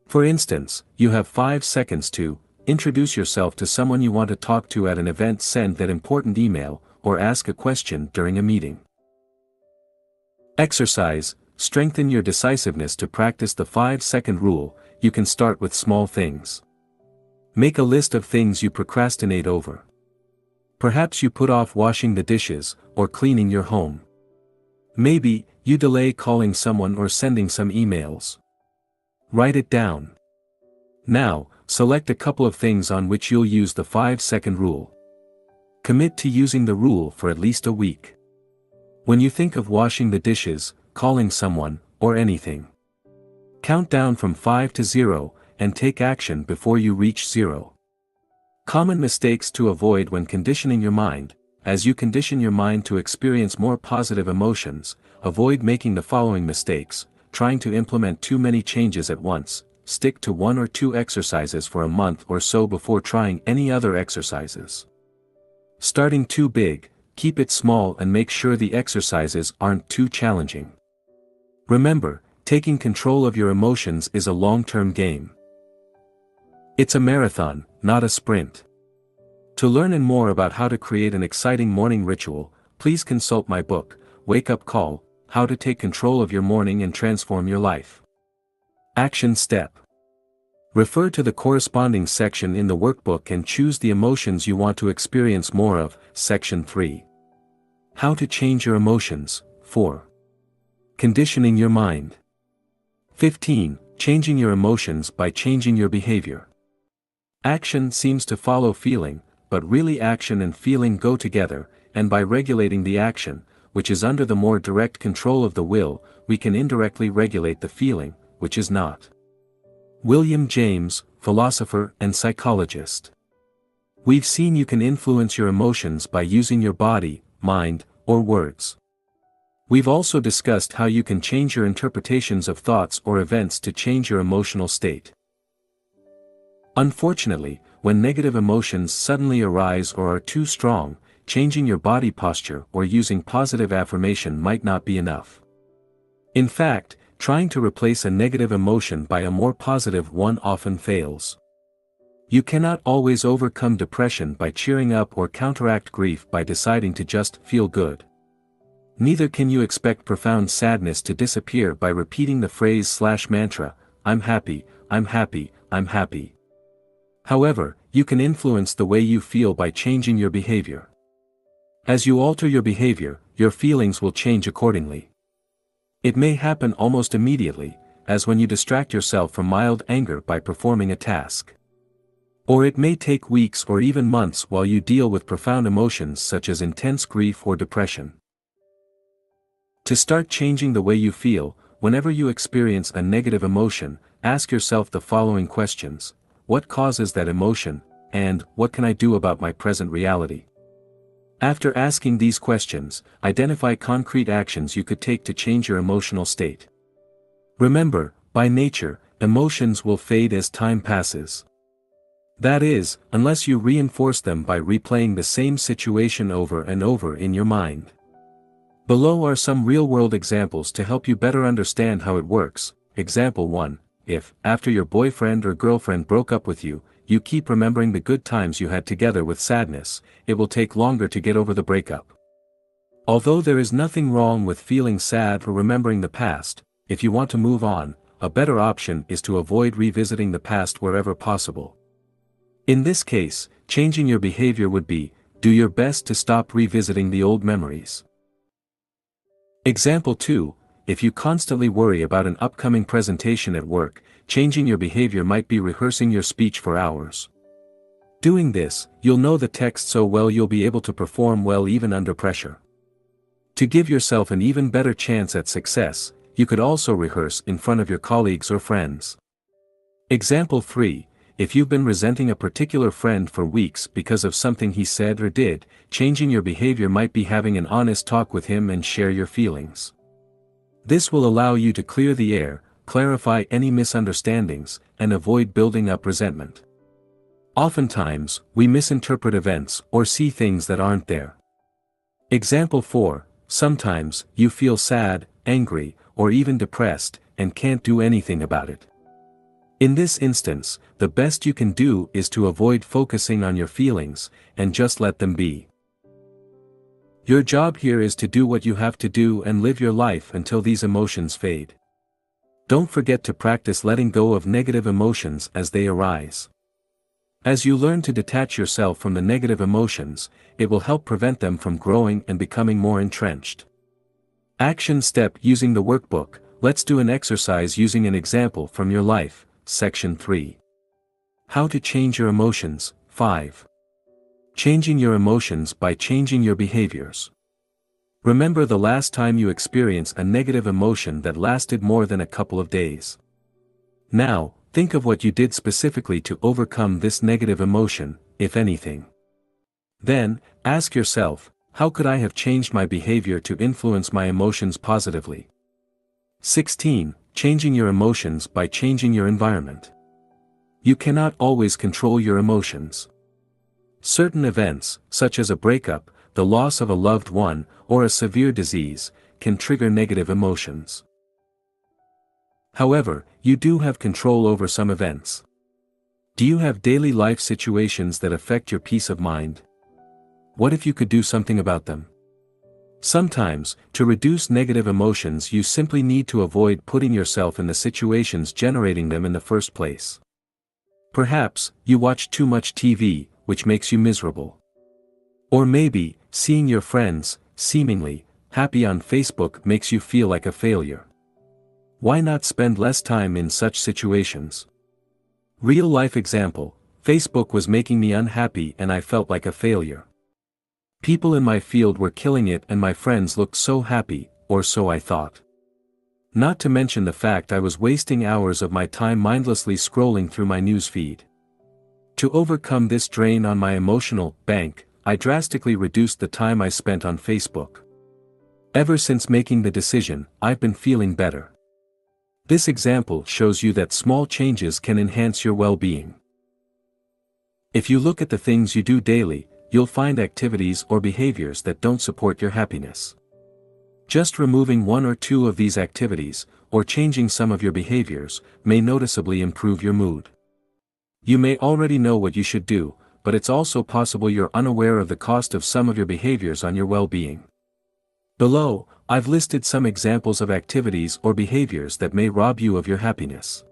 For instance, you have 5 seconds to introduce yourself to someone you want to talk to at an event, send that important email, or ask a question during a meeting. Exercise. Strengthen your decisiveness. To practice the 5-second rule, you can start with small things. Make a list of things you procrastinate over. Perhaps you put off washing the dishes, or cleaning your home. Maybe, you delay calling someone or sending some emails. Write it down. Now, select a couple of things on which you'll use the 5-second rule. Commit to using the rule for at least a week. When you think of washing the dishes, calling someone, or anything, count down from 5 to 0, and take action before you reach 0. Common mistakes to avoid when conditioning your mind. As you condition your mind to experience more positive emotions, avoid making the following mistakes: trying to implement too many changes at once. Stick to 1 or 2 exercises for a month or so before trying any other exercises. Starting too big, keep it small and make sure the exercises aren't too challenging. Remember, taking control of your emotions is a long-term game. It's a marathon, not a sprint. To learn more about how to create an exciting morning ritual, please consult my book, Wake Up Call: How to Take Control of Your Morning and Transform Your Life. Action Step. Refer to the corresponding section in the workbook and choose the emotions you want to experience more of. Section 3. How to change your emotions. 4. Conditioning your mind. 15. Changing your emotions by changing your behavior. Action seems to follow feeling, but really action and feeling go together, and by regulating the action, which is under the more direct control of the will, we can indirectly regulate the feeling, which is not. William James, philosopher and psychologist. We've seen you can influence your emotions by using your body, mind, or words. We've also discussed how you can change your interpretations of thoughts or events to change your emotional state. Unfortunately, when negative emotions suddenly arise or are too strong, changing your body posture or using positive affirmation might not be enough. In fact, trying to replace a negative emotion by a more positive one often fails. You cannot always overcome depression by cheering up or counteract grief by deciding to just feel good. Neither can you expect profound sadness to disappear by repeating the phrase/mantra, "I'm happy, I'm happy, I'm happy." However, you can influence the way you feel by changing your behavior. As you alter your behavior, your feelings will change accordingly. It may happen almost immediately, as when you distract yourself from mild anger by performing a task. Or it may take weeks or even months while you deal with profound emotions such as intense grief or depression. To start changing the way you feel, whenever you experience a negative emotion, ask yourself the following questions: what causes that emotion, and what can I do about my present reality? After asking these questions, identify concrete actions you could take to change your emotional state. Remember, by nature, emotions will fade as time passes. That is, unless you reinforce them by replaying the same situation over and over in your mind. Below are some real-world examples to help you better understand how it works. Example 1. If, after your boyfriend or girlfriend broke up with you, you keep remembering the good times you had together with sadness, it will take longer to get over the breakup. Although there is nothing wrong with feeling sad or remembering the past, if you want to move on, a better option is to avoid revisiting the past wherever possible. In this case, changing your behavior would be, do your best to stop revisiting the old memories. Example 2. If you constantly worry about an upcoming presentation at work, changing your behavior might be rehearsing your speech for hours. Doing this, you'll know the text so well you'll be able to perform well even under pressure. To give yourself an even better chance at success, you could also rehearse in front of your colleagues or friends. Example 3. If you've been resenting a particular friend for weeks because of something he said or did, changing your behavior might be having an honest talk with him and share your feelings. This will allow you to clear the air, clarify any misunderstandings, and avoid building up resentment. Oftentimes, we misinterpret events or see things that aren't there. Example 4. Sometimes, you feel sad, angry, or even depressed, and can't do anything about it. In this instance, the best you can do is to avoid focusing on your feelings, and just let them be. Your job here is to do what you have to do and live your life until these emotions fade. Don't forget to practice letting go of negative emotions as they arise. As you learn to detach yourself from the negative emotions, it will help prevent them from growing and becoming more entrenched. Action step using the workbook. Let's do an exercise using an example from your life. Section 3. How to change your emotions. 5. Changing your emotions by changing your behaviors. Remember the last time you experienced a negative emotion that lasted more than a couple of days. Now, think of what you did specifically to overcome this negative emotion, if anything. Then, ask yourself, how could I have changed my behavior to influence my emotions positively? 16. Changing your emotions by changing your environment. You cannot always control your emotions. Certain events, such as a breakup, the loss of a loved one, or a severe disease, can trigger negative emotions. However, you do have control over some events. Do you have daily life situations that affect your peace of mind? What if you could do something about them? Sometimes, to reduce negative emotions you simply need to avoid putting yourself in the situations generating them in the first place. Perhaps, you watch too much TV, which makes you miserable. Or maybe, seeing your friends, seemingly, happy on Facebook makes you feel like a failure. Why not spend less time in such situations? Real life example, Facebook was making me unhappy and I felt like a failure. People in my field were killing it and my friends looked so happy, or so I thought. Not to mention the fact I was wasting hours of my time mindlessly scrolling through my news feed. To overcome this drain on my emotional bank, I drastically reduced the time I spent on Facebook. Ever since making the decision, I've been feeling better. This example shows you that small changes can enhance your well-being. If you look at the things you do daily, you'll find activities or behaviors that don't support your happiness. Just removing one or two of these activities, or changing some of your behaviors, may noticeably improve your mood. You may already know what you should do, but it's also possible you're unaware of the cost of some of your behaviors on your well-being. Below, I've listed some examples of activities or behaviors that may rob you of your happiness.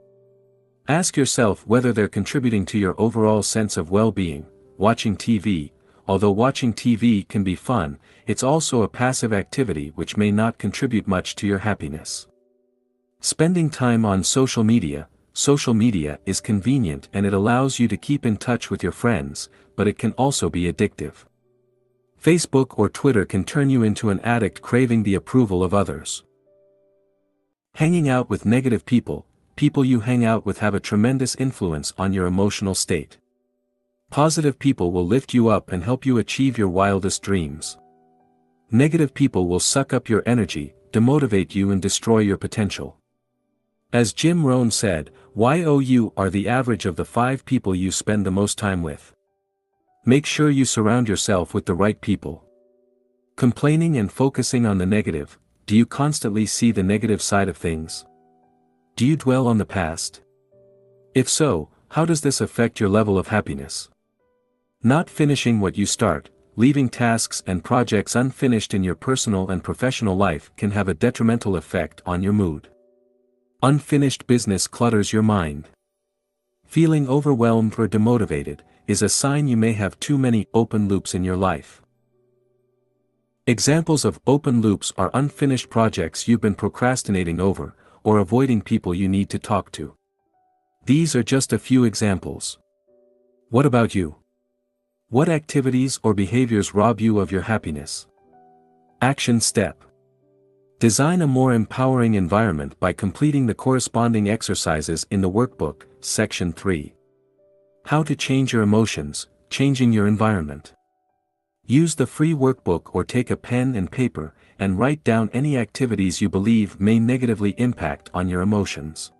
Ask yourself whether they're contributing to your overall sense of well-being. Watching TV. Although watching TV can be fun, it's also a passive activity which may not contribute much to your happiness. Spending time on social media. Social media is convenient and it allows you to keep in touch with your friends, but it can also be addictive. Facebook or Twitter can turn you into an addict craving the approval of others. Hanging out with negative people. People you hang out with have a tremendous influence on your emotional state. Positive people will lift you up and help you achieve your wildest dreams. Negative people will suck up your energy, demotivate you and destroy your potential. As Jim Rohn said, you are the average of the 5 people you spend the most time with. Make sure you surround yourself with the right people. Complaining and focusing on the negative. Do you constantly see the negative side of things? Do you dwell on the past? If so, how does this affect your level of happiness? Not finishing what you start, leaving tasks and projects unfinished in your personal and professional life can have a detrimental effect on your mood. Unfinished business clutters your mind. Feeling overwhelmed or demotivated is a sign you may have too many open loops in your life. Examples of open loops are unfinished projects you've been procrastinating over, or avoiding people you need to talk to. These are just a few examples. What about you? What activities or behaviors rob you of your happiness? Action step. Design a more empowering environment by completing the corresponding exercises in the workbook, Section 3. How to change your emotions, changing your environment. Use the free workbook or take a pen and paper, and write down any activities you believe may negatively impact on your emotions.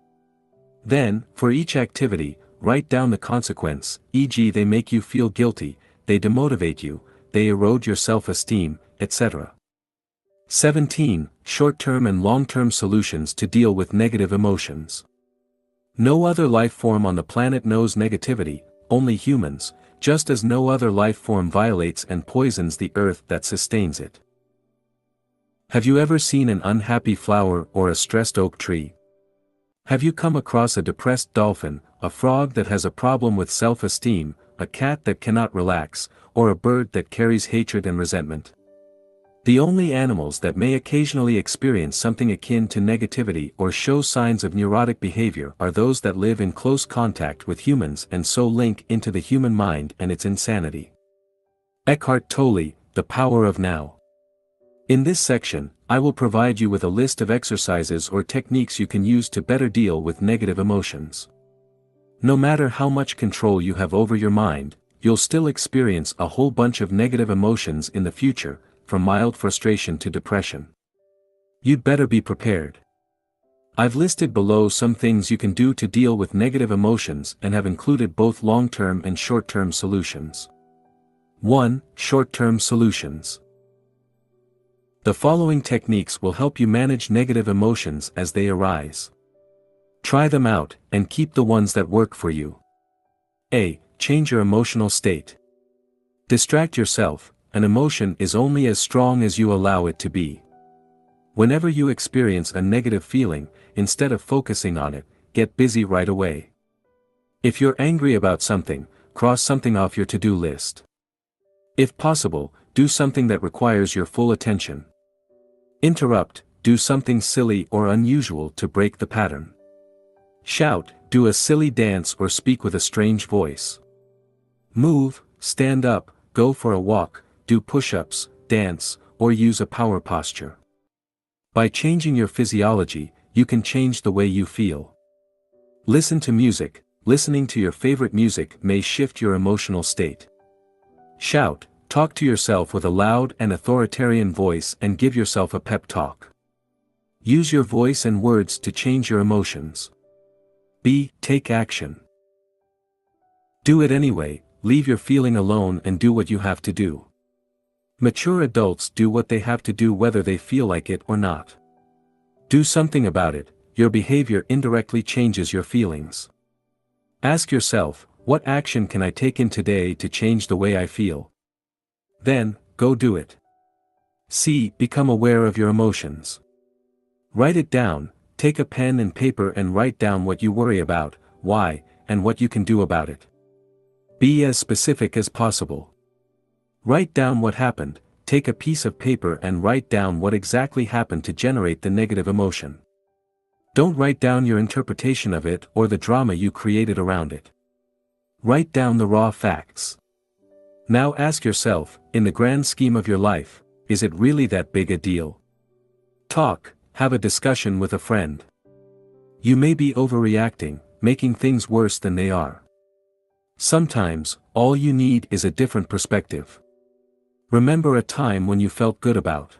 Then, for each activity, write down the consequence, e.g. they make you feel guilty, they demotivate you, they erode your self-esteem, etc. 17. Short-term and long-term solutions to deal with negative emotions. No other life form on the planet knows negativity, only humans, just as no other life form violates and poisons the earth that sustains it. Have you ever seen an unhappy flower or a stressed oak tree? Have you come across a depressed dolphin, a frog that has a problem with self-esteem, a cat that cannot relax, or a bird that carries hatred and resentment? The only animals that may occasionally experience something akin to negativity or show signs of neurotic behavior are those that live in close contact with humans and so link into the human mind and its insanity. Eckhart Tolle, The Power of Now. In this section, I will provide you with a list of exercises or techniques you can use to better deal with negative emotions. No matter how much control you have over your mind, you'll still experience a whole bunch of negative emotions in the future, from mild frustration to depression. You'd better be prepared. I've listed below some things you can do to deal with negative emotions and have included both long-term and short-term solutions. 1. Short-term solutions. The following techniques will help you manage negative emotions as they arise. Try them out, and keep the ones that work for you. A. Change your emotional state. Distract yourself. An emotion is only as strong as you allow it to be. Whenever you experience a negative feeling, instead of focusing on it, get busy right away. If you're angry about something, cross something off your to-do list. If possible, do something that requires your full attention. Interrupt, do something silly or unusual to break the pattern. Shout, do a silly dance or speak with a strange voice. Move, stand up, go for a walk, do push-ups, dance, or use a power posture. By changing your physiology, you can change the way you feel. Listen to music. Listening to your favorite music may shift your emotional state. Shout, talk to yourself with a loud and authoritarian voice and give yourself a pep talk. Use your voice and words to change your emotions. B. Take action. Do it anyway. leave your feeling alone and do what you have to do. Mature adults do what they have to do whether they feel like it or not. Do something about it. Your behavior indirectly changes your feelings. Ask yourself, what action can I take in today to change the way I feel? Then, go do it. C. Become aware of your emotions. Write it down. Take a pen and paper and write down what you worry about, why, and what you can do about it. Be as specific as possible. Write down what happened. Take a piece of paper and write down what exactly happened to generate the negative emotion. Don't write down your interpretation of it or the drama you created around it. Write down the raw facts. Now ask yourself, in the grand scheme of your life, is it really that big a deal? Talk, have a discussion with a friend. You may be overreacting, making things worse than they are. Sometimes, all you need is a different perspective. Remember a time when you felt good about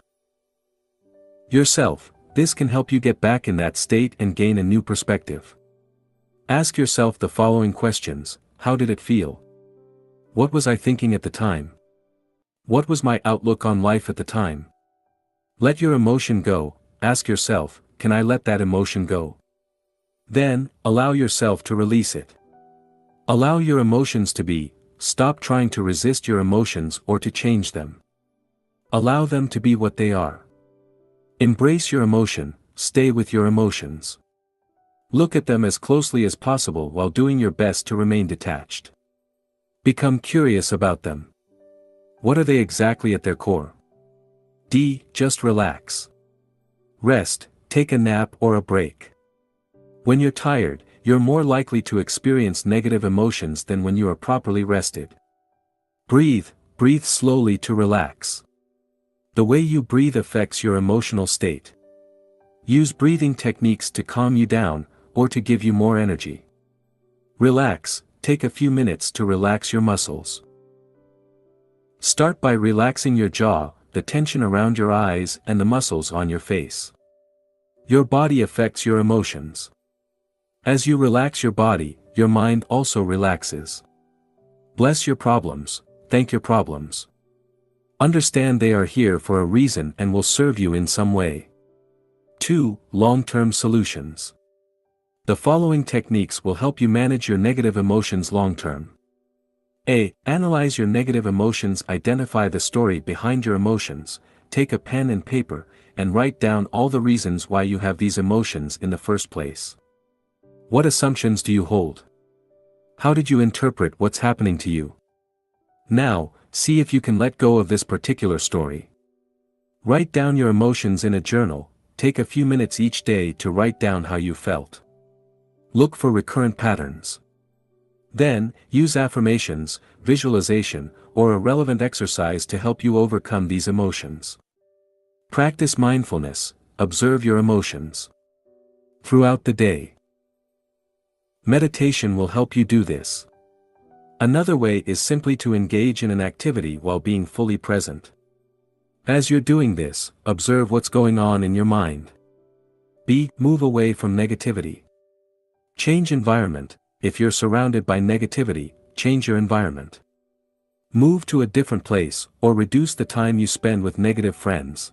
yourself. This can help you get back in that state and gain a new perspective. Ask yourself the following questions: how did it feel? What was I thinking at the time? What was my outlook on life at the time? Let your emotion go. Ask yourself, can I let that emotion go? Then, allow yourself to release it. Allow your emotions to be. Stop trying to resist your emotions or to change them. Allow them to be what they are. Embrace your emotion, stay with your emotions. Look at them as closely as possible while doing your best to remain detached. Become curious about them. What are they exactly at their core? D. Just relax. Rest, take a nap or a break. When you're tired, you're more likely to experience negative emotions than when you are properly rested. Breathe slowly to relax. The way you breathe affects your emotional state. Use breathing techniques to calm you down, or to give you more energy. Relax, take a few minutes to relax your muscles. Start by relaxing your jaw, the tension around your eyes and the muscles on your face. Your body affects your emotions. As you relax your body, your mind also relaxes. Bless your problems, thank your problems. Understand they are here for a reason and will serve you in some way. 2. Long-term solutions. The following techniques will help you manage your negative emotions long-term. A. Analyze your negative emotions. Identify the story behind your emotions. Take a pen and paper, and write down all the reasons why you have these emotions in the first place. What assumptions do you hold? How did you interpret what's happening to you? Now, see if you can let go of this particular story. Write down your emotions in a journal. Take a few minutes each day to write down how you felt. Look for recurrent patterns. Then, use affirmations, visualization, or a relevant exercise to help you overcome these emotions. Practice mindfulness, observe your emotions throughout the day. Meditation will help you do this. Another way is simply to engage in an activity while being fully present. As you're doing this, observe what's going on in your mind. B. Move away from negativity. Change environment. If you're surrounded by negativity, change your environment. Move to a different place, or reduce the time you spend with negative friends.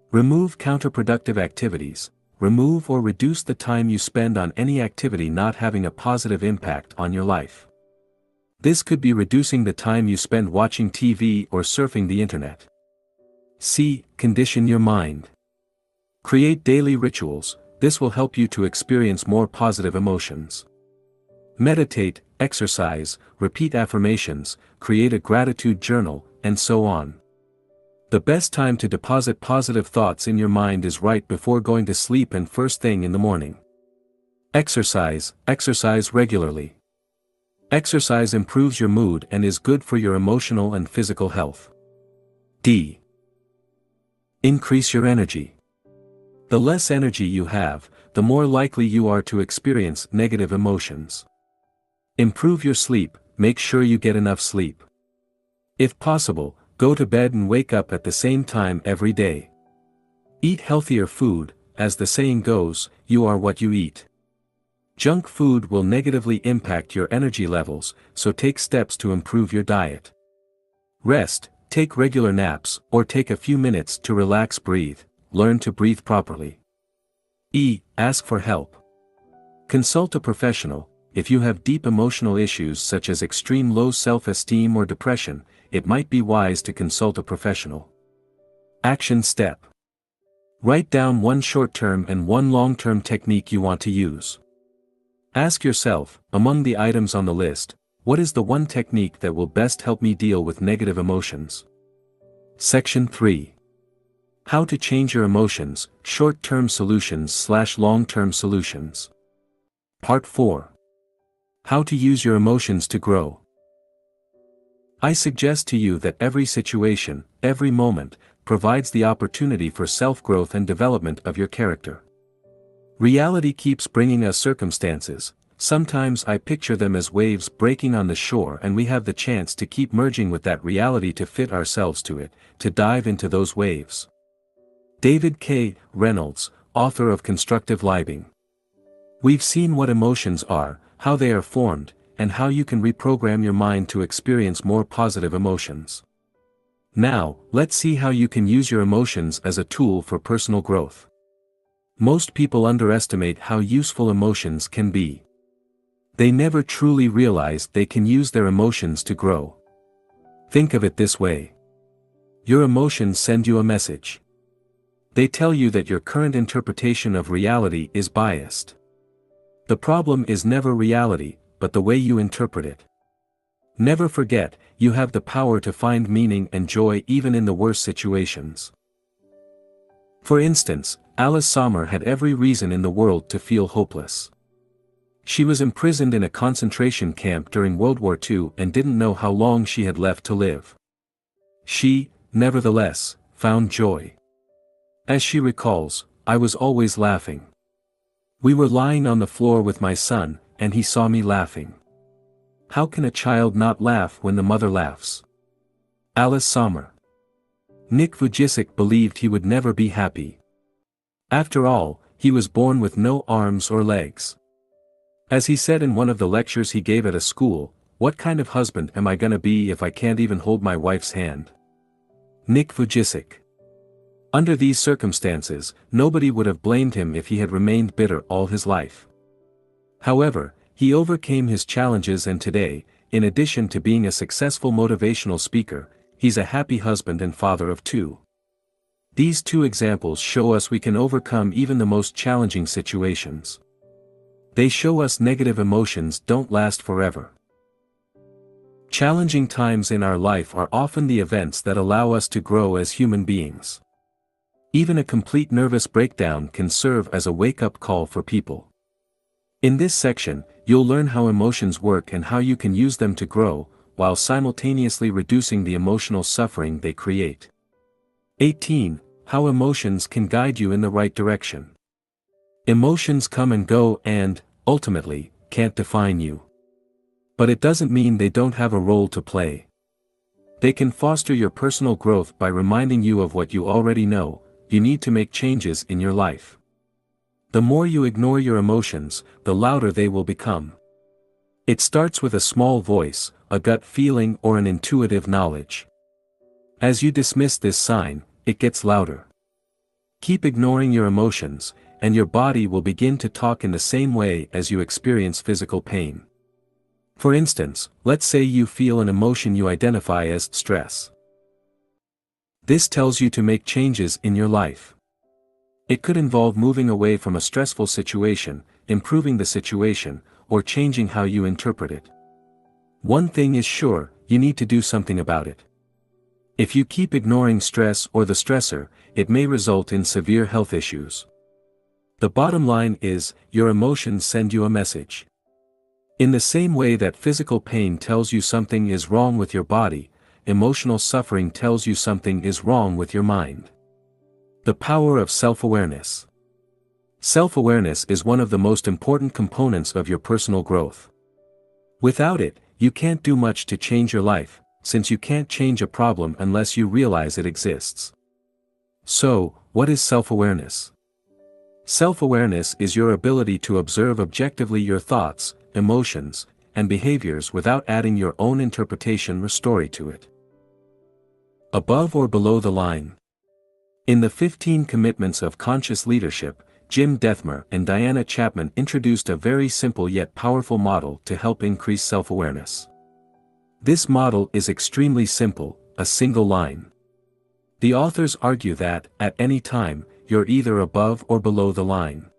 Remove counterproductive activities. Remove or reduce the time you spend on any activity not having a positive impact on your life. This could be reducing the time you spend watching TV or surfing the internet. C. Condition your mind. Create daily rituals. This will help you to experience more positive emotions. Meditate, exercise, repeat affirmations, create a gratitude journal, and so on. The best time to deposit positive thoughts in your mind is right before going to sleep and first thing in the morning. Exercise regularly. Exercise improves your mood and is good for your emotional and physical health. D. Increase your energy. The less energy you have, the more likely you are to experience negative emotions. Improve your sleep. Make sure you get enough sleep. If possible, go to bed and wake up at the same time every day. Eat healthier food. As the saying goes, you are what you eat. Junk food will negatively impact your energy levels, so take steps to improve your diet. Rest, take regular naps, or take a few minutes to relax. Breathe, learn to breathe properly. E. Ask for help. Consult a professional. If you have deep emotional issues such as extreme low self-esteem or depression, it might be wise to consult a professional. Action step. Write down one short-term and one long-term technique you want to use. Ask yourself, among the items on the list, what is the one technique that will best help me deal with negative emotions? Section 3. How to change your emotions, short-term solutions/long-term solutions. Part 4. How to use your emotions to grow. I suggest to you that every situation, every moment, provides the opportunity for self-growth and development of your character. Reality keeps bringing us circumstances. Sometimes I picture them as waves breaking on the shore, and we have the chance to keep merging with that reality to fit ourselves to it, to dive into those waves. David K. Reynolds, author of Constructive Living. We've seen what emotions are, how they are formed, and how you can reprogram your mind to experience more positive emotions. Now, let's see how you can use your emotions as a tool for personal growth. Most people underestimate how useful emotions can be. They never truly realize they can use their emotions to grow. Think of it this way. Your emotions send you a message. They tell you that your current interpretation of reality is biased. The problem is never reality, but the way you interpret it. Never forget, you have the power to find meaning and joy even in the worst situations. For instance, Alice Sommer had every reason in the world to feel hopeless. She was imprisoned in a concentration camp during World War II and didn't know how long she had left to live. She, nevertheless, found joy. As she recalls, I was always laughing. We were lying on the floor with my son, and he saw me laughing. How can a child not laugh when the mother laughs? Alice Sommer. Nick Vujicic believed he would never be happy. After all, he was born with no arms or legs. As he said in one of the lectures he gave at a school, "What kind of husband am I gonna be if I can't even hold my wife's hand?" Nick Vujicic. Under these circumstances, nobody would have blamed him if he had remained bitter all his life. However, he overcame his challenges, and today, in addition to being a successful motivational speaker, he's a happy husband and father of 2. These 2 examples show us we can overcome even the most challenging situations. They show us negative emotions don't last forever. Challenging times in our life are often the events that allow us to grow as human beings. Even a complete nervous breakdown can serve as a wake-up call for people. In this section, you'll learn how emotions work and how you can use them to grow, while simultaneously reducing the emotional suffering they create. 18. How emotions can guide you in the right direction. Emotions come and go and, ultimately, can't define you. But it doesn't mean they don't have a role to play. They can foster your personal growth by reminding you of what you already know: you need to make changes in your life. The more you ignore your emotions, the louder they will become. It starts with a small voice, a gut feeling, or an intuitive knowledge. As you dismiss this sign, it gets louder. Keep ignoring your emotions, and your body will begin to talk in the same way as you experience physical pain. For instance, let's say you feel an emotion you identify as stress. This tells you to make changes in your life. It could involve moving away from a stressful situation, improving the situation, or changing how you interpret it. One thing is sure, you need to do something about it. If you keep ignoring stress or the stressor, it may result in severe health issues. The bottom line is, your emotions send you a message. In the same way that physical pain tells you something is wrong with your body, emotional suffering tells you something is wrong with your mind. The power of self-awareness. Self-awareness is one of the most important components of your personal growth. Without it, you can't do much to change your life, since you can't change a problem unless you realize it exists. So, what is self-awareness? Self-awareness is your ability to observe objectively your thoughts, emotions, and behaviors without adding your own interpretation or story to it. Above or below the line? In the 15 Commitments of Conscious Leadership, Jim Dethmer and Diana Chapman introduced a very simple yet powerful model to help increase self-awareness. This model is extremely simple, a single line. The authors argue that, at any time, you're either above or below the line.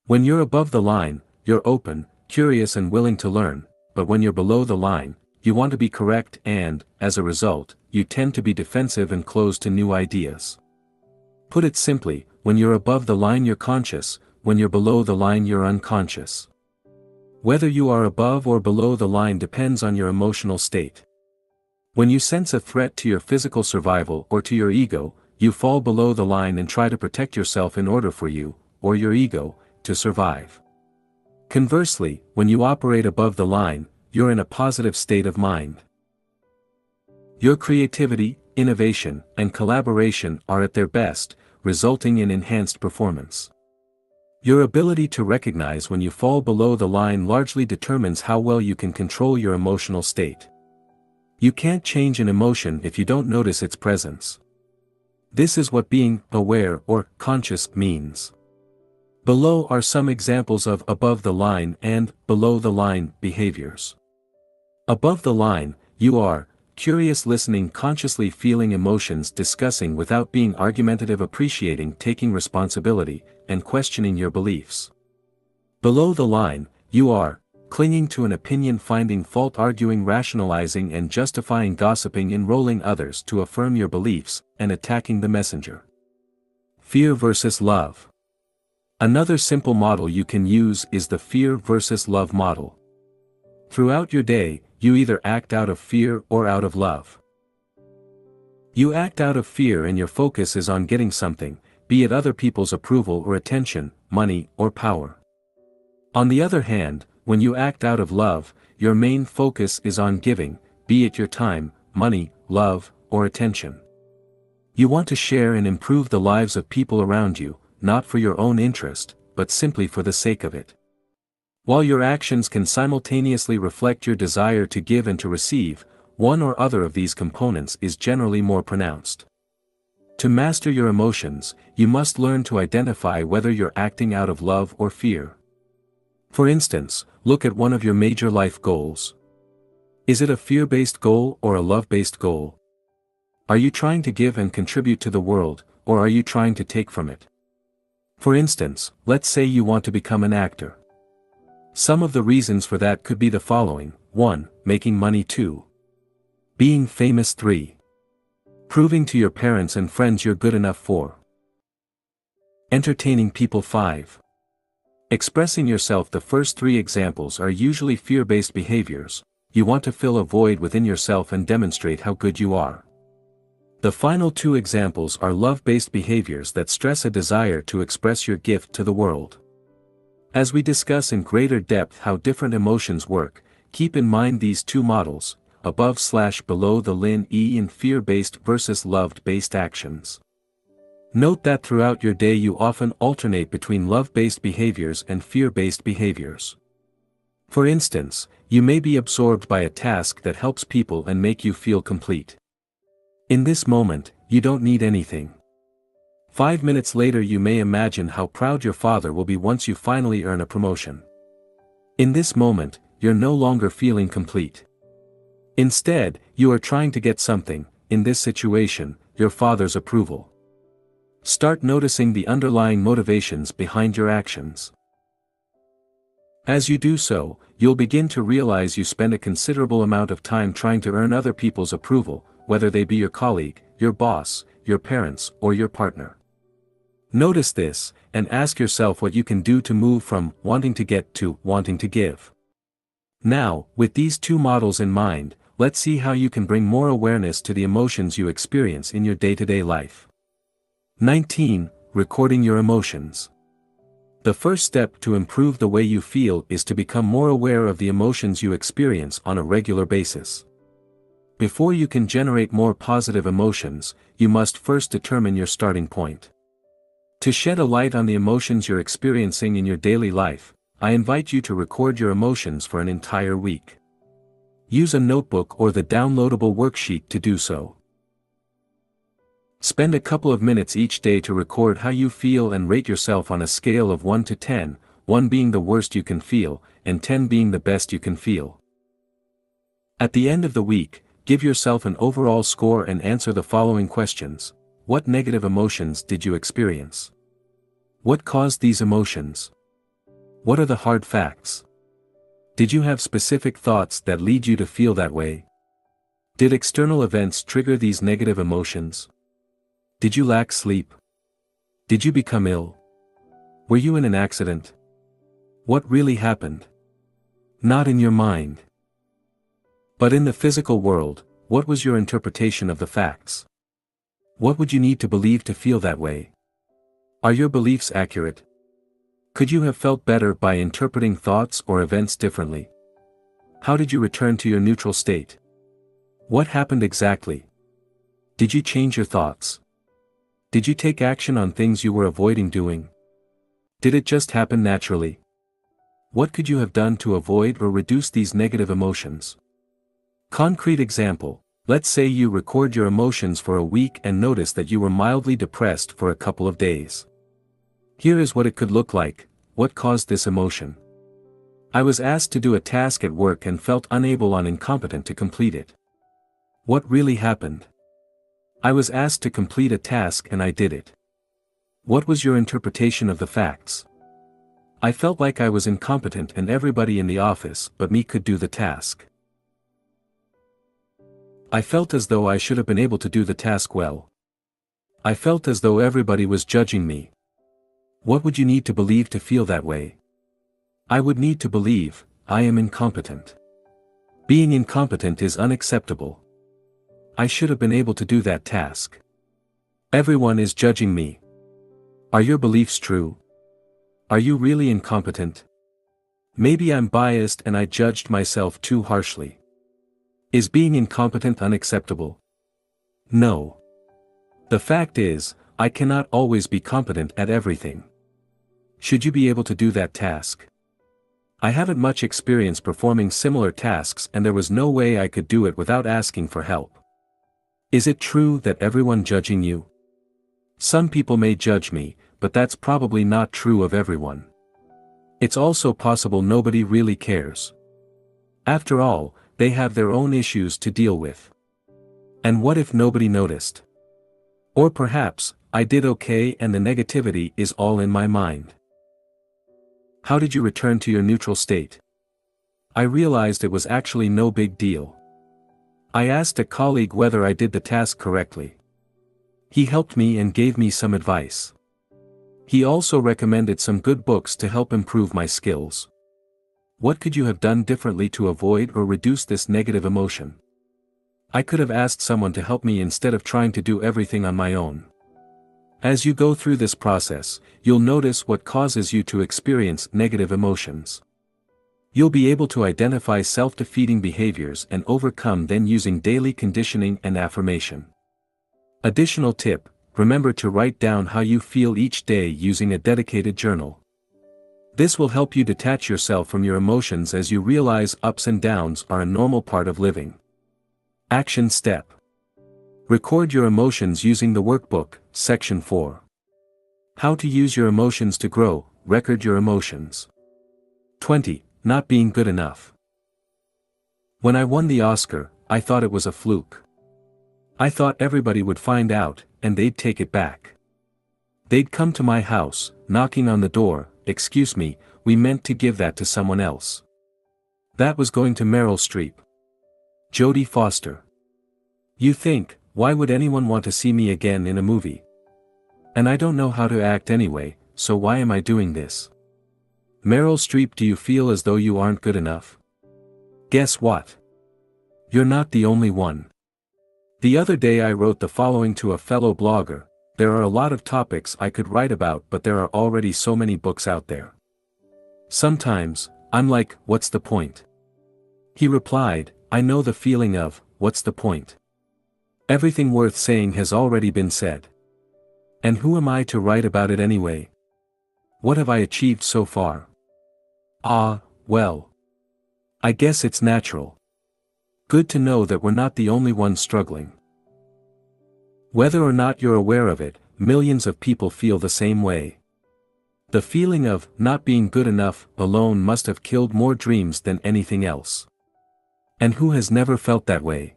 When you're above the line, you're open, curious and willing to learn, but when you're below the line, you want to be correct and, as a result, you tend to be defensive and closed to new ideas. Put it simply, when you're above the line you're conscious, when you're below the line you're unconscious. Whether you are above or below the line depends on your emotional state. When you sense a threat to your physical survival or to your ego, you fall below the line and try to protect yourself in order for you, or your ego, to survive. Conversely, when you operate above the line, you're in a positive state of mind. Your creativity, innovation, and collaboration are at their best, resulting in enhanced performance. Your ability to recognize when you fall below the line largely determines how well you can control your emotional state. You can't change an emotion if you don't notice its presence. This is what being aware or conscious means. Below are some examples of above the line and below the line behaviors. Above the line, you are curious, listening, consciously feeling emotions, discussing without being argumentative, appreciating, taking responsibility, and questioning your beliefs. Below the line, you are clinging to an opinion, finding fault, arguing, rationalizing and justifying, gossiping, enrolling others to affirm your beliefs, and attacking the messenger. Fear versus love. Another simple model you can use is the fear versus love model. Throughout your day, you either act out of fear or out of love. You act out of fear and your focus is on getting something, be it other people's approval or attention, money or power. On the other hand, when you act out of love, your main focus is on giving, be it your time, money, love, or attention. You want to share and improve the lives of people around you, not for your own interest, but simply for the sake of it. While your actions can simultaneously reflect your desire to give and to receive, one or other of these components is generally more pronounced. To master your emotions, you must learn to identify whether you're acting out of love or fear. For instance, look at one of your major life goals. Is it a fear-based goal or a love-based goal? Are you trying to give and contribute to the world, or are you trying to take from it? For instance, let's say you want to become an actor. Some of the reasons for that could be the following: 1. Making money. 2. Being famous. 3. Proving to your parents and friends you're good enough. 4. Entertaining people. 5. Expressing yourself. The first 3 examples are usually fear-based behaviors. You want to fill a void within yourself and demonstrate how good you are. The final 2 examples are love-based behaviors that stress a desire to express your gift to the world. As we discuss in greater depth how different emotions work, keep in mind these 2 models, above/below the line in fear-based versus love-based actions. Note that throughout your day you often alternate between love-based behaviors and fear-based behaviors. For instance, you may be absorbed by a task that helps people and make you feel complete. In this moment, you don't need anything. 5 minutes later you may imagine how proud your father will be once you finally earn a promotion. In this moment, you're no longer feeling complete. Instead, you are trying to get something, in this situation, your father's approval. Start noticing the underlying motivations behind your actions. As you do so, you'll begin to realize you spend a considerable amount of time trying to earn other people's approval, whether they be your colleague, your boss, your parents, or your partner. Notice this, and ask yourself what you can do to move from wanting to get to wanting to give. Now, with these 2 models in mind, let's see how you can bring more awareness to the emotions you experience in your day-to-day life. 19. Recording your emotions. The first step to improve the way you feel is to become more aware of the emotions you experience on a regular basis. Before you can generate more positive emotions, you must first determine your starting point. To shed a light on the emotions you're experiencing in your daily life, I invite you to record your emotions for an entire week. Use a notebook or the downloadable worksheet to do so. Spend a couple of minutes each day to record how you feel and rate yourself on a scale of 1 to 10, 1 being the worst you can feel, and 10 being the best you can feel. At the end of the week, give yourself an overall score and answer the following questions. What negative emotions did you experience? What caused these emotions? What are the hard facts? Did you have specific thoughts that lead you to feel that way? Did external events trigger these negative emotions? Did you lack sleep? Did you become ill? Were you in an accident? What really happened? Not in your mind, but in the physical world. What was your interpretation of the facts? What would you need to believe to feel that way? Are your beliefs accurate? Could you have felt better by interpreting thoughts or events differently? How did you return to your neutral state? What happened exactly? Did you change your thoughts? Did you take action on things you were avoiding doing? Did it just happen naturally? What could you have done to avoid or reduce these negative emotions? Concrete example. Let's say you record your emotions for a week and notice that you were mildly depressed for a couple of days. Here is what it could look like. What caused this emotion? I was asked to do a task at work and felt unable or incompetent to complete it. What really happened? I was asked to complete a task and I did it. What was your interpretation of the facts? I felt like I was incompetent and everybody in the office but me could do the task. I felt as though I should have been able to do the task well. I felt as though everybody was judging me. What would you need to believe to feel that way? I would need to believe, I am incompetent. Being incompetent is unacceptable. I should have been able to do that task. Everyone is judging me. Are your beliefs true? Are you really incompetent? Maybe I'm biased and I judged myself too harshly. Is being incompetent unacceptable? No. The fact is, I cannot always be competent at everything. Should you be able to do that task? I haven't much experience performing similar tasks and there was no way I could do it without asking for help. Is it true that everyone judging you? Some people may judge me, but that's probably not true of everyone. It's also possible nobody really cares. After all, they have their own issues to deal with. And what if nobody noticed? Or perhaps, I did okay and the negativity is all in my mind. How did you return to your neutral state? I realized it was actually no big deal. I asked a colleague whether I did the task correctly. He helped me and gave me some advice. He also recommended some good books to help improve my skills. What could you have done differently to avoid or reduce this negative emotion? I could have asked someone to help me instead of trying to do everything on my own. As you go through this process, you'll notice what causes you to experience negative emotions. You'll be able to identify self-defeating behaviors and overcome them using daily conditioning and affirmation. Additional tip: remember to write down how you feel each day using a dedicated journal. This will help you detach yourself from your emotions as you realize ups and downs are a normal part of living. Action step: record your emotions using the workbook, section 4. How to use your emotions to grow. Record your emotions. 20. Not being good enough. When I won the Oscar, I thought it was a fluke. I thought everybody would find out, and they'd take it back. They'd come to my house, knocking on the door. Excuse me, we meant to give that to someone else. That was going to Meryl Streep. Jodie Foster. You think, why would anyone want to see me again in a movie? And I don't know how to act anyway, so why am I doing this? Meryl Streep, do you feel as though you aren't good enough? Guess what? You're not the only one. The other day I wrote the following to a fellow blogger: there are a lot of topics I could write about, but there are already so many books out there. Sometimes, I'm like, what's the point? He replied, I know the feeling of, what's the point? Everything worth saying has already been said. And who am I to write about it anyway? What have I achieved so far? Ah, well. I guess it's natural. Good to know that we're not the only ones struggling. Whether or not you're aware of it, millions of people feel the same way. The feeling of not being good enough alone must have killed more dreams than anything else. And who has never felt that way?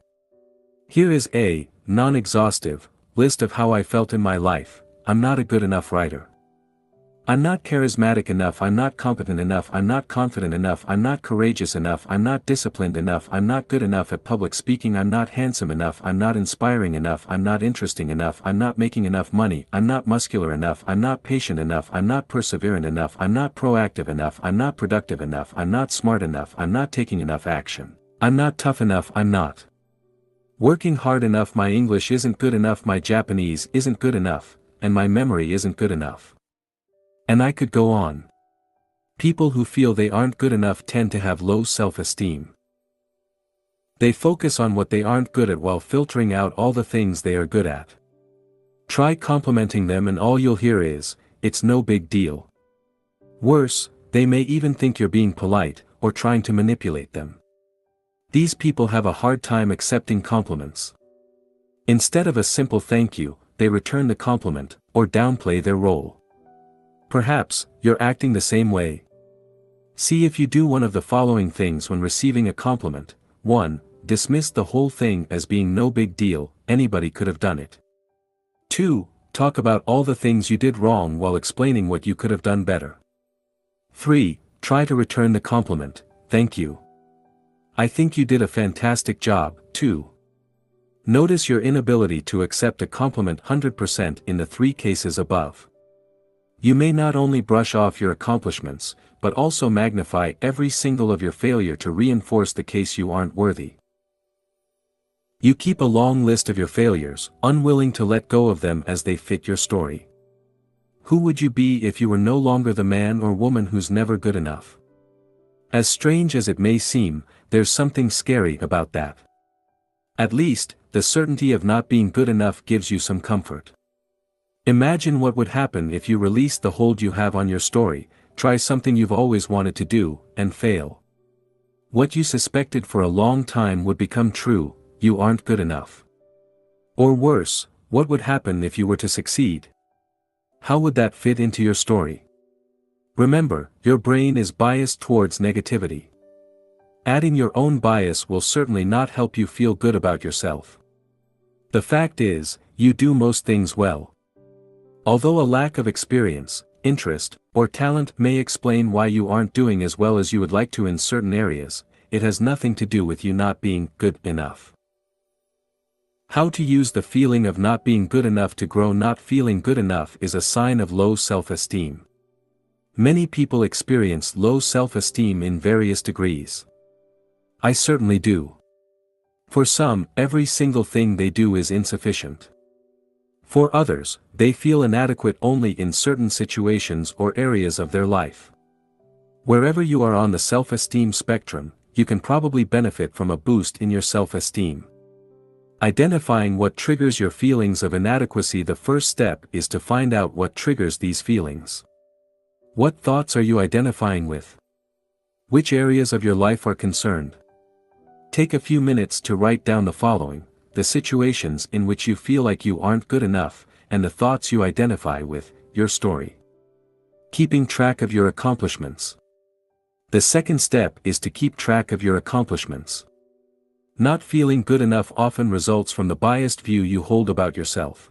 Here is a non-exhaustive list of how I felt in my life. I'm not a good enough writer. I'm not charismatic enough, I'm not competent enough, I'm not confident enough, I'm not courageous enough, I'm not disciplined enough, I'm not good enough at public speaking, I'm not handsome enough, I'm not inspiring enough, I'm not interesting enough, I'm not making enough money, I'm not muscular enough, I'm not patient enough, I'm not perseverant enough, I'm not proactive enough, I'm not productive enough, I'm not smart enough, I'm not taking enough action, I'm not tough enough, I'm not working hard enough, my English isn't good enough, my Japanese isn't good enough, and my memory isn't good enough. And I could go on. People who feel they aren't good enough tend to have low self-esteem. They focus on what they aren't good at while filtering out all the things they are good at. Try complimenting them and all you'll hear is, "It's no big deal." Worse, they may even think you're being polite, or trying to manipulate them. These people have a hard time accepting compliments. Instead of a simple thank you, they return the compliment, or downplay their role. Perhaps, you're acting the same way. See if you do one of the following things when receiving a compliment. 1. Dismiss the whole thing as being no big deal, anybody could have done it. 2. Talk about all the things you did wrong while explaining what you could have done better. 3. Try to return the compliment, "Thank you. I think you did a fantastic job, too." Notice your inability to accept a compliment 100% in the 3 cases above. You may not only brush off your accomplishments, but also magnify every single of your failure to reinforce the case you aren't worthy. You keep a long list of your failures, unwilling to let go of them as they fit your story. Who would you be if you were no longer the man or woman who's never good enough? As strange as it may seem, there's something scary about that. At least, the certainty of not being good enough gives you some comfort. Imagine what would happen if you released the hold you have on your story, try something you've always wanted to do, and fail. What you suspected for a long time would become true: you aren't good enough. Or worse, what would happen if you were to succeed? How would that fit into your story? Remember, your brain is biased towards negativity. Adding your own bias will certainly not help you feel good about yourself. The fact is, you do most things well. Although a lack of experience, interest, or talent may explain why you aren't doing as well as you would like to in certain areas, it has nothing to do with you not being good enough. How to use the feeling of not being good enough to grow. Not feeling good enough is a sign of low self-esteem. Many people experience low self-esteem in various degrees. I certainly do. For some, every single thing they do is insufficient. For others, they feel inadequate only in certain situations or areas of their life. Wherever you are on the self-esteem spectrum, you can probably benefit from a boost in your self-esteem. Identifying what triggers your feelings of inadequacy. The first step is to find out what triggers these feelings. What thoughts are you identifying with? Which areas of your life are concerned? Take a few minutes to write down the following: the situations in which you feel like you aren't good enough, and the thoughts you identify with, your story. Keeping track of your accomplishments. The second step is to keep track of your accomplishments. Not feeling good enough often results from the biased view you hold about yourself.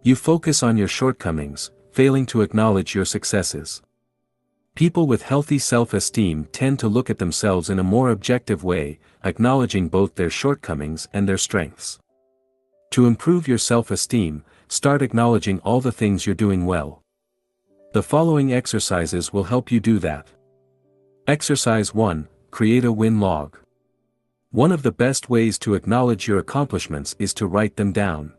You focus on your shortcomings, failing to acknowledge your successes. People with healthy self-esteem tend to look at themselves in a more objective way, acknowledging both their shortcomings and their strengths. To improve your self-esteem, start acknowledging all the things you're doing well. The following exercises will help you do that. Exercise 1: Create a win log. One of the best ways to acknowledge your accomplishments is to write them down.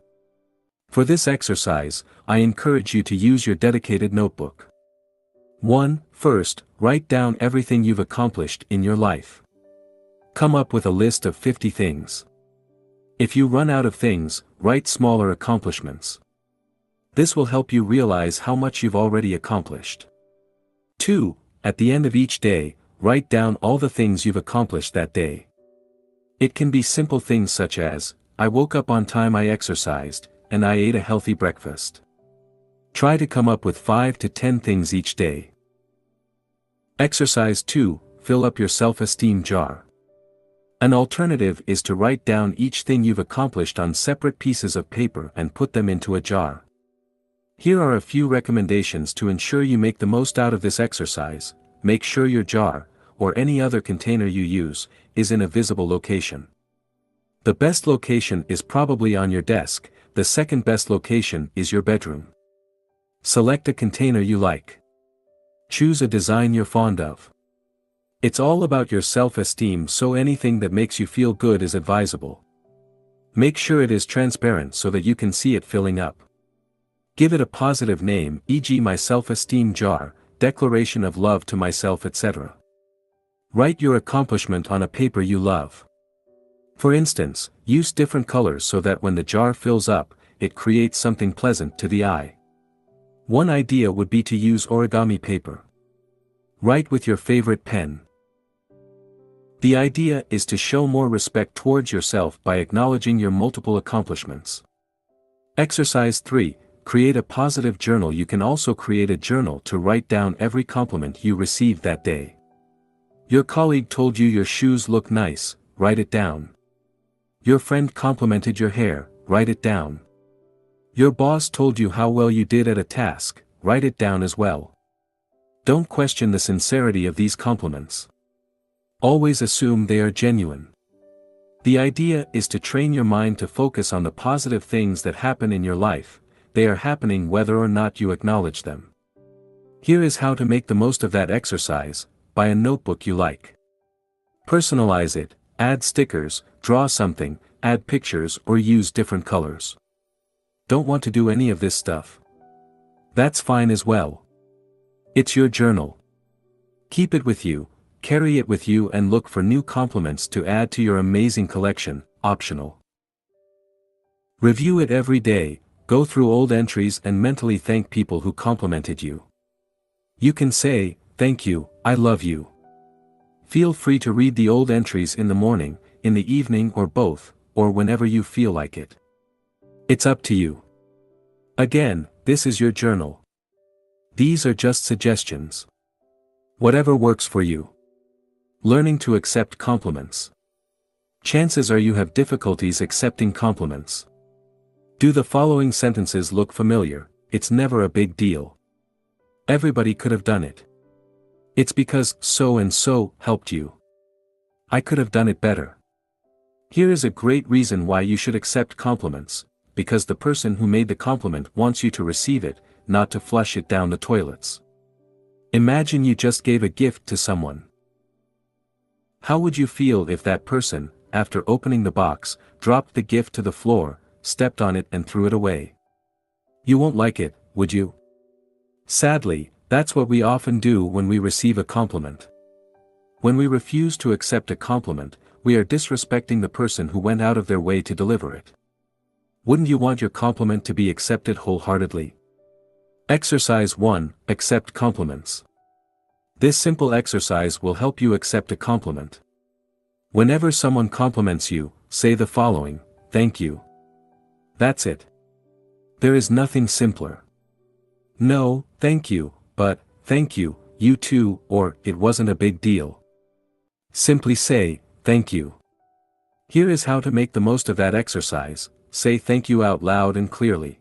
For this exercise, I encourage you to use your dedicated notebook. 1. First, write down everything you've accomplished in your life. Come up with a list of 50 things. If you run out of things, write smaller accomplishments. This will help you realize how much you've already accomplished. 2. At the end of each day, write down all the things you've accomplished that day. It can be simple things such as, I woke up on time, I exercised, and I ate a healthy breakfast. Try to come up with 5 to 10 things each day. Exercise 2. Fill up your self-esteem jar. An alternative is to write down each thing you've accomplished on separate pieces of paper and put them into a jar. Here are a few recommendations to ensure you make the most out of this exercise. Make sure your jar, or any other container you use, is in a visible location. The best location is probably on your desk, the second best location is your bedroom. Select a container you like. Choose a design you're fond of. It's all about your self-esteem, so anything that makes you feel good is advisable. Make sure it is transparent so that you can see it filling up. Give it a positive name, e.g. my self-esteem jar, declaration of love to myself, etc. Write your accomplishment on a paper you love. For instance, use different colors so that when the jar fills up, it creates something pleasant to the eye. One idea would be to use origami paper. Write with your favorite pen. The idea is to show more respect towards yourself by acknowledging your multiple accomplishments. Exercise 3. Create a positive journal. You can also create a journal to write down every compliment you received that day. Your colleague told you your shoes look nice, write it down. Your friend complimented your hair, write it down. Your boss told you how well you did at a task, write it down as well. Don't question the sincerity of these compliments. Always assume they are genuine. The idea is to train your mind to focus on the positive things that happen in your life. They are happening whether or not you acknowledge them. Here is how to make the most of that exercise. Buy a notebook you like. Personalize it, add stickers, draw something, add pictures, or use different colors. Don't want to do any of this stuff? That's fine as well. It's your journal. Keep it with you, carry it with you, and look for new compliments to add to your amazing collection, optional. Review it every day, go through old entries and mentally thank people who complimented you. You can say, thank you, I love you. Feel free to read the old entries in the morning, in the evening, or both, or whenever you feel like it. It's up to you. Again, this is your journal. These are just suggestions. Whatever works for you. Learning to accept compliments. Chances are you have difficulties accepting compliments. Do the following sentences look familiar? It's never a big deal. Everybody could have done it. It's because so and so helped you. I could have done it better. Here is a great reason why you should accept compliments, because the person who made the compliment wants you to receive it, not to flush it down the toilets. Imagine you just gave a gift to someone. How would you feel if that person, after opening the box, dropped the gift to the floor, stepped on it and threw it away? You won't like it, would you? Sadly, that's what we often do when we receive a compliment. When we refuse to accept a compliment, we are disrespecting the person who went out of their way to deliver it. Wouldn't you want your compliment to be accepted wholeheartedly? Exercise 1. Accept compliments. This simple exercise will help you accept a compliment. Whenever someone compliments you, say the following: thank you. That's it. There is nothing simpler. No, thank you, but, thank you, you too, or, it wasn't a big deal. Simply say, thank you. Here is how to make the most of that exercise: say thank you out loud and clearly.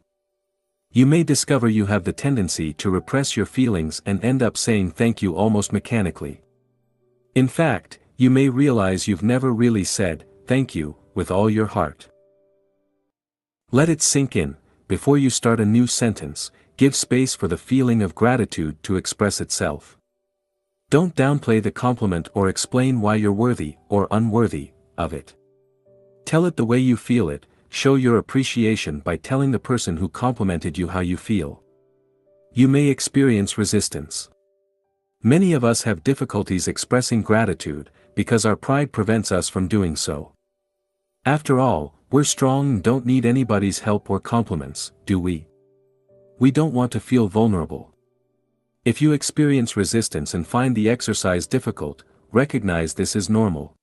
You may discover you have the tendency to repress your feelings and end up saying thank you almost mechanically. In fact, you may realize you've never really said, thank you, with all your heart. Let it sink in. Before you start a new sentence, give space for the feeling of gratitude to express itself. Don't downplay the compliment or explain why you're worthy or unworthy of it. Tell it the way you feel it. Show your appreciation by telling the person who complimented you how you feel. You may experience resistance. Many of us have difficulties expressing gratitude, because our pride prevents us from doing so. After all, we're strong and don't need anybody's help or compliments, do we? We don't want to feel vulnerable. If you experience resistance and find the exercise difficult, recognize this is normal.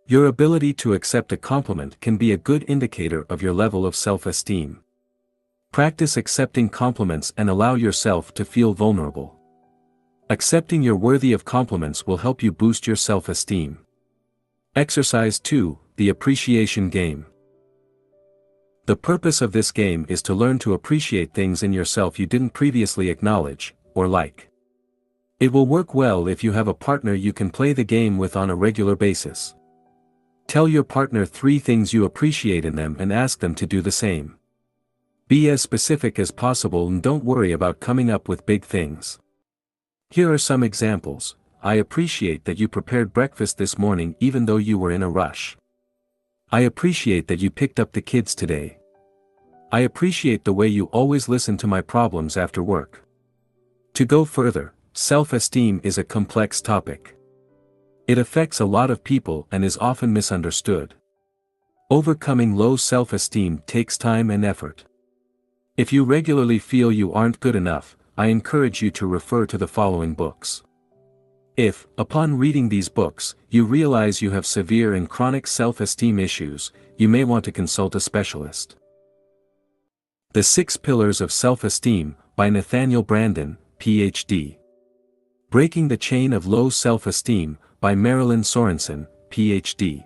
Your ability to accept a compliment can be a good indicator of your level of self-esteem. Practice accepting compliments and allow yourself to feel vulnerable. Accepting you're worthy of compliments will help you boost your self-esteem. Exercise 2, the appreciation game. The purpose of this game is to learn to appreciate things in yourself you didn't previously acknowledge, or like. It will work well if you have a partner you can play the game with on a regular basis. Tell your partner 3 things you appreciate in them and ask them to do the same. Be as specific as possible and don't worry about coming up with big things. Here are some examples. I appreciate that you prepared breakfast this morning even though you were in a rush. I appreciate that you picked up the kids today. I appreciate the way you always listen to my problems after work. To go further, self-esteem is a complex topic. It affects a lot of people and is often misunderstood. Overcoming low self-esteem takes time and effort. If you regularly feel you aren't good enough, I encourage you to refer to the following books. If, upon reading these books, you realize you have severe and chronic self-esteem issues, you may want to consult a specialist. The 6 Pillars of Self-Esteem, by Nathaniel Branden, Ph.D. Breaking the Chain of Low Self-Esteem, by Marilyn Sorensen, Ph.D.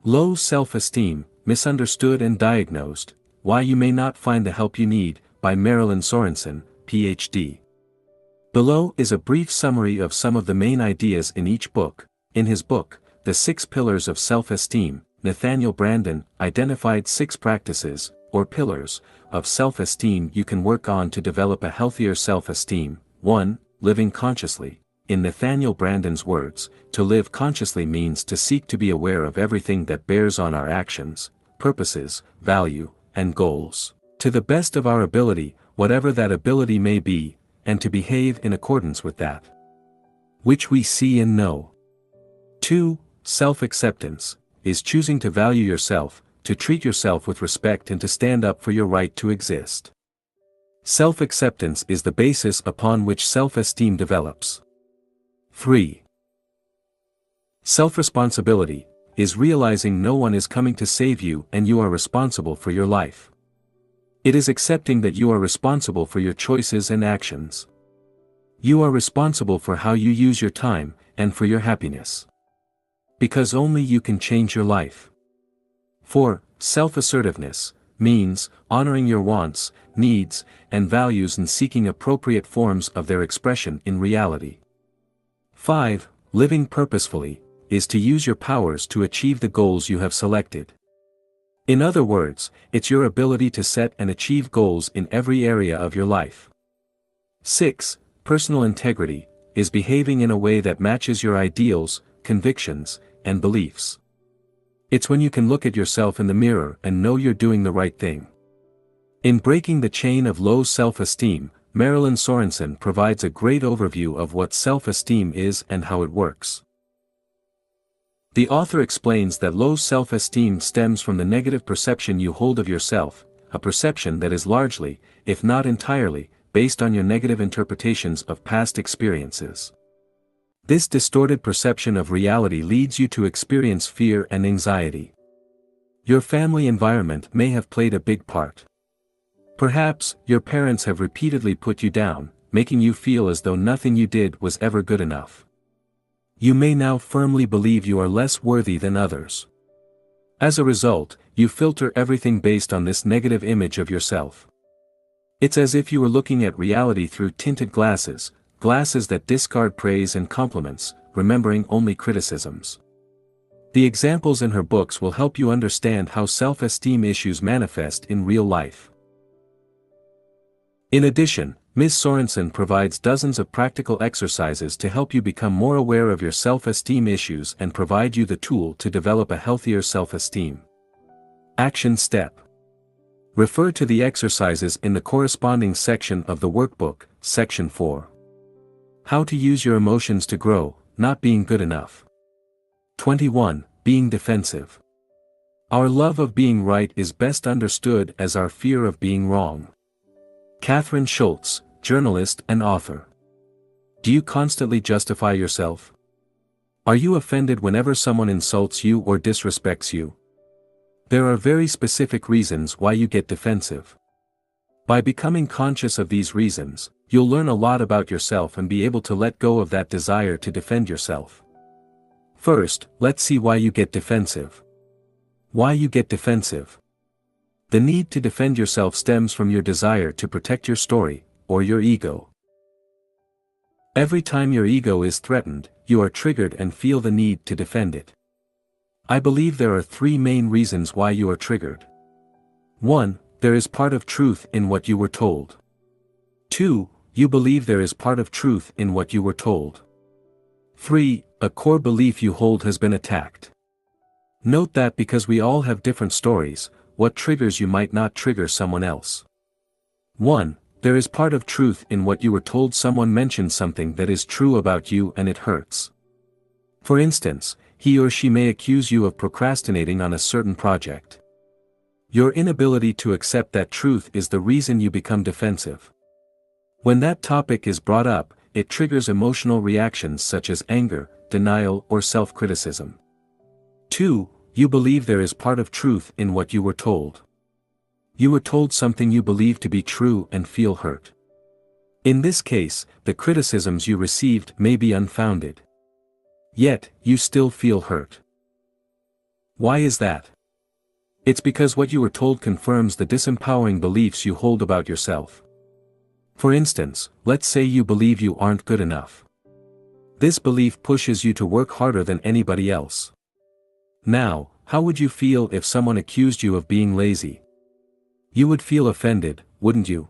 Low Self-Esteem, Misunderstood and Diagnosed, Why You May Not Find the Help You Need, by Marilyn Sorensen, Ph.D. Below is a brief summary of some of the main ideas in each book. In his book, The 6 Pillars of Self-Esteem, Nathaniel Branden identified 6 practices, or pillars, of self-esteem you can work on to develop a healthier self-esteem. 1. Living consciously. In Nathaniel Branden's words, to live consciously means to seek to be aware of everything that bears on our actions, purposes, value, and goals, to the best of our ability, whatever that ability may be, and to behave in accordance with that which we see and know. 2. Self-acceptance, is choosing to value yourself, to treat yourself with respect and to stand up for your right to exist. Self-acceptance is the basis upon which self-esteem develops. 3. Self-responsibility, is realizing no one is coming to save you and you are responsible for your life. It is accepting that you are responsible for your choices and actions. You are responsible for how you use your time, and for your happiness. Because only you can change your life. 4. Self-assertiveness, means honoring your wants, needs, and values and seeking appropriate forms of their expression in reality. 5. Living purposefully, is to use your powers to achieve the goals you have selected. In other words, it's your ability to set and achieve goals in every area of your life. 6. Personal integrity, is behaving in a way that matches your ideals, convictions, and beliefs. It's when you can look at yourself in the mirror and know you're doing the right thing. In Breaking the Chain of Low Self-Esteem, Marilyn Sorensen provides a great overview of what self-esteem is and how it works. The author explains that low self-esteem stems from the negative perception you hold of yourself, a perception that is largely, if not entirely, based on your negative interpretations of past experiences. This distorted perception of reality leads you to experience fear and anxiety. Your family environment may have played a big part. Perhaps, your parents have repeatedly put you down, making you feel as though nothing you did was ever good enough. You may now firmly believe you are less worthy than others. As a result, you filter everything based on this negative image of yourself. It's as if you were looking at reality through tinted glasses, glasses that discard praise and compliments, remembering only criticisms. The examples in her books will help you understand how self-esteem issues manifest in real life. In addition, Ms. Sorensen provides dozens of practical exercises to help you become more aware of your self-esteem issues and provide you the tool to develop a healthier self-esteem. Action Step. Refer to the exercises in the corresponding section of the workbook, Section 4. How to use your emotions to grow, not being good enough. 21. Being defensive. Our love of being right is best understood as our fear of being wrong. Catherine Schultz, journalist and author. Do you constantly justify yourself? Are you offended whenever someone insults you or disrespects you? There are very specific reasons why you get defensive. By becoming conscious of these reasons, you'll learn a lot about yourself and be able to let go of that desire to defend yourself. First, let's see why you get defensive. Why you get defensive. The need to defend yourself stems from your desire to protect your story, or your ego. Every time your ego is threatened, you are triggered and feel the need to defend it. I believe there are three main reasons why you are triggered. 1. There is part of truth in what you were told. 2. You believe there is part of truth in what you were told. 3. A core belief you hold has been attacked. Note that because we all have different stories, what triggers you might not trigger someone else. 1. There is part of truth in what you were told. Someone mentioned something that is true about you and it hurts. For instance, he or she may accuse you of procrastinating on a certain project. Your inability to accept that truth is the reason you become defensive. When that topic is brought up, it triggers emotional reactions such as anger, denial, or self-criticism. 2. You believe there is part of truth in what you were told. You were told something you believe to be true and feel hurt. In this case, the criticisms you received may be unfounded. Yet, you still feel hurt. Why is that? It's because what you were told confirms the disempowering beliefs you hold about yourself. For instance, let's say you believe you aren't good enough. This belief pushes you to work harder than anybody else. Now, how would you feel if someone accused you of being lazy? You would feel offended, wouldn't you?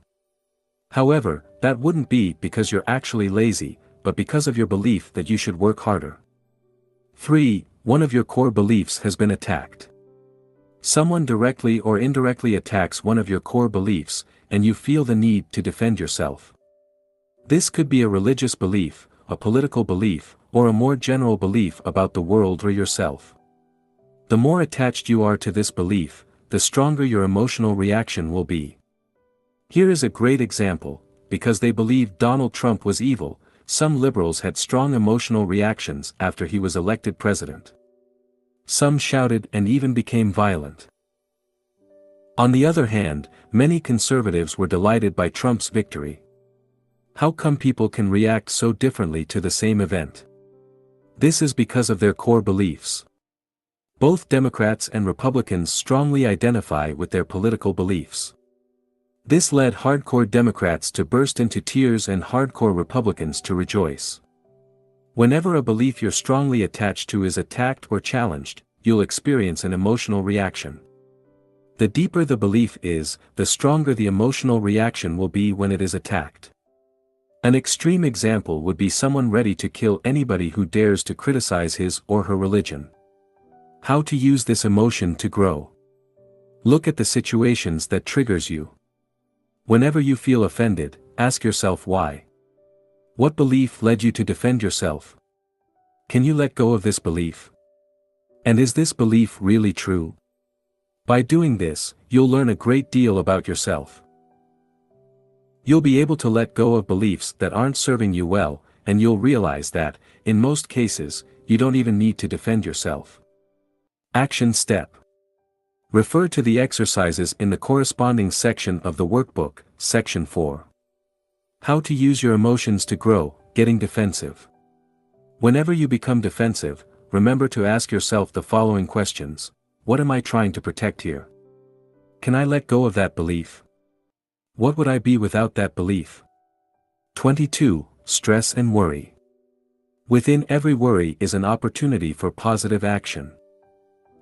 However, that wouldn't be because you're actually lazy, but because of your belief that you should work harder. 3. One of your core beliefs has been attacked. Someone directly or indirectly attacks one of your core beliefs, and you feel the need to defend yourself. This could be a religious belief, a political belief, or a more general belief about the world or yourself. The more attached you are to this belief, the stronger your emotional reaction will be. Here is a great example: because they believed Donald Trump was evil, some liberals had strong emotional reactions after he was elected president. Some shouted and even became violent. On the other hand, many conservatives were delighted by Trump's victory. How come people can react so differently to the same event? This is because of their core beliefs. Both Democrats and Republicans strongly identify with their political beliefs. This led hardcore Democrats to burst into tears and hardcore Republicans to rejoice. Whenever a belief you're strongly attached to is attacked or challenged, you'll experience an emotional reaction. The deeper the belief is, the stronger the emotional reaction will be when it is attacked. An extreme example would be someone ready to kill anybody who dares to criticize his or her religion. How to use this emotion to grow. Look at the situations that triggers you. Whenever you feel offended, ask yourself why. What belief led you to defend yourself? Can you let go of this belief? And is this belief really true? By doing this, you'll learn a great deal about yourself. You'll be able to let go of beliefs that aren't serving you well, and you'll realize that, in most cases, you don't even need to defend yourself. Action step. Refer to the exercises in the corresponding section of the workbook, Section 4. How to use your emotions to grow, getting defensive. Whenever you become defensive, remember to ask yourself the following questions. What am I trying to protect here? Can I let go of that belief? What would I be without that belief? 22. Stress and worry. Within every worry is an opportunity for positive action.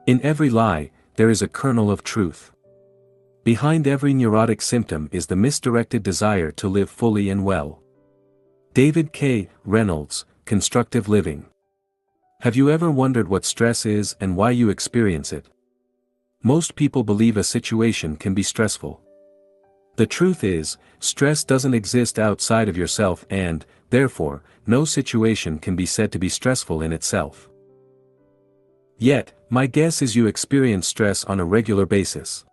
In every lie, there is a kernel of truth. Behind every neurotic symptom is the misdirected desire to live fully and well. David K. Reynolds, Constructive Living. Have you ever wondered what stress is and why you experience it? Most people believe a situation can be stressful. The truth is, stress doesn't exist outside of yourself and, therefore, no situation can be said to be stressful in itself. Yet, my guess is you experience stress on a regular basis.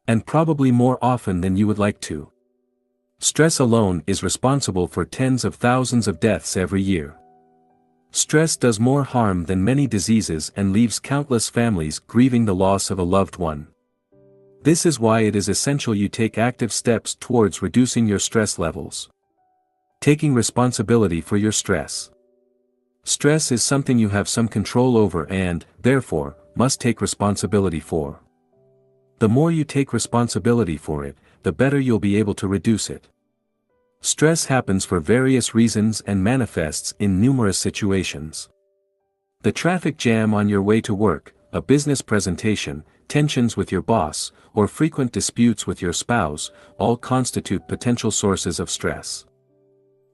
And probably more often than you would like to. Stress alone is responsible for tens of thousands of deaths every year. Stress does more harm than many diseases and leaves countless families grieving the loss of a loved one. This is why it is essential you take active steps towards reducing your stress levels. Taking responsibility for your stress. Stress is something you have some control over and, therefore, must take responsibility for. The more you take responsibility for it, the better you'll be able to reduce it. Stress happens for various reasons and manifests in numerous situations. The traffic jam on your way to work, a business presentation, tensions with your boss, or frequent disputes with your spouse, all constitute potential sources of stress.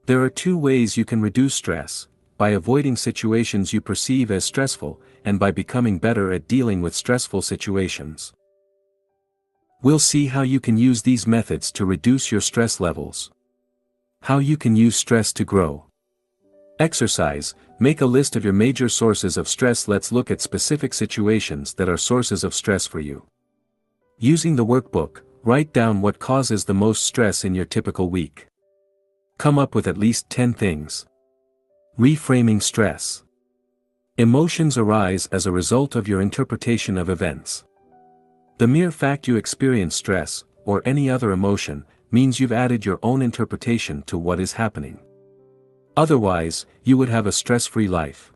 There are two ways you can reduce stress: by avoiding situations you perceive as stressful, and by becoming better at dealing with stressful situations. We'll see how you can use these methods to reduce your stress levels. How you can use stress to grow. Exercise. Make a list of your major sources of stress. Let's look at specific situations that are sources of stress for you. Using the workbook, write down what causes the most stress in your typical week. Come up with at least 10 things. Reframing stress. Emotions arise as a result of your interpretation of events. The mere fact you experience stress, or any other emotion, means you've added your own interpretation to what is happening. Otherwise, you would have a stress-free life.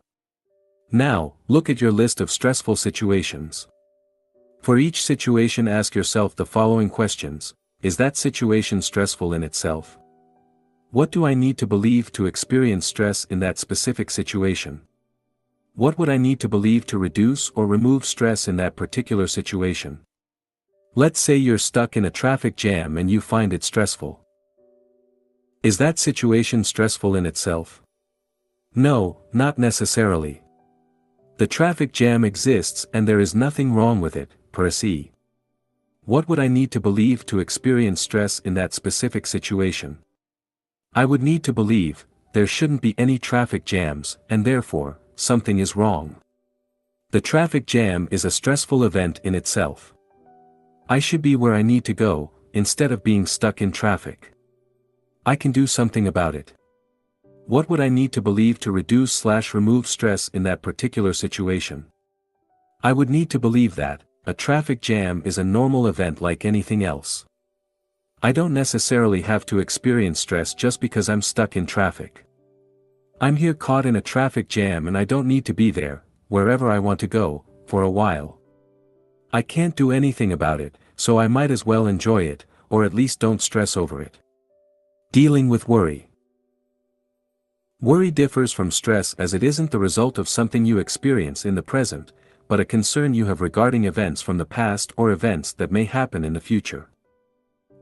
Now, look at your list of stressful situations. For each situation, ask yourself the following questions: is that situation stressful in itself? What do I need to believe to experience stress in that specific situation? What would I need to believe to reduce or remove stress in that particular situation? Let's say you're stuck in a traffic jam and you find it stressful. Is that situation stressful in itself? No, not necessarily. The traffic jam exists and there is nothing wrong with it, per se. What would I need to believe to experience stress in that specific situation? I would need to believe there shouldn't be any traffic jams, and therefore, something is wrong. The traffic jam is a stressful event in itself. I should be where I need to go, instead of being stuck in traffic. I can do something about it. What would I need to believe to reduce/remove stress in that particular situation? I would need to believe that a traffic jam is a normal event like anything else. I don't necessarily have to experience stress just because I'm stuck in traffic. I'm here caught in a traffic jam and I don't need to be there, wherever I want to go, for a while. I can't do anything about it, so I might as well enjoy it, or at least don't stress over it. Dealing with worry. Worry differs from stress as it isn't the result of something you experience in the present, but a concern you have regarding events from the past or events that may happen in the future.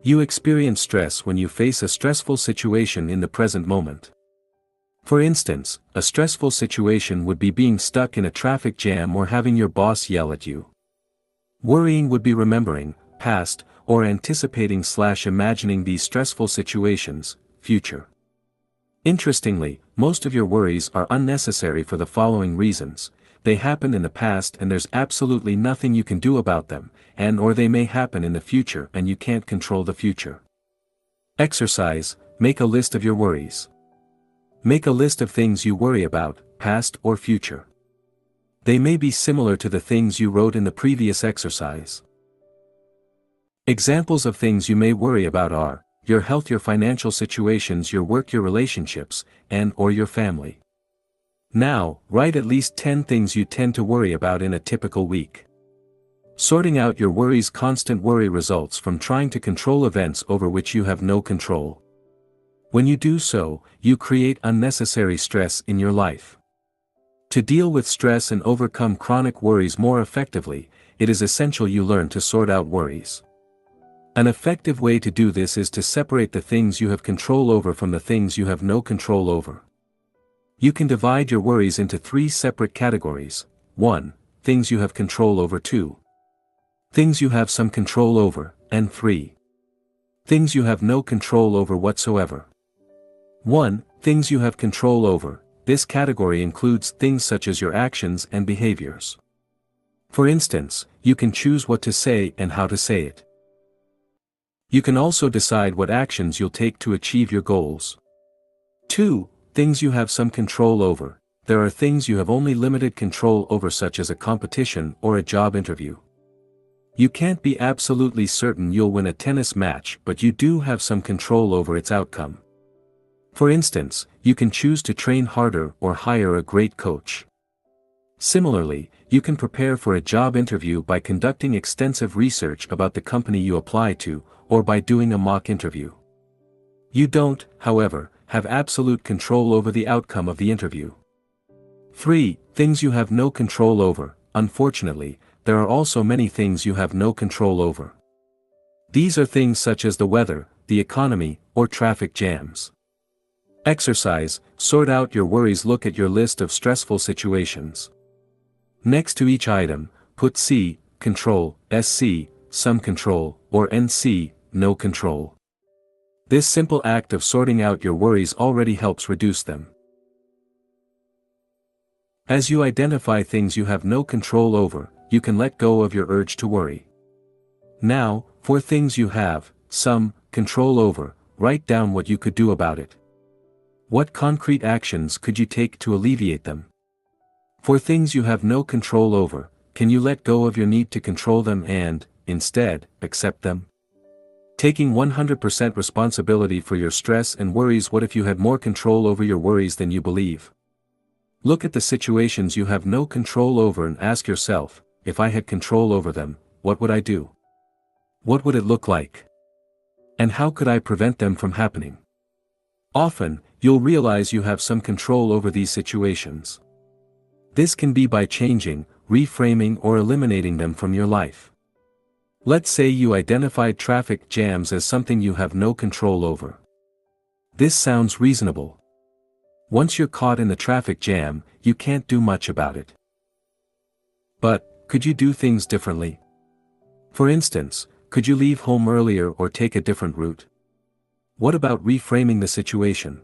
You experience stress when you face a stressful situation in the present moment. For instance, a stressful situation would be being stuck in a traffic jam or having your boss yell at you. Worrying would be remembering, past, or anticipating/imagining these stressful situations, future. Interestingly, most of your worries are unnecessary for the following reasons: they happened in the past and there's absolutely nothing you can do about them, or they may happen in the future and you can't control the future. Exercise. Make a list of your worries. Make a list of things you worry about, past or future. They may be similar to the things you wrote in the previous exercise. Examples of things you may worry about are your health, your financial situations, your work, your relationships, and/or your family. Now, write at least 10 things you tend to worry about in a typical week. Sorting out your worries. Constant worry results from trying to control events over which you have no control. When you do so, you create unnecessary stress in your life. To deal with stress and overcome chronic worries more effectively, it is essential you learn to sort out worries. An effective way to do this is to separate the things you have control over from the things you have no control over. You can divide your worries into 3 separate categories: 1. Things you have control over; 2. Things you have some control over; and 3. Things you have no control over whatsoever. 1. Things you have control over. This category includes things such as your actions and behaviors. For instance, you can choose what to say and how to say it. You can also decide what actions you'll take to achieve your goals. 2. Things you have some control over. There are things you have only limited control over, such as a competition or a job interview. You can't be absolutely certain you'll win a tennis match, but you do have some control over its outcome. For instance, you can choose to train harder or hire a great coach. Similarly, you can prepare for a job interview by conducting extensive research about the company you apply to, or by doing a mock interview. You don't, however, have absolute control over the outcome of the interview. 3. Things you have no control over. Unfortunately, there are also many things you have no control over. These are things such as the weather, the economy, or traffic jams. Exercise. Sort out your worries. Look at your list of stressful situations. Next to each item, put C, control, SC, some control, or NC, no control. This simple act of sorting out your worries already helps reduce them. As you identify things you have no control over, you can let go of your urge to worry. Now, for things you have some control over, write down what you could do about it. What concrete actions could you take to alleviate them? For things you have no control over, can you let go of your need to control them and, instead, accept them? Taking 100% responsibility for your stress and worries. What if you had more control over your worries than you believe? Look at the situations you have no control over and ask yourself, if I had control over them, what would I do? What would it look like? And how could I prevent them from happening? Often, you'll realize you have some control over these situations. This can be by changing, reframing, or eliminating them from your life. Let's say you identified traffic jams as something you have no control over. This sounds reasonable. Once you're caught in the traffic jam, you can't do much about it. But, could you do things differently? For instance, could you leave home earlier or take a different route? What about reframing the situation?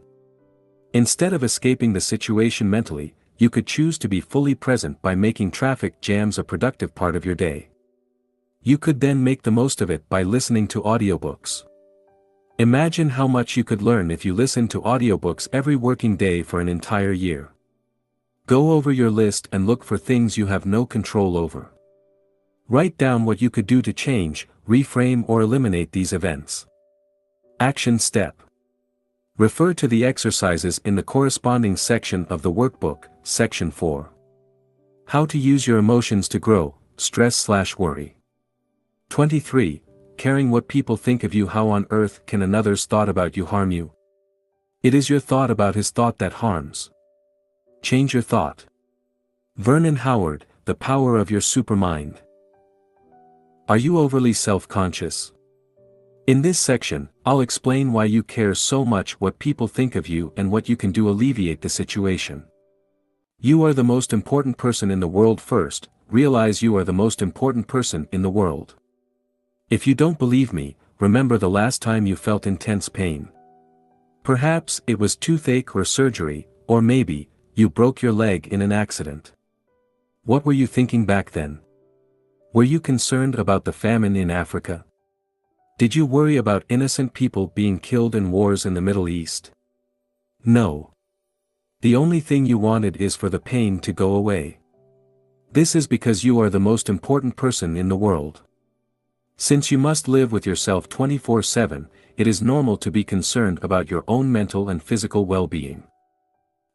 Instead of escaping the situation mentally, you could choose to be fully present by making traffic jams a productive part of your day. You could then make the most of it by listening to audiobooks. Imagine how much you could learn if you listened to audiobooks every working day for an entire year. Go over your list and look for things you have no control over. Write down what you could do to change, reframe, or eliminate these events. Action step. Refer to the exercises in the corresponding section of the workbook, Section 4. How to use your emotions to grow, stress/worry. 23. Caring what people think of you. How on earth can another's thought about you harm you? It is your thought about his thought that harms. Change your thought. Vernon Howard, The Power of Your Supermind. Are you overly self-conscious? In this section, I'll explain why you care so much what people think of you and what you can do to alleviate the situation. You are the most important person in the world. First, realize you are the most important person in the world. If you don't believe me, remember the last time you felt intense pain. Perhaps it was toothache or surgery, or maybe, you broke your leg in an accident. What were you thinking back then? Were you concerned about the famine in Africa? Did you worry about innocent people being killed in wars in the Middle East? No. The only thing you wanted is for the pain to go away. This is because you are the most important person in the world. Since you must live with yourself 24/7, it is normal to be concerned about your own mental and physical well-being.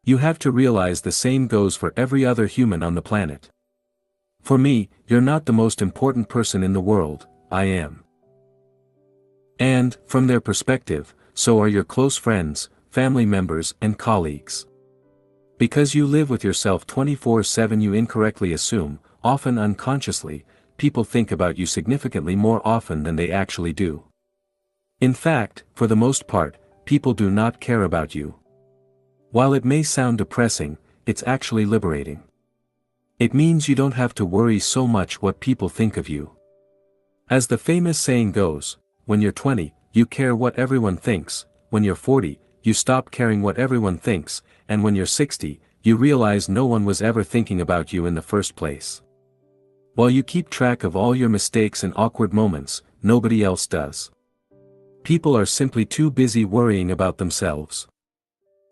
You have to realize the same goes for every other human on the planet. For me, you're not the most important person in the world, I am. And, from their perspective, so are your close friends, family members, and colleagues. Because you live with yourself 24/7, you incorrectly assume, often unconsciously, people think about you significantly more often than they actually do. In fact, for the most part, people do not care about you. While it may sound depressing, it's actually liberating. It means you don't have to worry so much what people think of you. As the famous saying goes, when you're 20, you care what everyone thinks, when you're 40, you stop caring what everyone thinks, and when you're 60, you realize no one was ever thinking about you in the first place. While you keep track of all your mistakes and awkward moments, nobody else does. People are simply too busy worrying about themselves.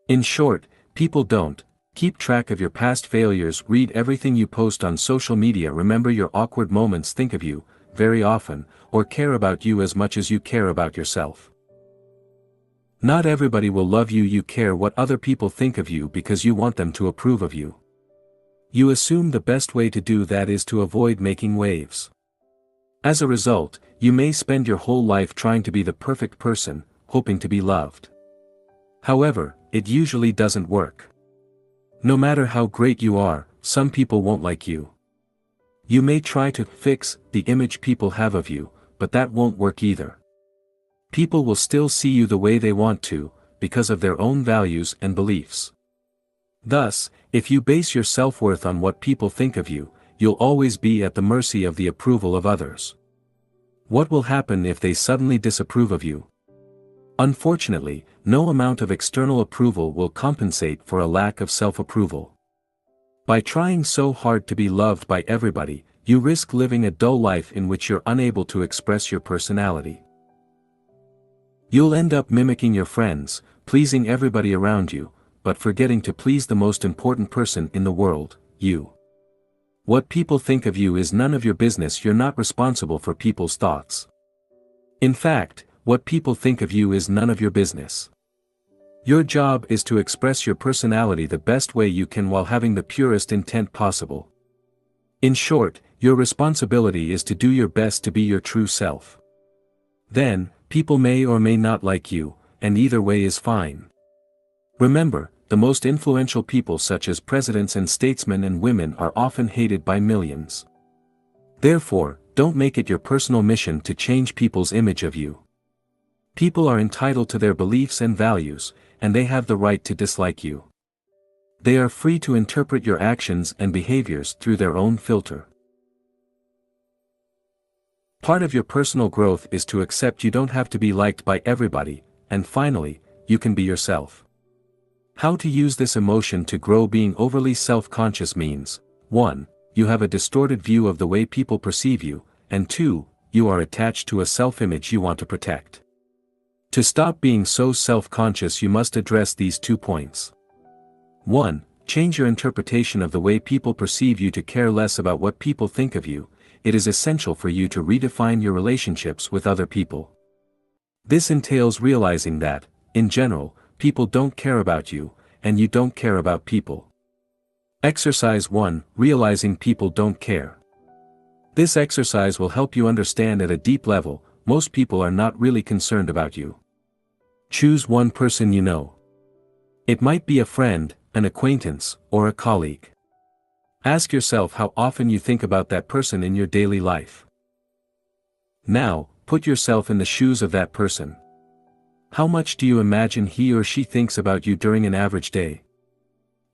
In short, people don't keep track of your past failures, read everything you post on social media, remember your awkward moments, think of you very often, or care about you as much as you care about yourself. Not everybody will love you. You care what other people think of you because you want them to approve of you. You assume the best way to do that is to avoid making waves. As a result, you may spend your whole life trying to be the perfect person, hoping to be loved. However, it usually doesn't work. No matter how great you are, some people won't like you. You may try to fix the image people have of you, but that won't work either. People will still see you the way they want to, because of their own values and beliefs. Thus, if you base your self-worth on what people think of you, you'll always be at the mercy of the approval of others. What will happen if they suddenly disapprove of you? Unfortunately, no amount of external approval will compensate for a lack of self-approval. By trying so hard to be loved by everybody, you risk living a dull life in which you're unable to express your personality. You'll end up mimicking your friends, pleasing everybody around you, but forgetting to please the most important person in the world, you. What people think of you is none of your business. You're not responsible for people's thoughts. In fact, what people think of you is none of your business. Your job is to express your personality the best way you can while having the purest intent possible. In short, your responsibility is to do your best to be your true self. Then, people may or may not like you, and either way is fine. Remember, the most influential people such as presidents and statesmen and women are often hated by millions. Therefore, don't make it your personal mission to change people's image of you. People are entitled to their beliefs and values, and they have the right to dislike you. They are free to interpret your actions and behaviors through their own filter. Part of your personal growth is to accept you don't have to be liked by everybody, and finally, you can be yourself. How to use this emotion to grow? Being overly self-conscious means, 1. You have a distorted view of the way people perceive you, and 2. You are attached to a self-image you want to protect. To stop being so self-conscious, you must address these 2 points. 1. Change your interpretation of the way people perceive you to care less about what people think of you. It is essential for you to redefine your relationships with other people. This entails realizing that, in general, people don't care about you, and you don't care about people. Exercise 1. Realizing people don't care. This exercise will help you understand at a deep level, most people are not really concerned about you. Choose one person you know. It might be a friend, an acquaintance, or a colleague. Ask yourself how often you think about that person in your daily life. Now, put yourself in the shoes of that person. How much do you imagine he or she thinks about you during an average day?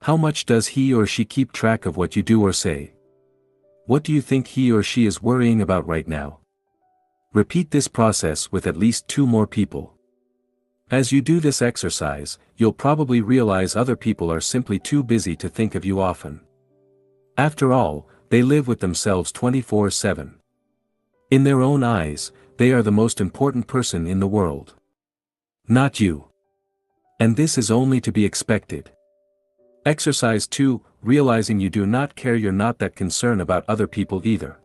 How much does he or she keep track of what you do or say? What do you think he or she is worrying about right now? Repeat this process with at least 2 more people. As you do this exercise, you'll probably realize other people are simply too busy to think of you often. After all, they live with themselves 24/7. In their own eyes, they are the most important person in the world. Not you. And this is only to be expected. Exercise 2, realizing you do not care. You're not that concerned about other people either.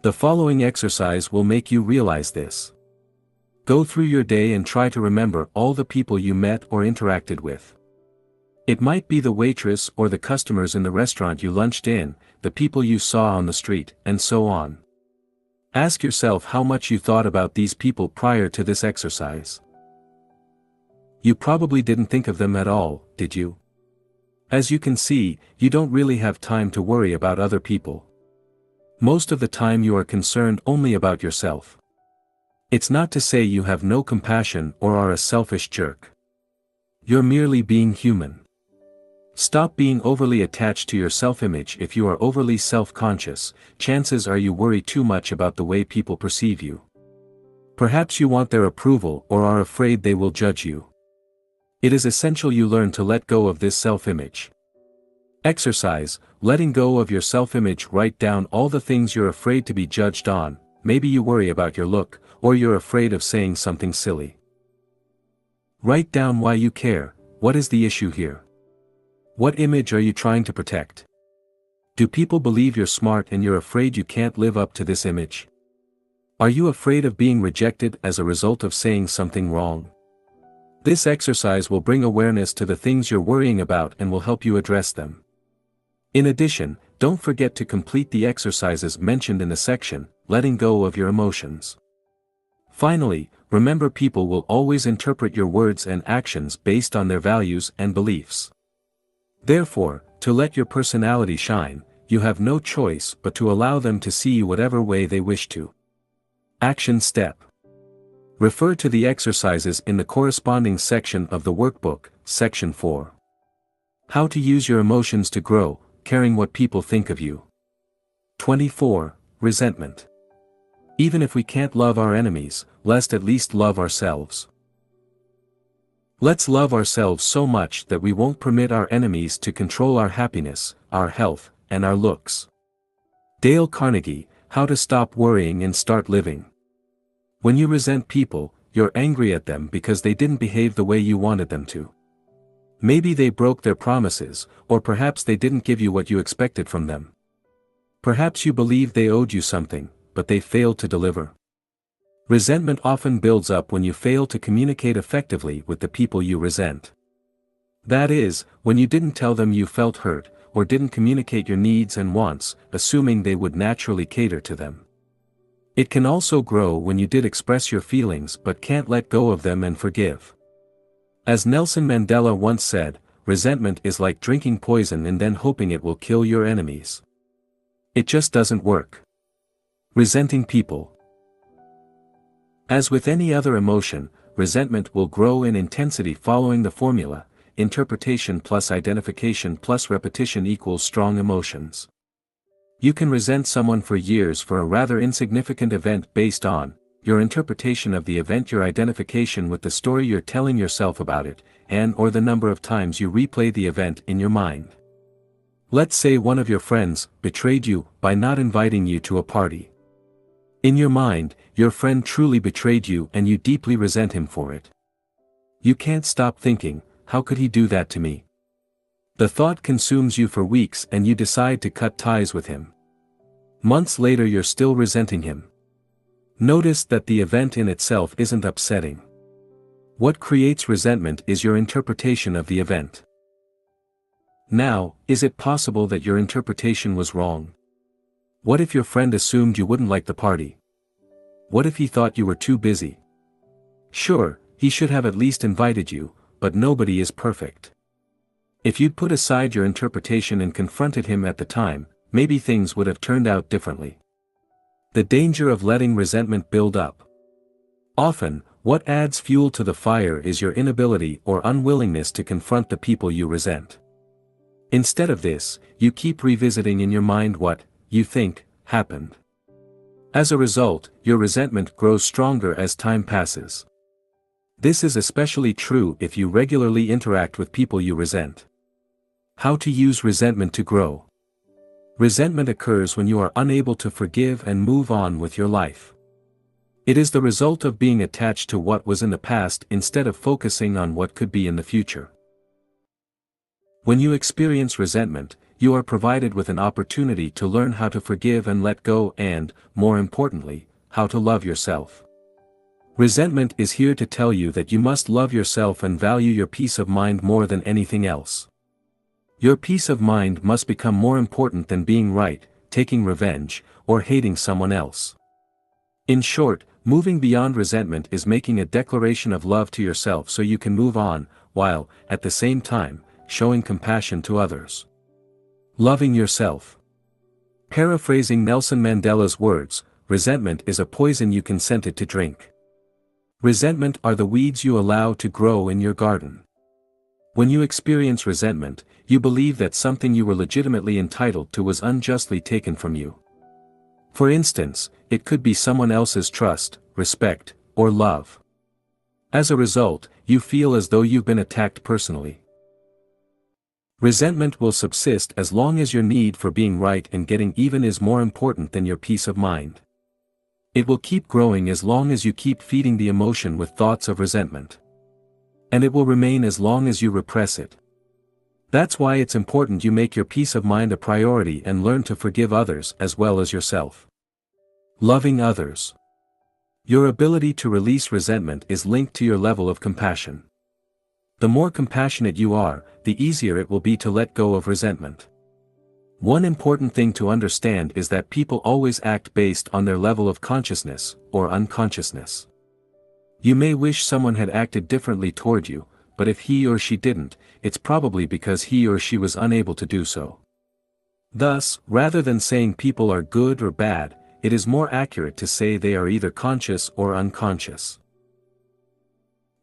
The following exercise will make you realize this. Go through your day and try to remember all the people you met or interacted with. It might be the waitress or the customers in the restaurant you lunched in, the people you saw on the street, and so on. Ask yourself how much you thought about these people prior to this exercise. You probably didn't think of them at all, did you? As you can see, you don't really have time to worry about other people. Most of the time you are concerned only about yourself. It's not to say you have no compassion or are a selfish jerk. You're merely being human. Stop being overly attached to your self-image. If you are overly self-conscious, chances are you worry too much about the way people perceive you. Perhaps you want their approval or are afraid they will judge you. It is essential you learn to let go of this self-image. Exercise, letting go of your self-image. Write down all the things you're afraid to be judged on, maybe you worry about your look, or you're afraid of saying something silly. Write down why you care. What is the issue here? What image are you trying to protect? Do people believe you're smart and you're afraid you can't live up to this image? Are you afraid of being rejected as a result of saying something wrong? This exercise will bring awareness to the things you're worrying about and will help you address them. In addition, don't forget to complete the exercises mentioned in the section, letting go of your emotions. Finally, remember people will always interpret your words and actions based on their values and beliefs. Therefore, to let your personality shine, you have no choice but to allow them to see you whatever way they wish to. Action step. Refer to the exercises in the corresponding section of the workbook, Section 4. How to use your emotions to grow, caring what people think of you. 24. Resentment. Even if we can't love our enemies, let's at least love ourselves. Let's love ourselves so much that we won't permit our enemies to control our happiness, our health, and our looks. Dale Carnegie, How to Stop Worrying and Start Living. When you resent people, you're angry at them because they didn't behave the way you wanted them to. Maybe they broke their promises, or perhaps they didn't give you what you expected from them. Perhaps you believed they owed you something, but they failed to deliver. Resentment often builds up when you fail to communicate effectively with the people you resent. That is, when you didn't tell them you felt hurt, or didn't communicate your needs and wants, assuming they would naturally cater to them. It can also grow when you did express your feelings but can't let go of them and forgive. As Nelson Mandela once said, resentment is like drinking poison and then hoping it will kill your enemies. It just doesn't work. Resenting people. As with any other emotion, resentment will grow in intensity following the formula, interpretation plus identification plus repetition equals strong emotions. You can resent someone for years for a rather insignificant event based on your interpretation of the event, your identification with the story you're telling yourself about it, and/or the number of times you replay the event in your mind. Let's say one of your friends betrayed you by not inviting you to a party. In your mind, your friend truly betrayed you and you deeply resent him for it. You can't stop thinking, how could he do that to me? The thought consumes you for weeks and you decide to cut ties with him. Months later you're still resenting him. Notice that the event in itself isn't upsetting. What creates resentment is your interpretation of the event. Now, is it possible that your interpretation was wrong? What if your friend assumed you wouldn't like the party? What if he thought you were too busy? Sure, he should have at least invited you, but nobody is perfect. If you'd put aside your interpretation and confronted him at the time, maybe things would have turned out differently. The danger of letting resentment build up. Often, what adds fuel to the fire is your inability or unwillingness to confront the people you resent. Instead of this, you keep revisiting in your mind what you think happened. As a result, your resentment grows stronger as time passes. This is especially true if you regularly interact with people you resent. How to use resentment to grow. Resentment occurs when you are unable to forgive and move on with your life. It is the result of being attached to what was in the past instead of focusing on what could be in the future. When you experience resentment, you are provided with an opportunity to learn how to forgive and let go and, more importantly, how to love yourself. Resentment is here to tell you that you must love yourself and value your peace of mind more than anything else. Your peace of mind must become more important than being right, taking revenge, or hating someone else. In short, moving beyond resentment is making a declaration of love to yourself so you can move on, while, at the same time, showing compassion to others. Loving yourself. Paraphrasing Nelson Mandela's words, resentment is a poison you consented to drink. Resentment are the weeds you allow to grow in your garden. When you experience resentment, you believe that something you were legitimately entitled to was unjustly taken from you. For instance, it could be someone else's trust, respect, or love. As a result, you feel as though you've been attacked personally. Resentment will subsist as long as your need for being right and getting even is more important than your peace of mind. It will keep growing as long as you keep feeding the emotion with thoughts of resentment. And it will remain as long as you repress it. That's why it's important you make your peace of mind a priority and learn to forgive others as well as yourself. Loving others. Your ability to release resentment is linked to your level of compassion. The more compassionate you are, the easier it will be to let go of resentment. One important thing to understand is that people always act based on their level of consciousness, or unconsciousness. You may wish someone had acted differently toward you, but if he or she didn't, it's probably because he or she was unable to do so. Thus, rather than saying people are good or bad, it is more accurate to say they are either conscious or unconscious.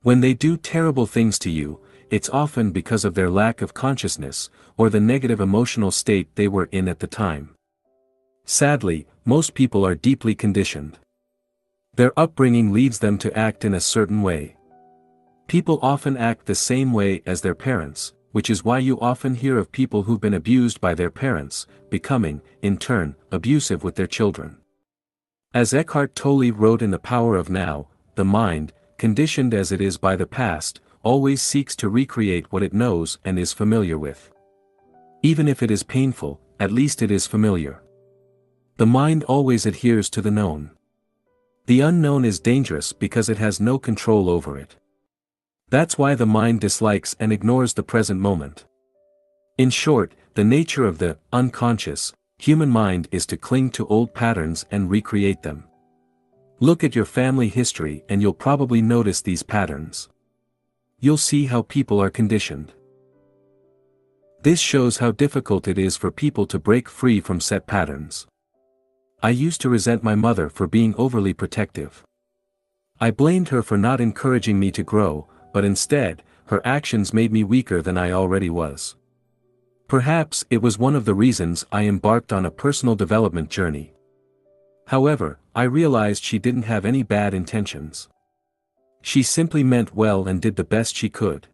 When they do terrible things to you, it's often because of their lack of consciousness, or the negative emotional state they were in at the time. Sadly, most people are deeply conditioned. Their upbringing leads them to act in a certain way. People often act the same way as their parents, which is why you often hear of people who've been abused by their parents, becoming, in turn, abusive with their children. As Eckhart Tolle wrote in The Power of Now, the mind, conditioned as it is by the past, always seeks to recreate what it knows and is familiar with. Even if it is painful, at least it is familiar. The mind always adheres to the known. The unknown is dangerous because it has no control over it. That's why the mind dislikes and ignores the present moment. In short, the nature of the unconscious human mind is to cling to old patterns and recreate them. Look at your family history and you'll probably notice these patterns. You'll see how people are conditioned. This shows how difficult it is for people to break free from set patterns. I used to resent my mother for being overly protective. I blamed her for not encouraging me to grow, but instead, her actions made me weaker than I already was. Perhaps it was one of the reasons I embarked on a personal development journey. However, I realized she didn't have any bad intentions. She simply meant well and did the best she could.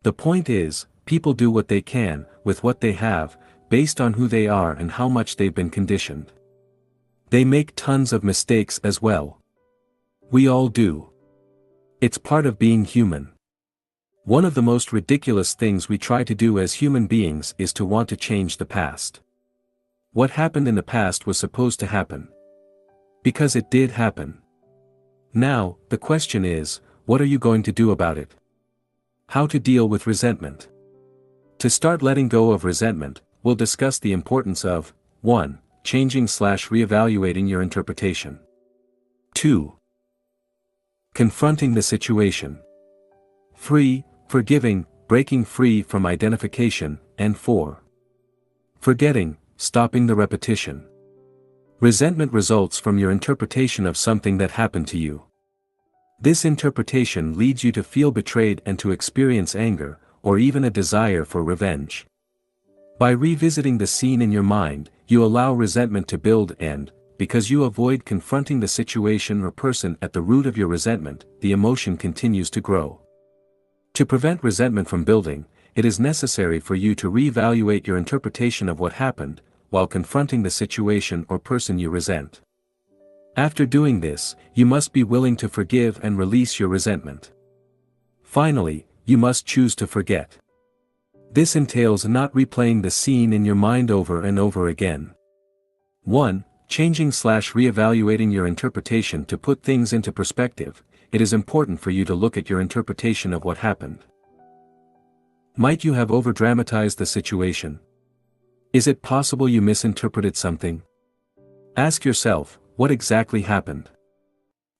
The point is, people do what they can, with what they have, based on who they are and how much they've been conditioned. They make tons of mistakes as well. We all do. It's part of being human. One of the most ridiculous things we try to do as human beings is to want to change the past. What happened in the past was supposed to happen. Because it did happen. Now, the question is, what are you going to do about it? How to deal with resentment. To start letting go of resentment, we'll discuss the importance of 1. Changing/reevaluating your interpretation. 2. Confronting the situation. 3. Forgiving, breaking free from identification, and 4. Forgetting, stopping the repetition. Resentment results from your interpretation of something that happened to you. This interpretation leads you to feel betrayed and to experience anger, or even a desire for revenge. By revisiting the scene in your mind, you allow resentment to build and, because you avoid confronting the situation or person at the root of your resentment, the emotion continues to grow. To prevent resentment from building, it is necessary for you to reevaluate your interpretation of what happened, while confronting the situation or person you resent. After doing this, you must be willing to forgive and release your resentment. Finally, you must choose to forget. This entails not replaying the scene in your mind over and over again. 1. Changing/reevaluating your interpretation. To put things into perspective, it is important for you to look at your interpretation of what happened. Might you have overdramatized the situation? Is it possible you misinterpreted something? Ask yourself, what exactly happened?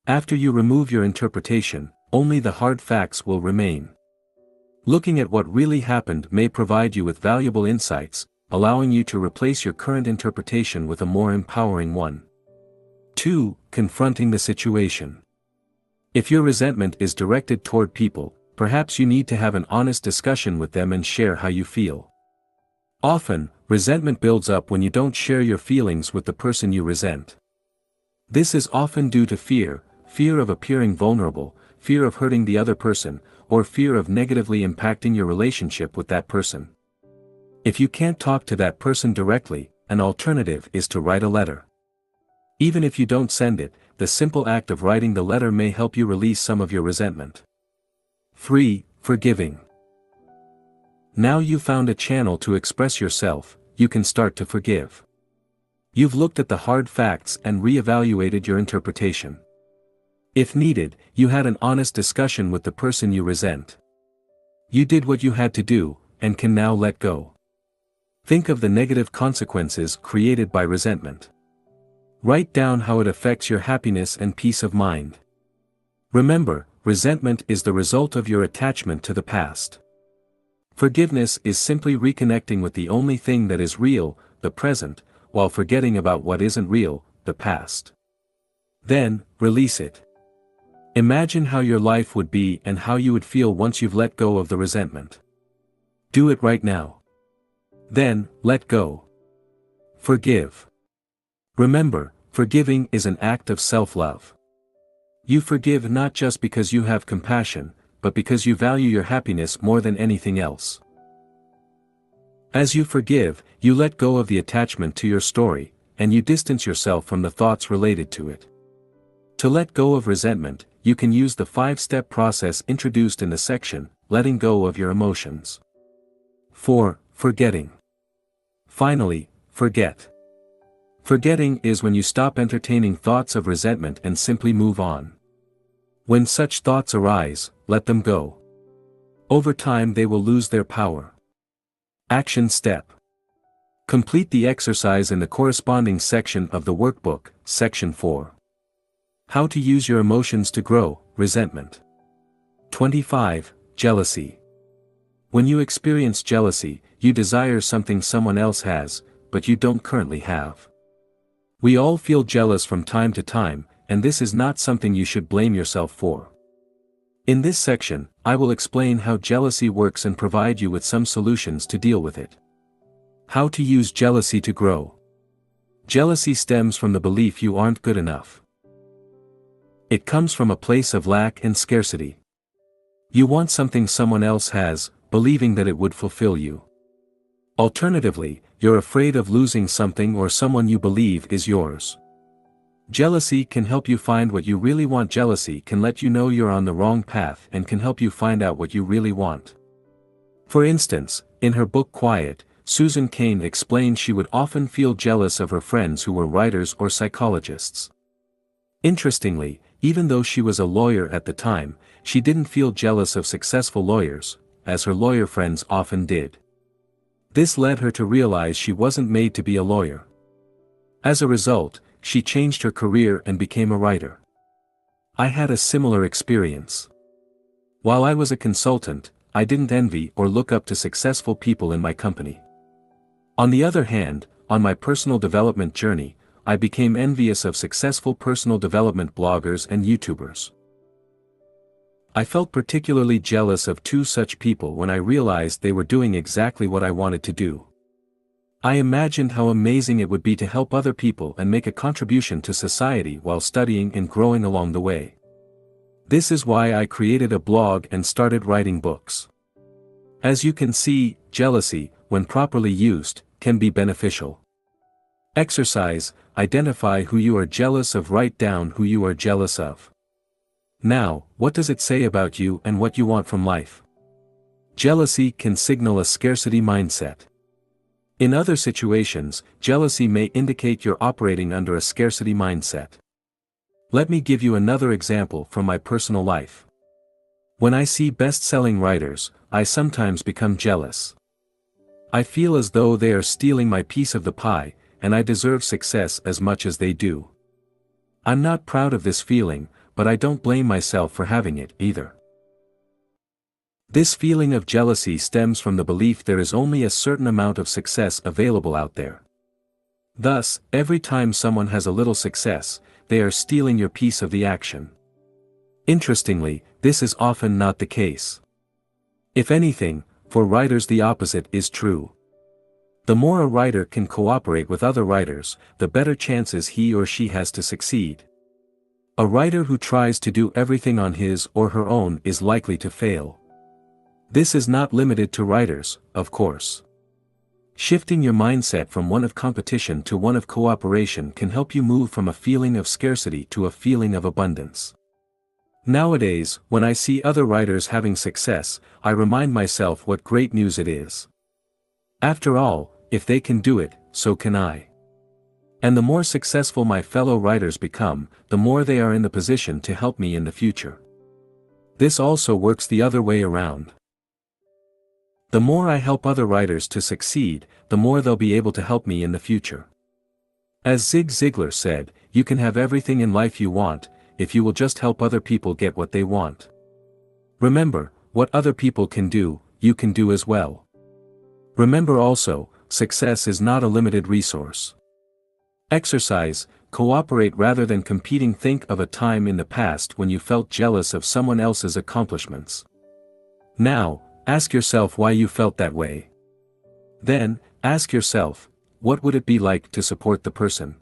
After you remove your interpretation, only the hard facts will remain. Looking at what really happened may provide you with valuable insights, allowing you to replace your current interpretation with a more empowering one. 2. Confronting the situation. If your resentment is directed toward people, perhaps you need to have an honest discussion with them and share how you feel. Often, resentment builds up when you don't share your feelings with the person you resent. This is often due to fear of appearing vulnerable, fear of hurting the other person, or fear of negatively impacting your relationship with that person. If you can't talk to that person directly, an alternative is to write a letter. Even if you don't send it, the simple act of writing the letter may help you release some of your resentment. 3. Forgiving. Now you've found a channel to express yourself, you can start to forgive. You've looked at the hard facts and re-evaluated your interpretation. If needed, you had an honest discussion with the person you resent. You did what you had to do, and can now let go. Think of the negative consequences created by resentment. Write down how it affects your happiness and peace of mind. Remember, resentment is the result of your attachment to the past. Forgiveness is simply reconnecting with the only thing that is real, the present, while forgetting about what isn't real, the past. Then, release it. Imagine how your life would be and how you would feel once you've let go of the resentment. Do it right now. Then, let go. Forgive. Remember, forgiving is an act of self-love. You forgive not just because you have compassion, but because you value your happiness more than anything else. As you forgive, you let go of the attachment to your story, and you distance yourself from the thoughts related to it. To let go of resentment, you can use the 5-step process introduced in the section, Letting Go of Your Emotions. 4. Forgetting. Finally, forget. Forgetting is when you stop entertaining thoughts of resentment and simply move on. When such thoughts arise, let them go. Over time they will lose their power. Action step. Complete the exercise in the corresponding section of the workbook, Section 4. How to use your emotions to grow, resentment. 25. Jealousy. When you experience jealousy, you desire something someone else has, but you don't currently have. We all feel jealous from time to time, and this is not something you should blame yourself for. In this section, I will explain how jealousy works and provide you with some solutions to deal with it. How to use jealousy to grow. Jealousy stems from the belief you aren't good enough. It comes from a place of lack and scarcity. You want something someone else has, believing that it would fulfill you. Alternatively, you're afraid of losing something or someone you believe is yours. Jealousy can help you find what you really want. Jealousy can let you know you're on the wrong path and can help you find out what you really want. For instance, in her book Quiet, Susan Cain explained she would often feel jealous of her friends who were writers or psychologists. Interestingly, even though she was a lawyer at the time, she didn't feel jealous of successful lawyers, as her lawyer friends often did. This led her to realize she wasn't made to be a lawyer. As a result, she changed her career and became a writer. I had a similar experience. While I was a consultant, I didn't envy or look up to successful people in my company. On the other hand, on my personal development journey, I became envious of successful personal development bloggers and YouTubers. I felt particularly jealous of 2 such people when I realized they were doing exactly what I wanted to do. I imagined how amazing it would be to help other people and make a contribution to society while studying and growing along the way. This is why I created a blog and started writing books. As you can see, jealousy, when properly used, can be beneficial. Exercise, identify who you are jealous of. Write down who you are jealous of. Now, what does it say about you and what you want from life? Jealousy can signal a scarcity mindset. In other situations, jealousy may indicate you're operating under a scarcity mindset. Let me give you another example from my personal life. When I see best-selling writers, I sometimes become jealous. I feel as though they are stealing my piece of the pie, and I deserve success as much as they do. I'm not proud of this feeling, but I don't blame myself for having it either. This feeling of jealousy stems from the belief there is only a certain amount of success available out there. Thus, every time someone has a little success, they are stealing your piece of the action. Interestingly, this is often not the case. If anything, for writers the opposite is true. The more a writer can cooperate with other writers, the better chances he or she has to succeed. A writer who tries to do everything on his or her own is likely to fail. This is not limited to writers, of course. Shifting your mindset from one of competition to one of cooperation can help you move from a feeling of scarcity to a feeling of abundance. Nowadays, when I see other writers having success, I remind myself what great news it is. After all, if they can do it, so can I. And the more successful my fellow writers become, the more they are in the position to help me in the future. This also works the other way around. The more I help other writers to succeed, the more they'll be able to help me in the future. As Zig Ziglar said, you can have everything in life you want, if you will just help other people get what they want. Remember, what other people can do, you can do as well. Remember also, success is not a limited resource. Exercise, cooperate rather than competing. Think of a time in the past when you felt jealous of someone else's accomplishments. Now, ask yourself why you felt that way. Then, ask yourself, what would it be like to support the person?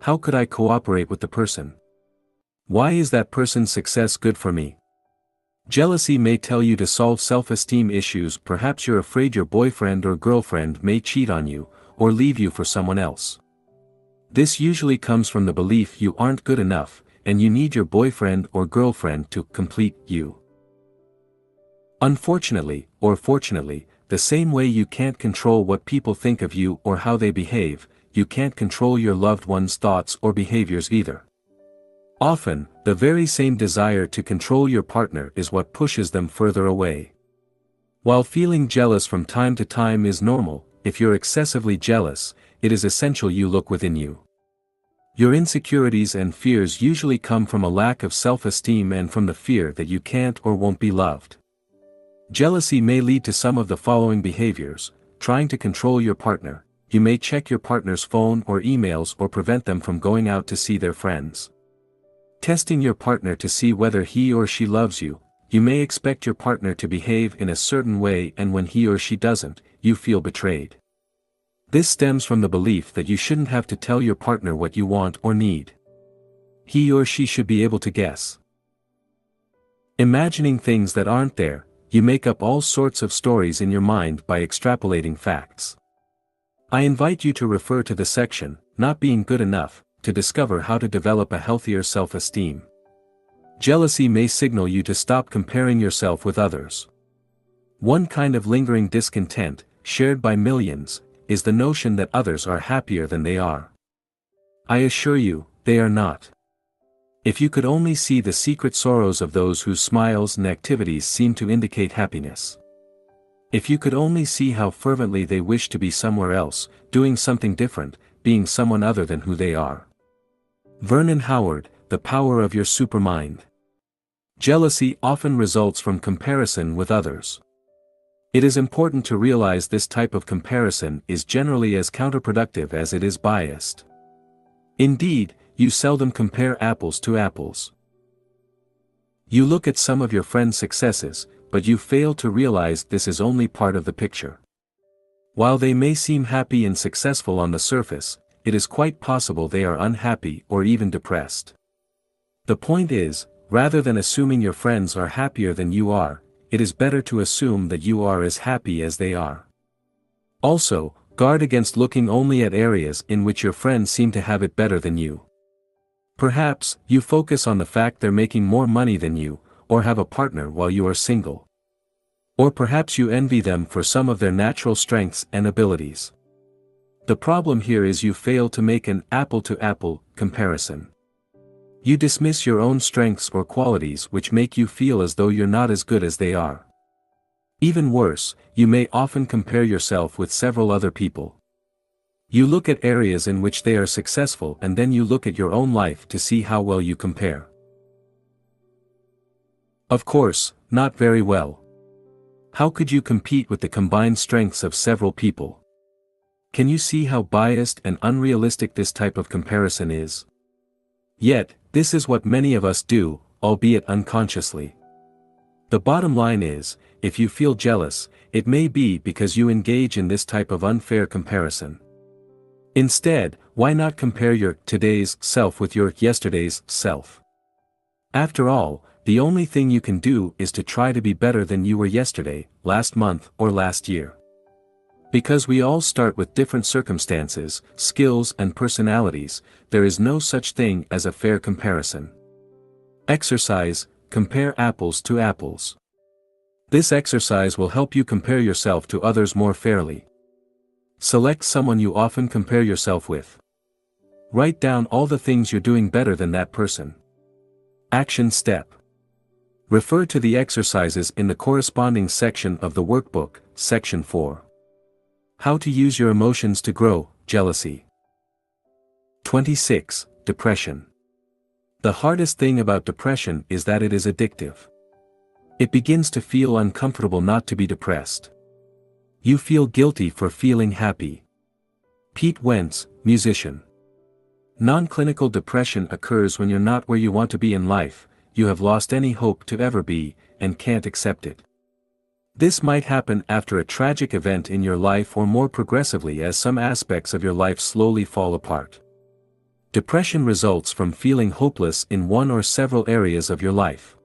How could I cooperate with the person? Why is that person's success good for me? Jealousy may tell you to solve self-esteem issues. Perhaps you're afraid your boyfriend or girlfriend may cheat on you, or leave you for someone else. This usually comes from the belief you aren't good enough, and you need your boyfriend or girlfriend to complete you. Unfortunately, or fortunately, the same way you can't control what people think of you or how they behave, you can't control your loved one's thoughts or behaviors either. Often, the very same desire to control your partner is what pushes them further away. While feeling jealous from time to time is normal, if you're excessively jealous, it is essential you look within you. Your insecurities and fears usually come from a lack of self-esteem and from the fear that you can't or won't be loved. Jealousy may lead to some of the following behaviors: trying to control your partner. You may check your partner's phone or emails or prevent them from going out to see their friends. Testing your partner to see whether he or she loves you. You may expect your partner to behave in a certain way, and when he or she doesn't, you feel betrayed. This stems from the belief that you shouldn't have to tell your partner what you want or need. He or she should be able to guess. Imagining things that aren't there. You make up all sorts of stories in your mind by extrapolating facts. I invite you to refer to the section, Not Being Good Enough, to discover how to develop a healthier self-esteem. Jealousy may signal you to stop comparing yourself with others. One kind of lingering discontent, shared by millions, is the notion that others are happier than they are. I assure you, they are not. If you could only see the secret sorrows of those whose smiles and activities seem to indicate happiness. If you could only see how fervently they wish to be somewhere else, doing something different, being someone other than who they are. Vernon Howard, The Power of Your Supermind. Jealousy often results from comparison with others. It is important to realize this type of comparison is generally as counterproductive as it is biased. Indeed, you seldom compare apples to apples. You look at some of your friends' successes, but you fail to realize this is only part of the picture. While they may seem happy and successful on the surface, it is quite possible they are unhappy or even depressed. The point is, rather than assuming your friends are happier than you are, it is better to assume that you are as happy as they are. Also, guard against looking only at areas in which your friends seem to have it better than you. Perhaps, you focus on the fact they're making more money than you, or have a partner while you are single. Or perhaps you envy them for some of their natural strengths and abilities. The problem here is you fail to make an apple-to-apple comparison. You dismiss your own strengths or qualities which make you feel as though you're not as good as they are. Even worse, you may often compare yourself with several other people. You look at areas in which they are successful and then you look at your own life to see how well you compare. Of course, not very well. How could you compete with the combined strengths of several people? Can you see how biased and unrealistic this type of comparison is? Yet, this is what many of us do, albeit unconsciously. The bottom line is, if you feel jealous, it may be because you engage in this type of unfair comparison. Instead, why not compare your today's self with your yesterday's self? After all, the only thing you can do is to try to be better than you were yesterday, last month, or last year. Because we all start with different circumstances, skills and personalities, there is no such thing as a fair comparison. Exercise: compare apples to apples. This exercise will help you compare yourself to others more fairly. Select someone you often compare yourself with. Write down all the things you're doing better than that person. Action step: refer to the exercises in the corresponding section of the workbook, Section 4. How to use your emotions to grow: jealousy. 26. Depression. The hardest thing about depression is that it is addictive. It begins to feel uncomfortable not to be depressed. You feel guilty for feeling happy. Pete Wentz, musician. Non-clinical depression occurs when you're not where you want to be in life, you have lost any hope to ever be, and can't accept it. This might happen after a tragic event in your life or more progressively as some aspects of your life slowly fall apart. Depression results from feeling hopeless in one or several areas of your life.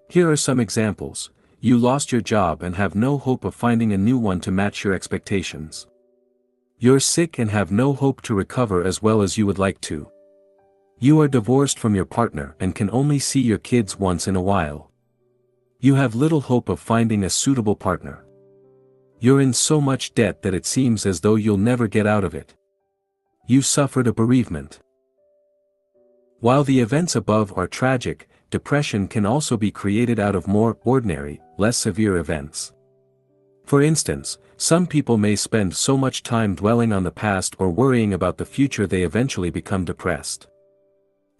Here are some examples: you lost your job and have no hope of finding a new one to match your expectations. You're sick and have no hope to recover as well as you would like to. You are divorced from your partner and can only see your kids once in a while. You have little hope of finding a suitable partner. You're in so much debt that it seems as though you'll never get out of it. You suffered a bereavement. While the events above are tragic, depression can also be created out of more ordinary, less severe events. For instance, some people may spend so much time dwelling on the past or worrying about the future they eventually become depressed.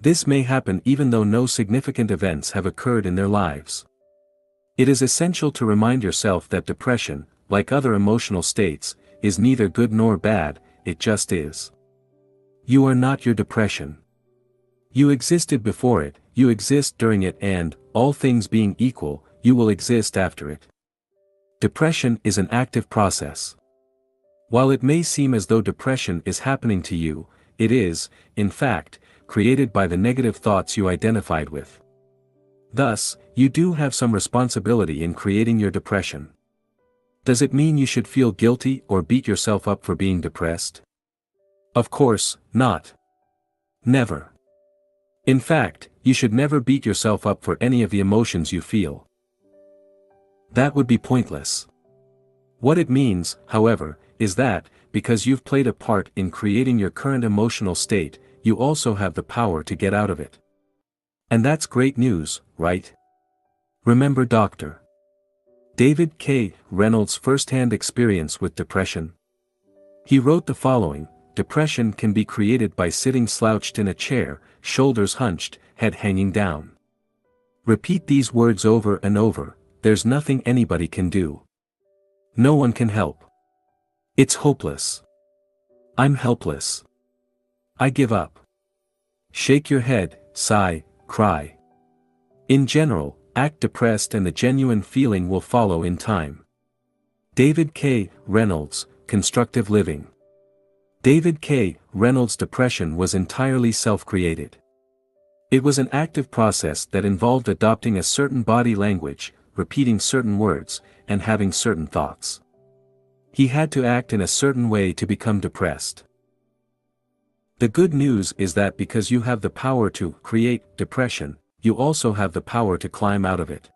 This may happen even though no significant events have occurred in their lives. It is essential to remind yourself that depression, like other emotional states, is neither good nor bad, it just is. You are not your depression. You existed before it, you exist during it, and, all things being equal, you will exist after it. Depression is an active process. While it may seem as though depression is happening to you, it is, in fact, created by the negative thoughts you identified with. Thus, you do have some responsibility in creating your depression. Does it mean you should feel guilty or beat yourself up for being depressed? Of course, not. Never. In fact, you should never beat yourself up for any of the emotions you feel. That would be pointless. What it means, however, is that, because you've played a part in creating your current emotional state, you also have the power to get out of it. And that's great news, right? Remember Dr. David K. Reynolds' first-hand experience with depression? He wrote the following: depression can be created by sitting slouched in a chair, shoulders hunched, head hanging down. Repeat these words over and over: there's nothing anybody can do. No one can help. It's hopeless. I'm helpless. I give up. Shake your head, sigh, cry. In general, act depressed and the genuine feeling will follow in time. David K. Reynolds, Constructive Living. David K. Reynolds' depression was entirely self-created. It was an active process that involved adopting a certain body language, repeating certain words, and having certain thoughts. He had to act in a certain way to become depressed. The good news is that because you have the power to create depression, you also have the power to climb out of it.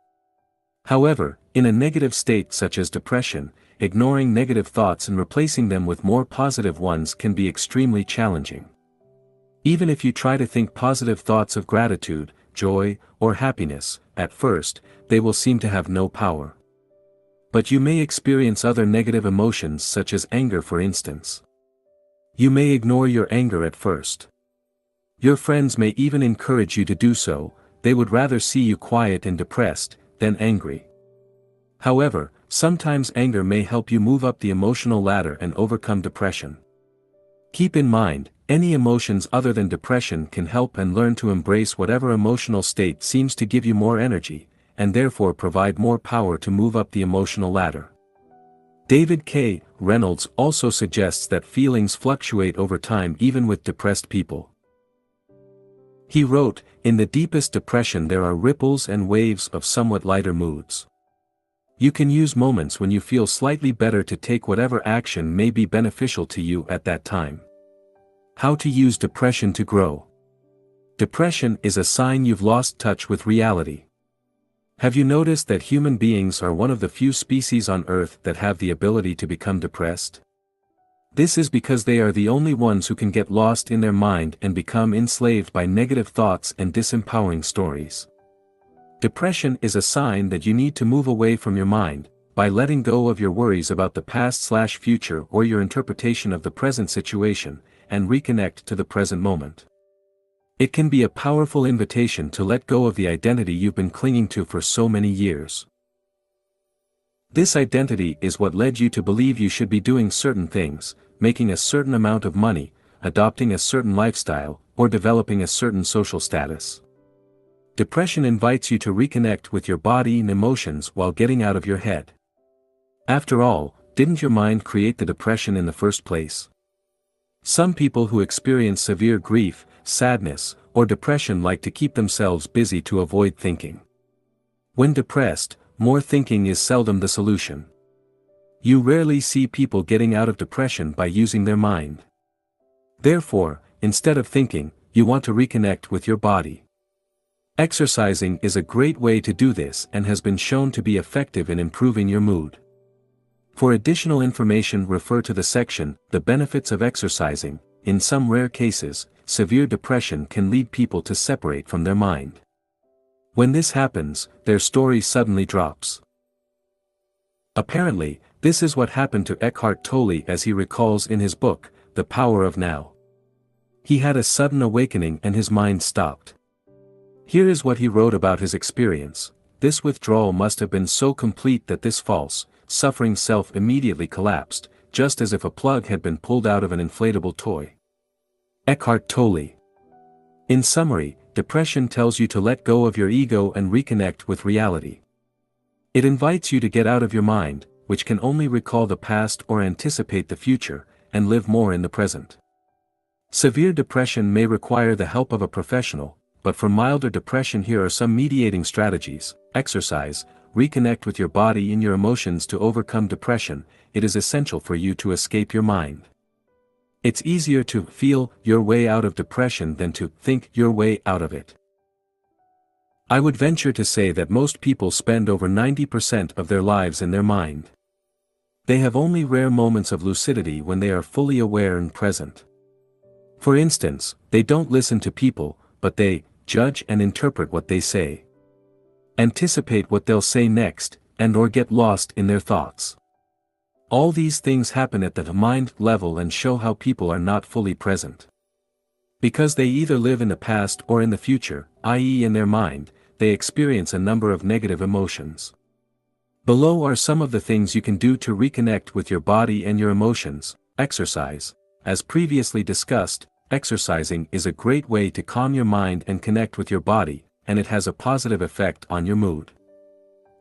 However, in a negative state such as depression, ignoring negative thoughts and replacing them with more positive ones can be extremely challenging. Even if you try to think positive thoughts of gratitude, joy, or happiness, at first, they will seem to have no power. But you may experience other negative emotions such as anger, for instance. You may ignore your anger at first. Your friends may even encourage you to do so. They would rather see you quiet and depressed than angry. However, sometimes anger may help you move up the emotional ladder and overcome depression. Keep in mind, any emotions other than depression can help, and learn to embrace whatever emotional state seems to give you more energy, and therefore provide more power to move up the emotional ladder. David K. Reynolds also suggests that feelings fluctuate over time even with depressed people. He wrote, "In the deepest depression there are ripples and waves of somewhat lighter moods. You can use moments when you feel slightly better to take whatever action may be beneficial to you at that time. How to use depression to grow. Depression is a sign you've lost touch with reality. Have you noticed that human beings are one of the few species on Earth that have the ability to become depressed? This is because they are the only ones who can get lost in their mind and become enslaved by negative thoughts and disempowering stories. Depression is a sign that you need to move away from your mind, by letting go of your worries about the past/future or your interpretation of the present situation, and reconnect to the present moment. It can be a powerful invitation to let go of the identity you've been clinging to for so many years. This identity is what led you to believe you should be doing certain things, making a certain amount of money, adopting a certain lifestyle, or developing a certain social status. Depression invites you to reconnect with your body and emotions while getting out of your head. After all, didn't your mind create the depression in the first place? Some people who experience severe grief, sadness, or depression like to keep themselves busy to avoid thinking. When depressed, more thinking is seldom the solution. You rarely see people getting out of depression by using their mind. Therefore, instead of thinking, you want to reconnect with your body. Exercising is a great way to do this and has been shown to be effective in improving your mood. For additional information, refer to the section, The Benefits of Exercising. In some rare cases, severe depression can lead people to separate from their mind. When this happens, their story suddenly drops. Apparently, this is what happened to Eckhart Tolle, as he recalls in his book, The Power of Now. He had a sudden awakening and his mind stopped. Here is what he wrote about his experience. This withdrawal must have been so complete that this false, suffering self immediately collapsed, just as if a plug had been pulled out of an inflatable toy. Eckhart Tolle. In summary, depression tells you to let go of your ego and reconnect with reality. It invites you to get out of your mind, which can only recall the past or anticipate the future, and live more in the present. Severe depression may require the help of a professional, but for milder depression here are some mediating strategies. Exercise, reconnect with your body and your emotions to overcome depression. It is essential for you to escape your mind. It's easier to feel your way out of depression than to think your way out of it. I would venture to say that most people spend over 90% of their lives in their mind. They have only rare moments of lucidity when they are fully aware and present. For instance, they don't listen to people, but they judge and interpret what they say. Anticipate what they'll say next, and/or get lost in their thoughts. All these things happen at the mind level and show how people are not fully present. Because they either live in the past or in the future, i.e. in their mind, they experience a number of negative emotions. Below are some of the things you can do to reconnect with your body and your emotions. Exercise. As previously discussed, exercising is a great way to calm your mind and connect with your body, and it has a positive effect on your mood.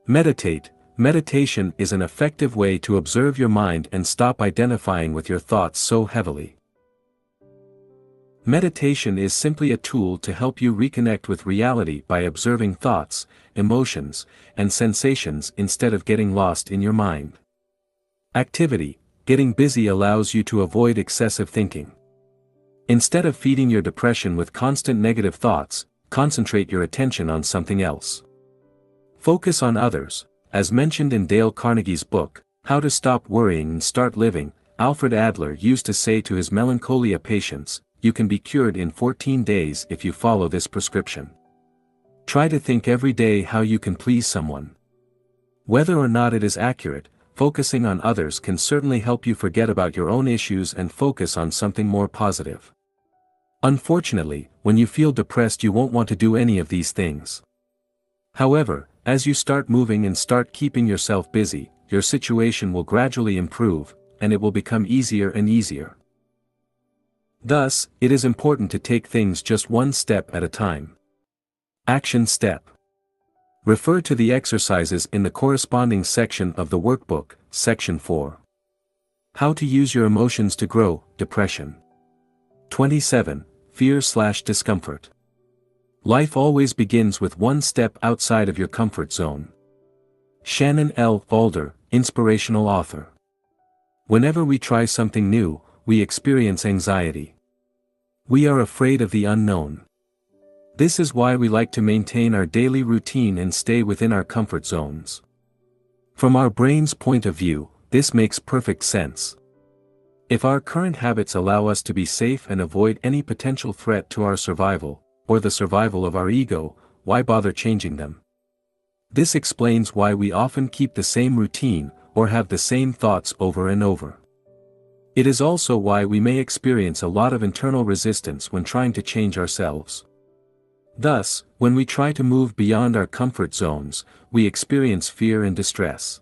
Meditate. Meditation is an effective way to observe your mind and stop identifying with your thoughts so heavily. Meditation is simply a tool to help you reconnect with reality by observing thoughts, emotions, and sensations instead of getting lost in your mind. Activity. Getting busy allows you to avoid excessive thinking. Instead of feeding your depression with constant negative thoughts, concentrate your attention on something else. Focus on others. As mentioned in Dale Carnegie's book, How to Stop Worrying and Start Living, Alfred Adler used to say to his melancholia patients, "You can be cured in 14 days if you follow this prescription. Try to think every day how you can please someone." Whether or not it is accurate, focusing on others can certainly help you forget about your own issues and focus on something more positive. Unfortunately, when you feel depressed you won't want to do any of these things. However, as you start moving and start keeping yourself busy, your situation will gradually improve, and it will become easier and easier. Thus, it is important to take things just one step at a time. Action step. Refer to the exercises in the corresponding section of the workbook, Section 4. How to use your emotions to grow, depression. 27. Fear/discomfort. Life always begins with one step outside of your comfort zone. Shannon L. Alder, inspirational author. Whenever we try something new, we experience anxiety. We are afraid of the unknown. This is why we like to maintain our daily routine and stay within our comfort zones. From our brain's point of view, this makes perfect sense. If our current habits allow us to be safe and avoid any potential threat to our survival, or the survival of our ego, why bother changing them? This explains why we often keep the same routine, or have the same thoughts over and over. It is also why we may experience a lot of internal resistance when trying to change ourselves. Thus, when we try to move beyond our comfort zones, we experience fear and distress.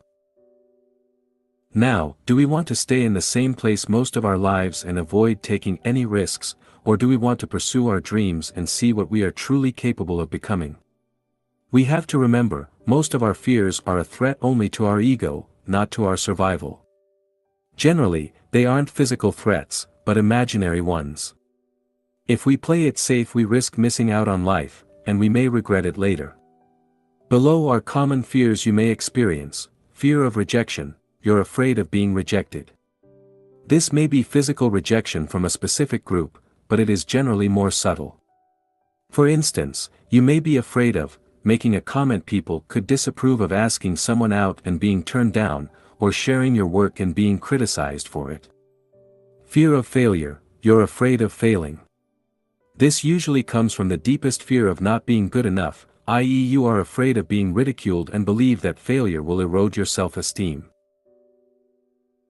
Now, do we want to stay in the same place most of our lives and avoid taking any risks, or do we want to pursue our dreams and see what we are truly capable of becoming? We have to remember, most of our fears are a threat only to our ego, not to our survival. Generally, they aren't physical threats, but imaginary ones. If we play it safe, we risk missing out on life, and we may regret it later. Below are common fears you may experience: fear of rejection, you're afraid of being rejected. This may be physical rejection from a specific group, but it is generally more subtle. For instance, you may be afraid of making a comment people could disapprove of, asking someone out and being turned down, or sharing your work and being criticized for it. Fear of failure, you're afraid of failing. This usually comes from the deepest fear of not being good enough, i.e., you are afraid of being ridiculed and believe that failure will erode your self-esteem.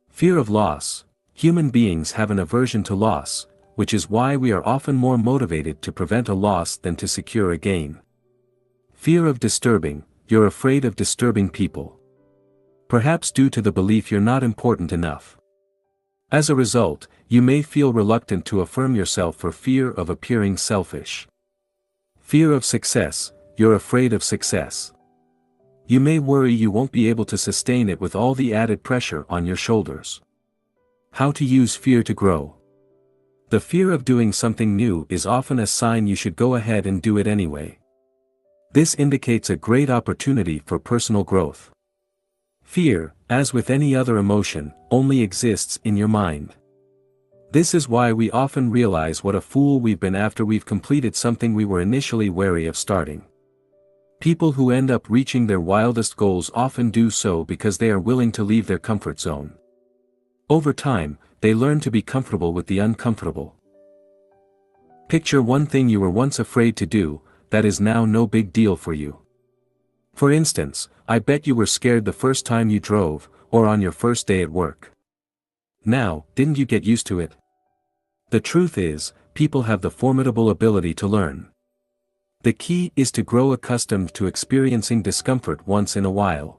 Fear of loss, human beings have an aversion to loss, which is why we are often more motivated to prevent a loss than to secure a gain. Fear of disturbing, you're afraid of disturbing people. Perhaps due to the belief you're not important enough. As a result, you may feel reluctant to affirm yourself for fear of appearing selfish. Fear of success, you're afraid of success. You may worry you won't be able to sustain it with all the added pressure on your shoulders. How to use fear to grow. The fear of doing something new is often a sign you should go ahead and do it anyway. This indicates a great opportunity for personal growth. Fear, as with any other emotion, only exists in your mind. This is why we often realize what a fool we've been after we've completed something we were initially wary of starting. People who end up reaching their wildest goals often do so because they are willing to leave their comfort zone. Over time, they learn to be comfortable with the uncomfortable. Picture one thing you were once afraid to do, that is now no big deal for you. For instance, I bet you were scared the first time you drove, or on your first day at work. Now, didn't you get used to it? The truth is, people have the formidable ability to learn. The key is to grow accustomed to experiencing discomfort once in a while.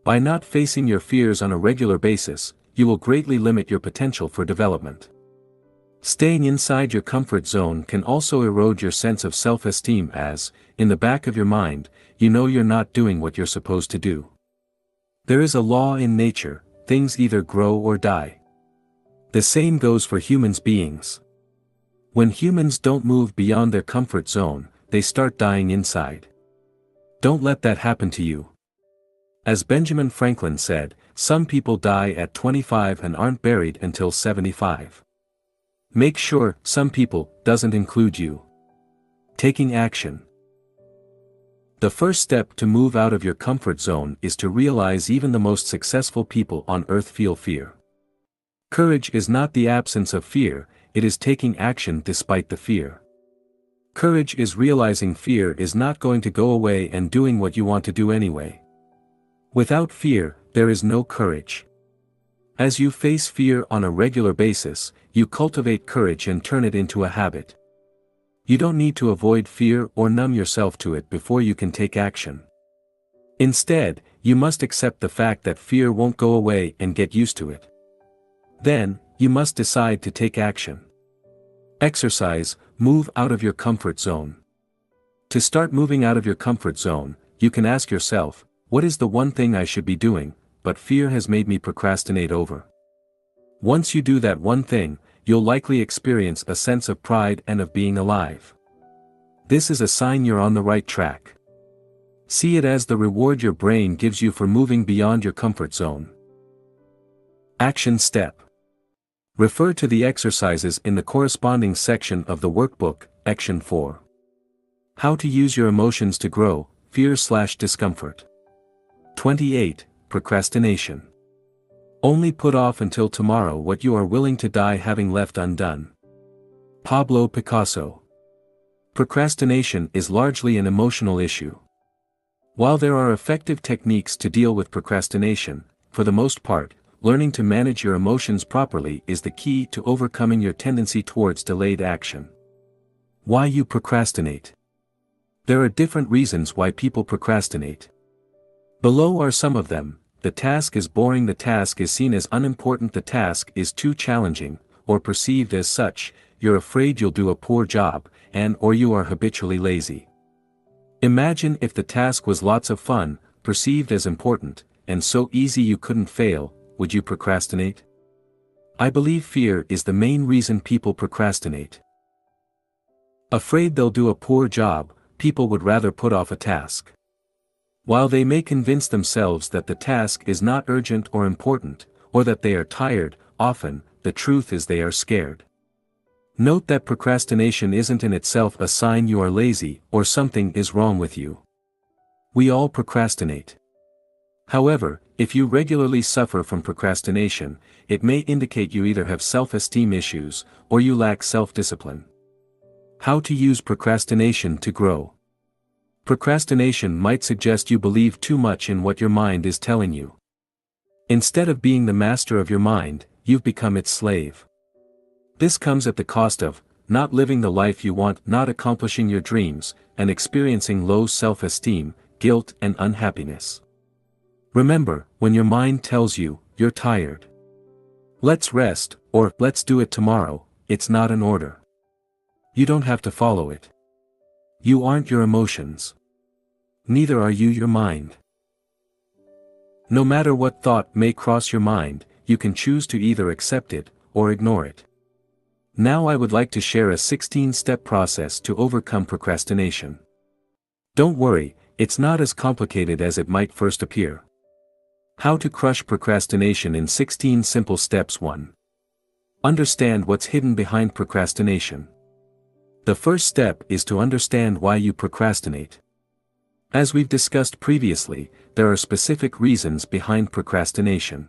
By not facing your fears on a regular basis, you will greatly limit your potential for development. Staying inside your comfort zone can also erode your sense of self-esteem as, in the back of your mind, you know you're not doing what you're supposed to do. There is a law in nature: things either grow or die. The same goes for human beings. When humans don't move beyond their comfort zone, they start dying inside. Don't let that happen to you. As Benjamin Franklin said, some people die at 25 and aren't buried until 75. Make sure "some people" doesn't include you. Taking action. The first step to move out of your comfort zone is to realize even the most successful people on earth feel fear. Courage is not the absence of fear, it is taking action despite the fear. Courage is realizing fear is not going to go away and doing what you want to do anyway. Without fear, there is no courage. As you face fear on a regular basis, you cultivate courage and turn it into a habit. You don't need to avoid fear or numb yourself to it before you can take action. Instead, you must accept the fact that fear won't go away and get used to it. Then, you must decide to take action. Exercise, move out of your comfort zone. To start moving out of your comfort zone, you can ask yourself, what is the one thing I should be doing, but fear has made me procrastinate over? Once you do that one thing, you'll likely experience a sense of pride and of being alive. This is a sign you're on the right track. See it as the reward your brain gives you for moving beyond your comfort zone. Action step. Refer to the exercises in the corresponding section of the workbook, Action 4. How to use your emotions to grow, fear/discomfort. 28. Procrastination. Only put off until tomorrow what you are willing to die having left undone. Pablo Picasso. Procrastination is largely an emotional issue. While there are effective techniques to deal with procrastination, for the most part, learning to manage your emotions properly is the key to overcoming your tendency towards delayed action. Why you procrastinate. There are different reasons why people procrastinate. Below are some of them. The task is boring, the task is seen as unimportant, the task is too challenging, or perceived as such, you're afraid you'll do a poor job, or you are habitually lazy. Imagine if the task was lots of fun, perceived as important, and so easy you couldn't fail, would you procrastinate? I believe fear is the main reason people procrastinate. Afraid they'll do a poor job, people would rather put off a task. While they may convince themselves that the task is not urgent or important, or that they are tired, often, the truth is they are scared. Note that procrastination isn't in itself a sign you are lazy or something is wrong with you. We all procrastinate. However, if you regularly suffer from procrastination, it may indicate you either have self-esteem issues, or you lack self-discipline. How to use procrastination to grow. Procrastination might suggest you believe too much in what your mind is telling you. Instead of being the master of your mind, you've become its slave. This comes at the cost of not living the life you want, not accomplishing your dreams, and experiencing low self-esteem, guilt, and unhappiness. Remember, when your mind tells you, you're tired. Let's rest, or let's do it tomorrow, it's not an order. You don't have to follow it. You aren't your emotions. Neither are you your mind. No matter what thought may cross your mind, you can choose to either accept it, or ignore it. Now I would like to share a 16-step process to overcome procrastination. Don't worry, it's not as complicated as it might first appear. How to crush procrastination in 16 simple steps. 1. Understand what's hidden behind procrastination. The first step is to understand why you procrastinate. As we've discussed previously, there are specific reasons behind procrastination.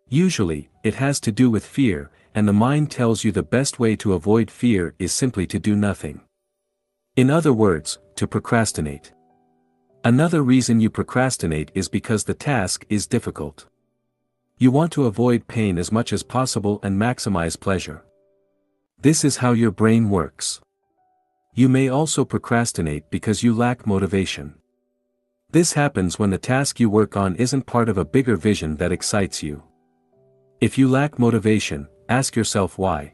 Usually, it has to do with fear, and the mind tells you the best way to avoid fear is simply to do nothing. In other words, to procrastinate. Another reason you procrastinate is because the task is difficult. You want to avoid pain as much as possible and maximize pleasure. This is how your brain works. You may also procrastinate because you lack motivation. This happens when the task you work on isn't part of a bigger vision that excites you. If you lack motivation, ask yourself why.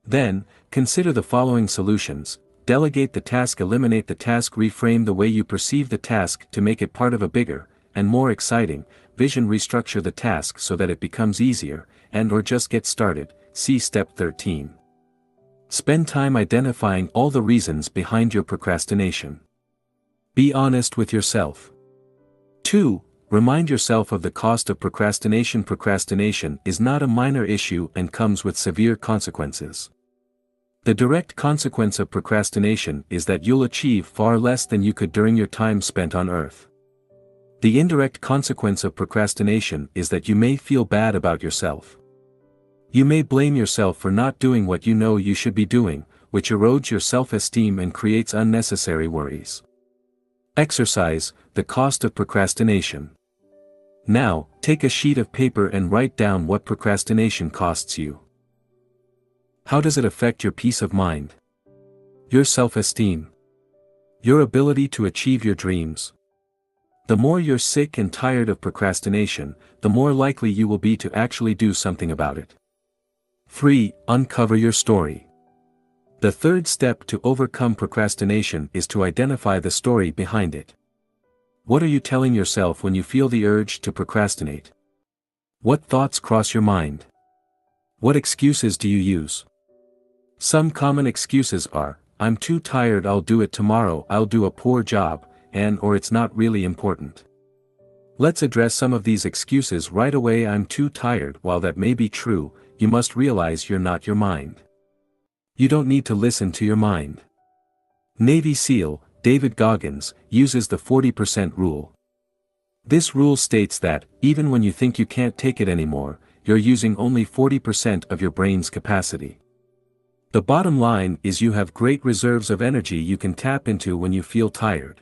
Then, consider the following solutions: delegate the task, eliminate the task, reframe the way you perceive the task to make it part of a bigger, and more exciting, vision, restructure the task so that it becomes easier, or just get started. See Step 13. Spend time identifying all the reasons behind your procrastination. Be honest with yourself. 2. Remind yourself of the cost of procrastination. Procrastination is not a minor issue and comes with severe consequences. The direct consequence of procrastination is that you'll achieve far less than you could during your time spent on Earth. The indirect consequence of procrastination is that you may feel bad about yourself. You may blame yourself for not doing what you know you should be doing, which erodes your self-esteem and creates unnecessary worries. Exercise, the cost of procrastination. Now, take a sheet of paper and write down what procrastination costs you. How does it affect your peace of mind? Your self-esteem? Your ability to achieve your dreams? The more you're sick and tired of procrastination, the more likely you will be to actually do something about it. 3. Uncover your story. The third step to overcome procrastination is to identify the story behind it. What are you telling yourself when you feel the urge to procrastinate? What thoughts cross your mind? What excuses do you use? Some common excuses are, I'm too tired, I'll do it tomorrow, I'll do a poor job, and or it's not really important. Let's address some of these excuses right away. I'm too tired. While that may be true, you must realize you're not your mind. You don't need to listen to your mind. Navy SEAL, David Goggins, uses the 40% rule. This rule states that, even when you think you can't take it anymore, you're using only 40% of your brain's capacity. The bottom line is you have great reserves of energy you can tap into when you feel tired.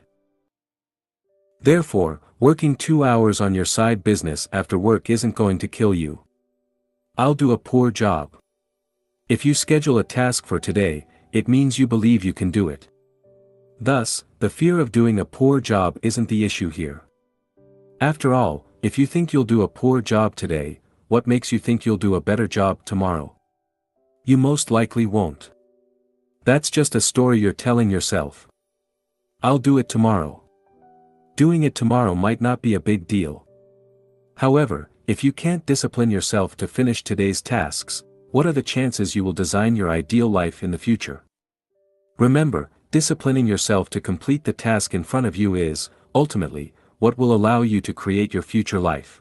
Therefore, working 2 hours on your side business after work isn't going to kill you. I'll do a poor job. If you schedule a task for today, it means you believe you can do it. Thus, the fear of doing a poor job isn't the issue here. After all, if you think you'll do a poor job today, what makes you think you'll do a better job tomorrow? You most likely won't. That's just a story you're telling yourself. I'll do it tomorrow. Doing it tomorrow might not be a big deal. However, if you can't discipline yourself to finish today's tasks, what are the chances you will design your ideal life in the future? Remember, disciplining yourself to complete the task in front of you is, ultimately, what will allow you to create your future life.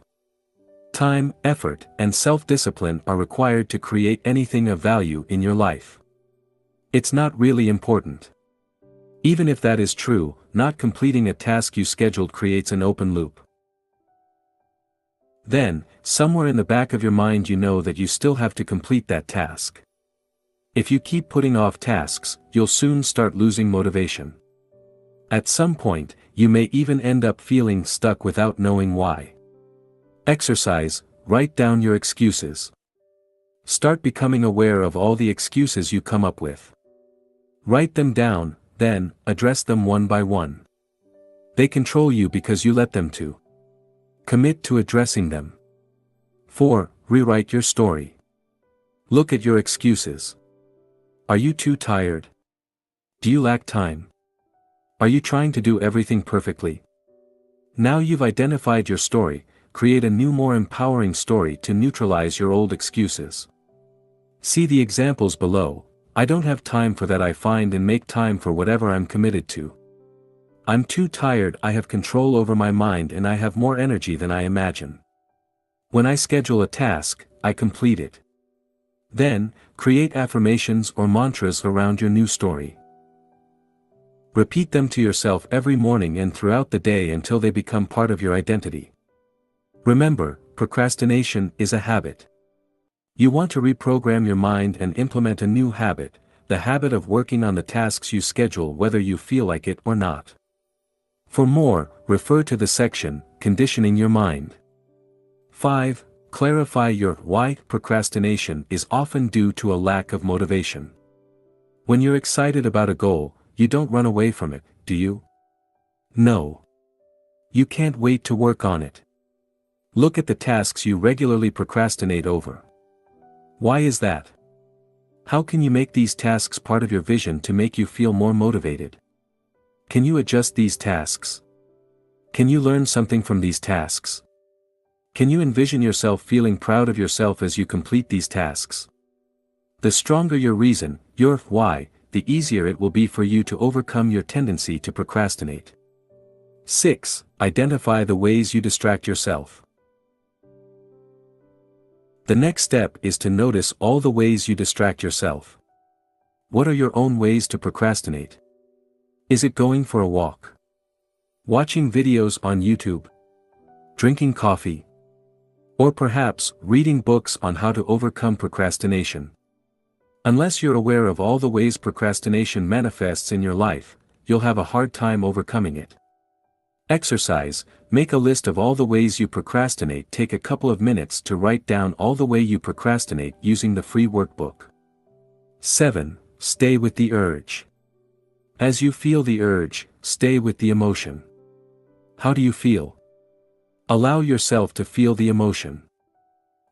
Time, effort, and self-discipline are required to create anything of value in your life. It's not really important. Even if that is true, not completing a task you scheduled creates an open loop. Then, somewhere in the back of your mind you know that you still have to complete that task. If you keep putting off tasks, you'll soon start losing motivation. At some point, you may even end up feeling stuck without knowing why. Exercise, write down your excuses. Start becoming aware of all the excuses you come up with. Write them down, then, address them one by one. They control you because you let them to. Commit to addressing them. 4. Rewrite your story. Look at your excuses. Are you too tired? Do you lack time? Are you trying to do everything perfectly? Now you've identified your story, create a new, more empowering story to neutralize your old excuses. See the examples below. I don't have time for that. I find and make time for whatever I'm committed to. I'm too tired. I have control over my mind and I have more energy than I imagine. When I schedule a task, I complete it. Then, create affirmations or mantras around your new story. Repeat them to yourself every morning and throughout the day until they become part of your identity. Remember, procrastination is a habit. You want to reprogram your mind and implement a new habit, the habit of working on the tasks you schedule whether you feel like it or not. For more, refer to the section, Conditioning Your Mind. 5. Clarify your why. Procrastination is often due to a lack of motivation. When you're excited about a goal, you don't run away from it, do you? No. You can't wait to work on it. Look at the tasks you regularly procrastinate over. Why is that? How can you make these tasks part of your vision to make you feel more motivated? Can you adjust these tasks? Can you learn something from these tasks? Can you envision yourself feeling proud of yourself as you complete these tasks? The stronger your reason, your why, the easier it will be for you to overcome your tendency to procrastinate. 6. Identify the ways you distract yourself. The next step is to notice all the ways you distract yourself. What are your own ways to procrastinate? Is it going for a walk? Watching videos on YouTube? Drinking coffee? Or perhaps reading books on how to overcome procrastination? Unless you're aware of all the ways procrastination manifests in your life, you'll have a hard time overcoming it. Exercise, make a list of all the ways you procrastinate. Take a couple of minutes to write down all the way you procrastinate using the free workbook. 7. Stay with the urge. As you feel the urge, stay with the emotion. How do you feel? Allow yourself to feel the emotion.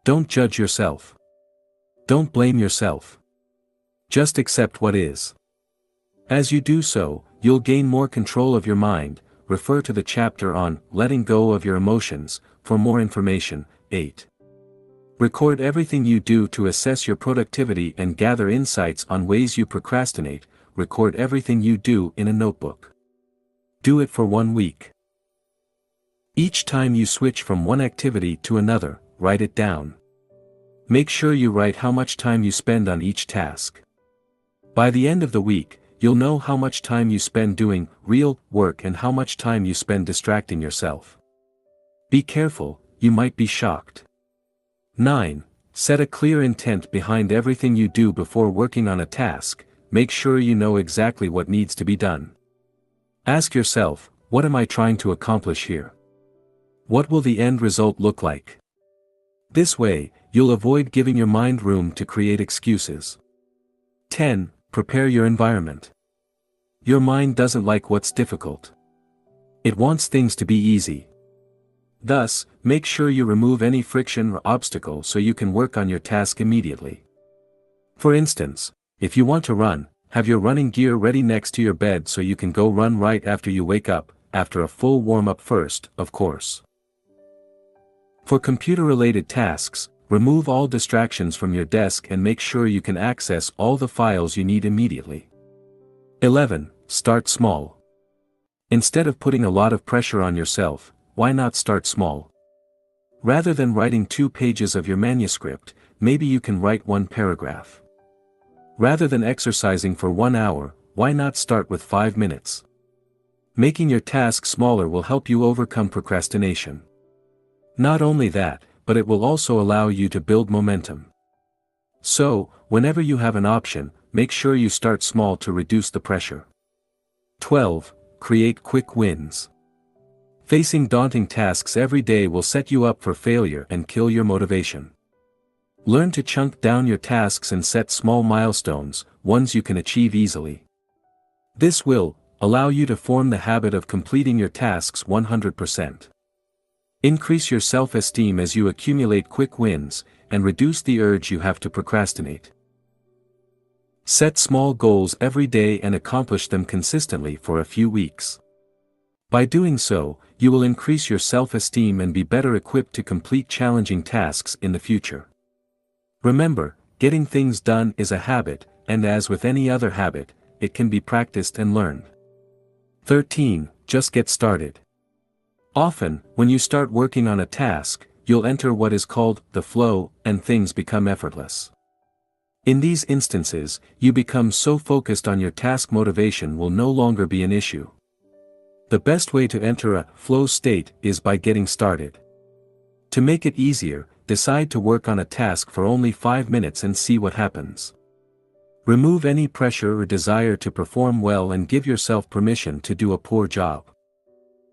Don't judge yourself. Don't blame yourself. Just accept what is. As you do so, you'll gain more control of your mind. Refer to the chapter on letting go of your emotions for more information. 8. Record everything you do to assess your productivity and gather insights on ways you procrastinate. record everything you do in a notebook. Do it for 1 week. Each time you switch from one activity to another, write it down. Make sure you write how much time you spend on each task. By the end of the week, you'll know how much time you spend doing real work and how much time you spend distracting yourself. Be careful, you might be shocked. 9. Set a clear intent behind everything you do before working on a task. Make sure you know exactly what needs to be done. Ask yourself, what am I trying to accomplish here? What will the end result look like? This way, you'll avoid giving your mind room to create excuses. 10. Prepare your environment. Your mind doesn't like what's difficult. It wants things to be easy. Thus, make sure you remove any friction or obstacle so you can work on your task immediately. For instance, if you want to run, have your running gear ready next to your bed so you can go run right after you wake up, after a full warm-up first, of course. For computer-related tasks, remove all distractions from your desk and make sure you can access all the files you need immediately. 11. Start small. Instead of putting a lot of pressure on yourself, why not start small? Rather than writing 2 pages of your manuscript, maybe you can write 1 paragraph. Rather than exercising for 1 hour, why not start with 5 minutes? Making your task smaller will help you overcome procrastination. Not only that, but it will also allow you to build momentum. So, whenever you have an option, make sure you start small to reduce the pressure. 12. Create quick wins. Facing daunting tasks every day will set you up for failure and kill your motivation. Learn to chunk down your tasks and set small milestones, ones you can achieve easily. This will allow you to form the habit of completing your tasks 100%. Increase your self-esteem as you accumulate quick wins, and reduce the urge you have to procrastinate. Set small goals every day and accomplish them consistently for a few weeks. By doing so, you will increase your self-esteem and be better equipped to complete challenging tasks in the future. Remember, getting things done is a habit, and as with any other habit, it can be practiced and learned. 13. Just get started. Often, when you start working on a task, you'll enter what is called the flow, and things become effortless. In these instances, you become so focused on your task motivation will no longer be an issue. The best way to enter a flow state is by getting started. To make it easier, decide to work on a task for only 5 minutes and see what happens. Remove any pressure or desire to perform well and give yourself permission to do a poor job.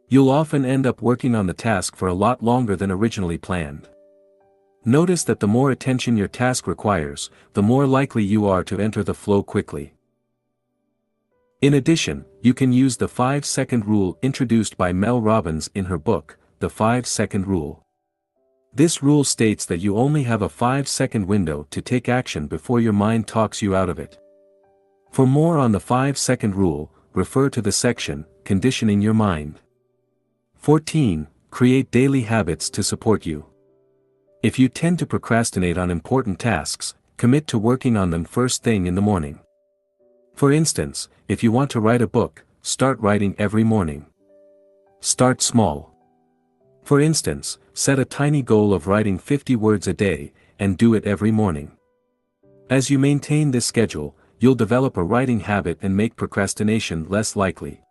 You'll often end up working on the task for a lot longer than originally planned. Notice that the more attention your task requires, the more likely you are to enter the flow quickly. In addition, you can use the 5-second rule introduced by Mel Robbins in her book, The 5-Second Rule. This rule states that you only have a 5-second window to take action before your mind talks you out of it. For more on the 5-second rule, refer to the section, Conditioning Your Mind. 14. Create daily habits to support you. If you tend to procrastinate on important tasks, commit to working on them first thing in the morning. For instance, if you want to write a book, start writing every morning. Start small. For instance, set a tiny goal of writing 50 words a day, and do it every morning. As you maintain this schedule, you'll develop a writing habit and make procrastination less likely.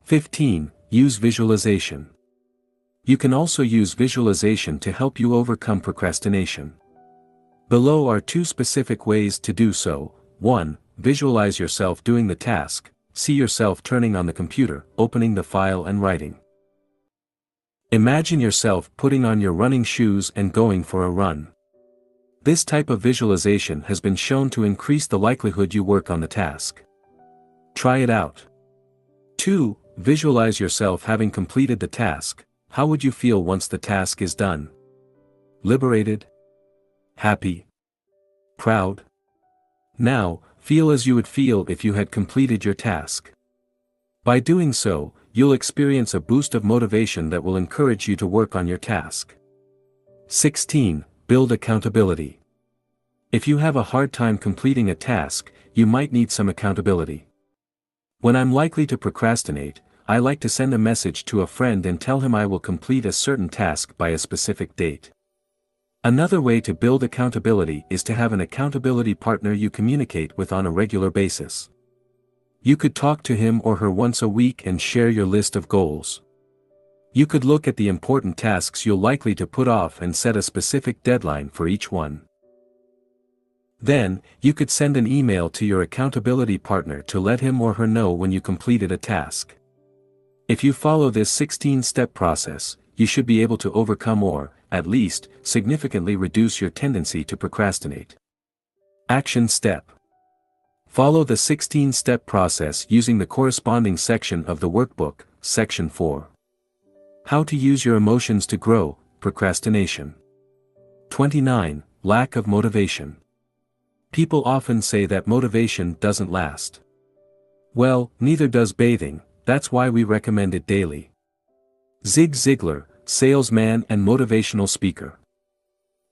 15. Use visualization. You can also use visualization to help you overcome procrastination. Below are 2 specific ways to do so. 1. Visualize yourself doing the task. See yourself turning on the computer, opening the file and writing. Imagine yourself putting on your running shoes and going for a run. This type of visualization has been shown to increase the likelihood you work on the task. Try it out. 2. Visualize yourself having completed the task. How would you feel once the task is done? Liberated? Happy? Proud? Now, feel as you would feel if you had completed your task. By doing so, you'll experience a boost of motivation that will encourage you to work on your task. 16. Build accountability. If you have a hard time completing a task, you might need some accountability. When I'm likely to procrastinate, I like to send a message to a friend and tell him I will complete a certain task by a specific date. Another way to build accountability is to have an accountability partner you communicate with on a regular basis. You could talk to him or her once a week and share your list of goals. You could look at the important tasks you're likely to put off and set a specific deadline for each one. Then, you could send an email to your accountability partner to let him or her know when you completed a task. If you follow this 16-step process, you should be able to overcome or, at least, significantly reduce your tendency to procrastinate. Action step. Follow the 16-step process using the corresponding section of the workbook, Section 4. How to use your emotions to grow, procrastination. 29. Lack of motivation. People often say that motivation doesn't last. Well, neither does bathing, that's why we recommend it daily. Zig Ziglar, salesman and motivational speaker.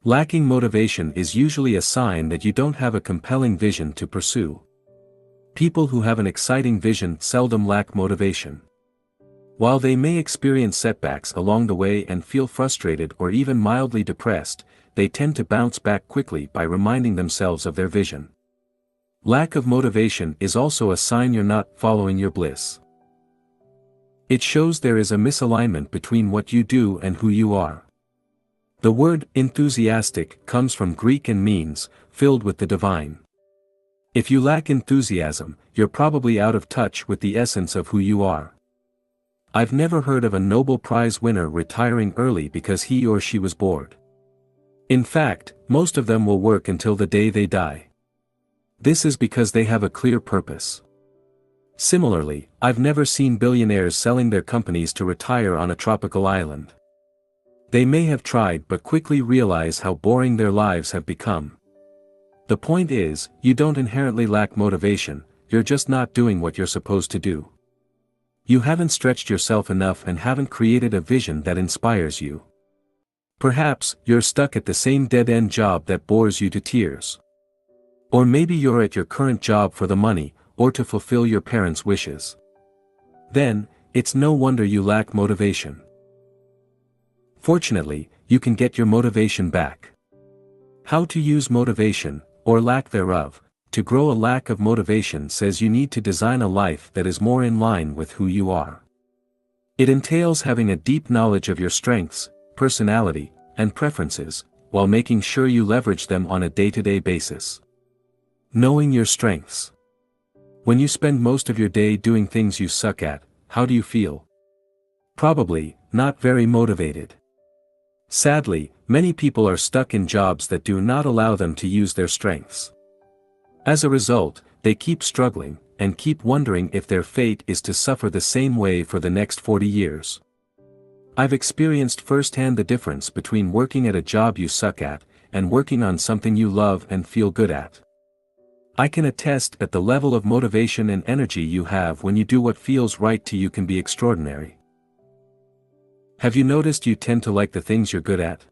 Lacking motivation is usually a sign that you don't have a compelling vision to pursue. People who have an exciting vision seldom lack motivation. While they may experience setbacks along the way and feel frustrated or even mildly depressed, they tend to bounce back quickly by reminding themselves of their vision. Lack of motivation is also a sign you're not following your bliss. It shows there is a misalignment between what you do and who you are. The word enthusiastic comes from Greek and means filled with the divine. If you lack enthusiasm, you're probably out of touch with the essence of who you are. I've never heard of a Nobel Prize winner retiring early because he or she was bored. In fact, most of them will work until the day they die. This is because they have a clear purpose. Similarly, I've never seen billionaires selling their companies to retire on a tropical island. They may have tried but quickly realize how boring their lives have become. The point is, you don't inherently lack motivation, you're just not doing what you're supposed to do. You haven't stretched yourself enough and haven't created a vision that inspires you. Perhaps, you're stuck at the same dead-end job that bores you to tears. Or maybe you're at your current job for the money, or to fulfill your parents' wishes. Then, it's no wonder you lack motivation. Fortunately, you can get your motivation back. How to use motivation, or lack thereof, to grow a lack of motivation says you need to design a life that is more in line with who you are. It entails having a deep knowledge of your strengths, personality, and preferences, while making sure you leverage them on a day-to-day basis. Knowing your strengths. When you spend most of your day doing things you suck at, how do you feel? Probably, not very motivated. Sadly, many people are stuck in jobs that do not allow them to use their strengths. As a result, they keep struggling, and keep wondering if their fate is to suffer the same way for the next 40 years. I've experienced firsthand the difference between working at a job you suck at, and working on something you love and feel good at. I can attest that the level of motivation and energy you have when you do what feels right to you can be extraordinary. Have you noticed you tend to like the things you're good at?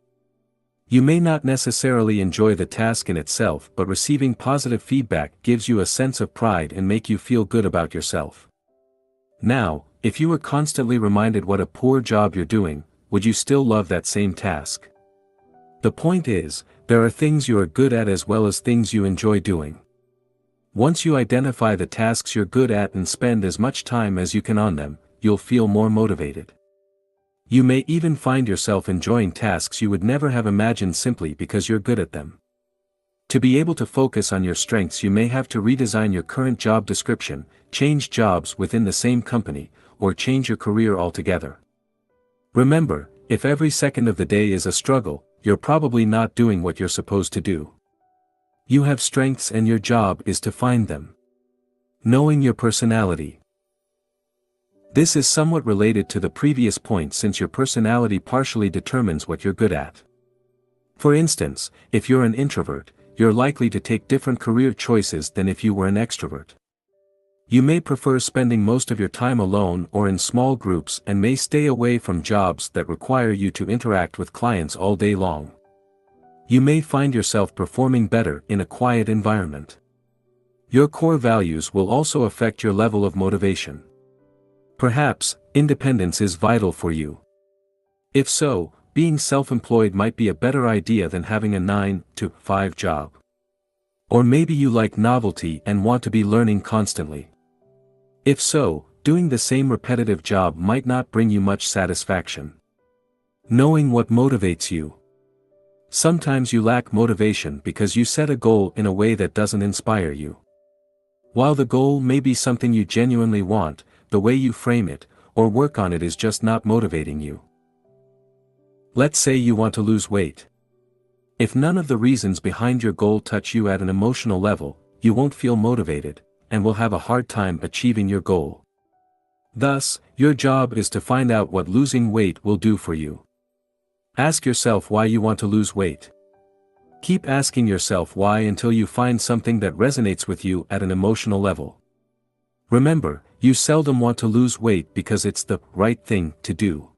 You may not necessarily enjoy the task in itself, but receiving positive feedback gives you a sense of pride and make you feel good about yourself. Now, if you were constantly reminded what a poor job you're doing, would you still love that same task? The point is, there are things you are good at as well as things you enjoy doing. Once you identify the tasks you're good at and spend as much time as you can on them, you'll feel more motivated. You may even find yourself enjoying tasks you would never have imagined simply because you're good at them. To be able to focus on your strengths, you may have to redesign your current job description, change jobs within the same company, or change your career altogether. Remember, if every second of the day is a struggle, you're probably not doing what you're supposed to do. You have strengths and your job is to find them. Knowing your personality. This is somewhat related to the previous point since your personality partially determines what you're good at. For instance, if you're an introvert, you're likely to take different career choices than if you were an extrovert. You may prefer spending most of your time alone or in small groups and may stay away from jobs that require you to interact with clients all day long. You may find yourself performing better in a quiet environment. Your core values will also affect your level of motivation. Perhaps, independence is vital for you. If so, being self-employed might be a better idea than having a 9-to-5 job. Or maybe you like novelty and want to be learning constantly. If so, doing the same repetitive job might not bring you much satisfaction. Knowing what motivates you. Sometimes you lack motivation because you set a goal in a way that doesn't inspire you. While the goal may be something you genuinely want, the way you frame it, or work on it is just not motivating you. Let's say you want to lose weight. If none of the reasons behind your goal touch you at an emotional level, you won't feel motivated, and will have a hard time achieving your goal. Thus, your job is to find out what losing weight will do for you. Ask yourself why you want to lose weight. Keep asking yourself why until you find something that resonates with you at an emotional level. Remember, you seldom want to lose weight because it's the right thing to do.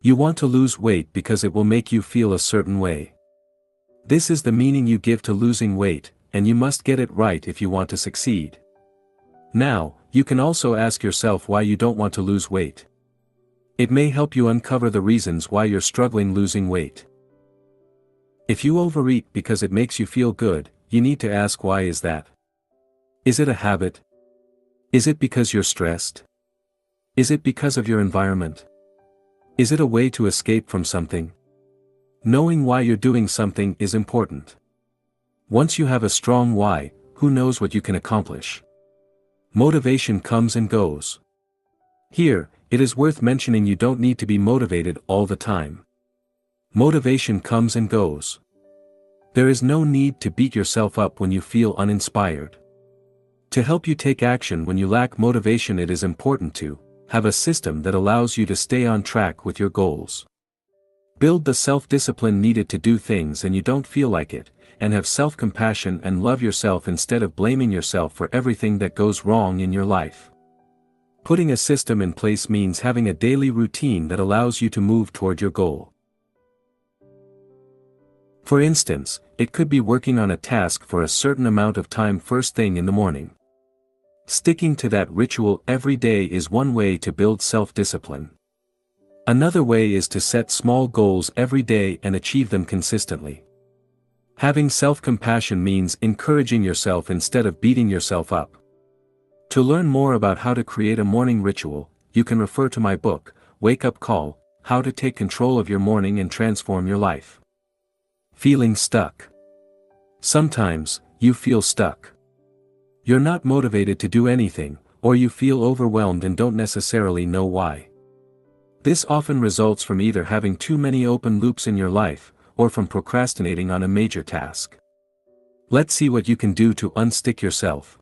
You want to lose weight because it will make you feel a certain way. This is the meaning you give to losing weight, and you must get it right if you want to succeed. Now, you can also ask yourself why you don't want to lose weight. It may help you uncover the reasons why you're struggling losing weight. If you overeat because it makes you feel good, you need to ask why is that? Is it a habit? Is it because you're stressed? Is it because of your environment? Is it a way to escape from something? Knowing why you're doing something is important. Once you have a strong why, who knows what you can accomplish? Motivation comes and goes. Here, it is worth mentioning you don't need to be motivated all the time. Motivation comes and goes. There is no need to beat yourself up when you feel uninspired. To help you take action when you lack motivation, it is important to have a system that allows you to stay on track with your goals. Build the self-discipline needed to do things and you don't feel like it, and have self-compassion and love yourself instead of blaming yourself for everything that goes wrong in your life. Putting a system in place means having a daily routine that allows you to move toward your goal. For instance, it could be working on a task for a certain amount of time first thing in the morning. Sticking to that ritual every day is one way to build self-discipline. Another way is to set small goals every day and achieve them consistently. Having self-compassion means encouraging yourself instead of beating yourself up. To learn more about how to create a morning ritual, you can refer to my book, Wake Up Call: How to Take Control of Your Morning and Transform Your Life. Feeling stuck. Sometimes, you feel stuck. You're not motivated to do anything, or you feel overwhelmed and don't necessarily know why. This often results from either having too many open loops in your life, or from procrastinating on a major task. Let's see what you can do to unstick yourself.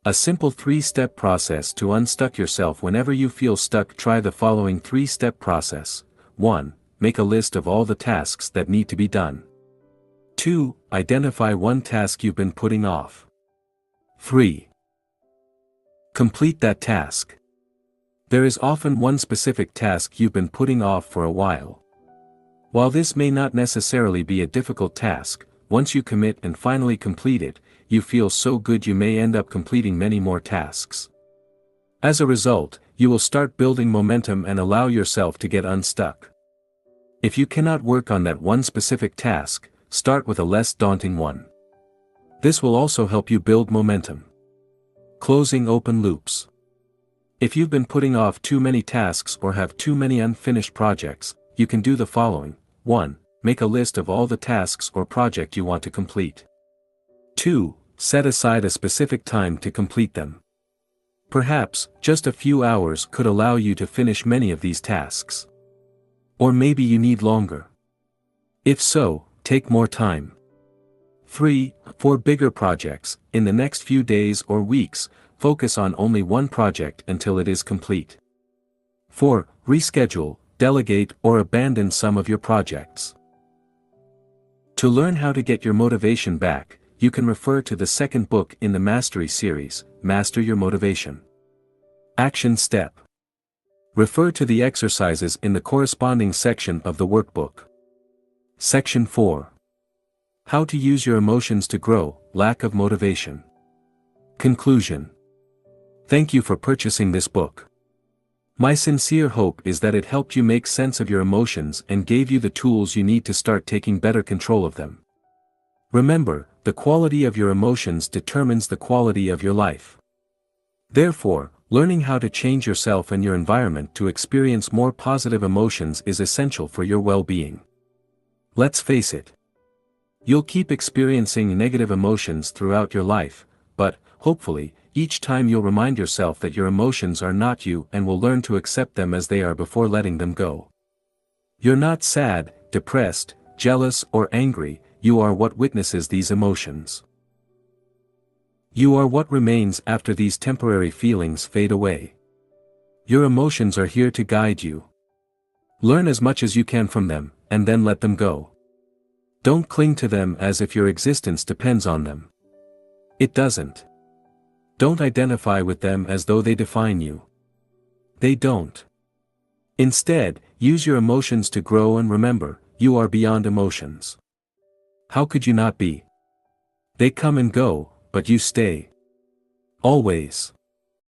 A simple 3-step process to unstuck yourself whenever you feel stuck. Try the following 3-step process. 1. Make a list of all the tasks that need to be done. 2. Identify one task you've been putting off. 3. Complete that task. There is often one specific task you've been putting off for a while. While this may not necessarily be a difficult task, once you commit and finally complete it, you feel so good you may end up completing many more tasks. As a result, you will start building momentum and allow yourself to get unstuck. If you cannot work on that one specific task, start with a less daunting one. This will also help you build momentum. Closing open loops. If you've been putting off too many tasks or have too many unfinished projects, you can do the following. 1. Make a list of all the tasks or project you want to complete. 2. Set aside a specific time to complete them. Perhaps, just a few hours could allow you to finish many of these tasks. Or maybe you need longer. If so, take more time. 3. For bigger projects, in the next few days or weeks, focus on only one project until it is complete. 4. Reschedule, delegate or abandon some of your projects. To learn how to get your motivation back, you can refer to the second book in the Mastery series, Master Your Motivation. Action Step. Refer to the exercises in the corresponding section of the workbook. Section 4. How to use your emotions to grow: lack of motivation. Conclusion. Thank you for purchasing this book. My sincere hope is that it helped you make sense of your emotions and gave you the tools you need to start taking better control of them. Remember, the quality of your emotions determines the quality of your life. Therefore, learning how to change yourself and your environment to experience more positive emotions is essential for your well-being. Let's face it. You'll keep experiencing negative emotions throughout your life, but, hopefully, each time you'll remind yourself that your emotions are not you and will learn to accept them as they are before letting them go. You're not sad, depressed, jealous or angry, you are what witnesses these emotions. You are what remains after these temporary feelings fade away. Your emotions are here to guide you. Learn as much as you can from them, and then let them go. Don't cling to them as if your existence depends on them. It doesn't. Don't identify with them as though they define you. They don't. Instead, use your emotions to grow and remember, you are beyond emotions. How could you not be? They come and go, but you stay. Always.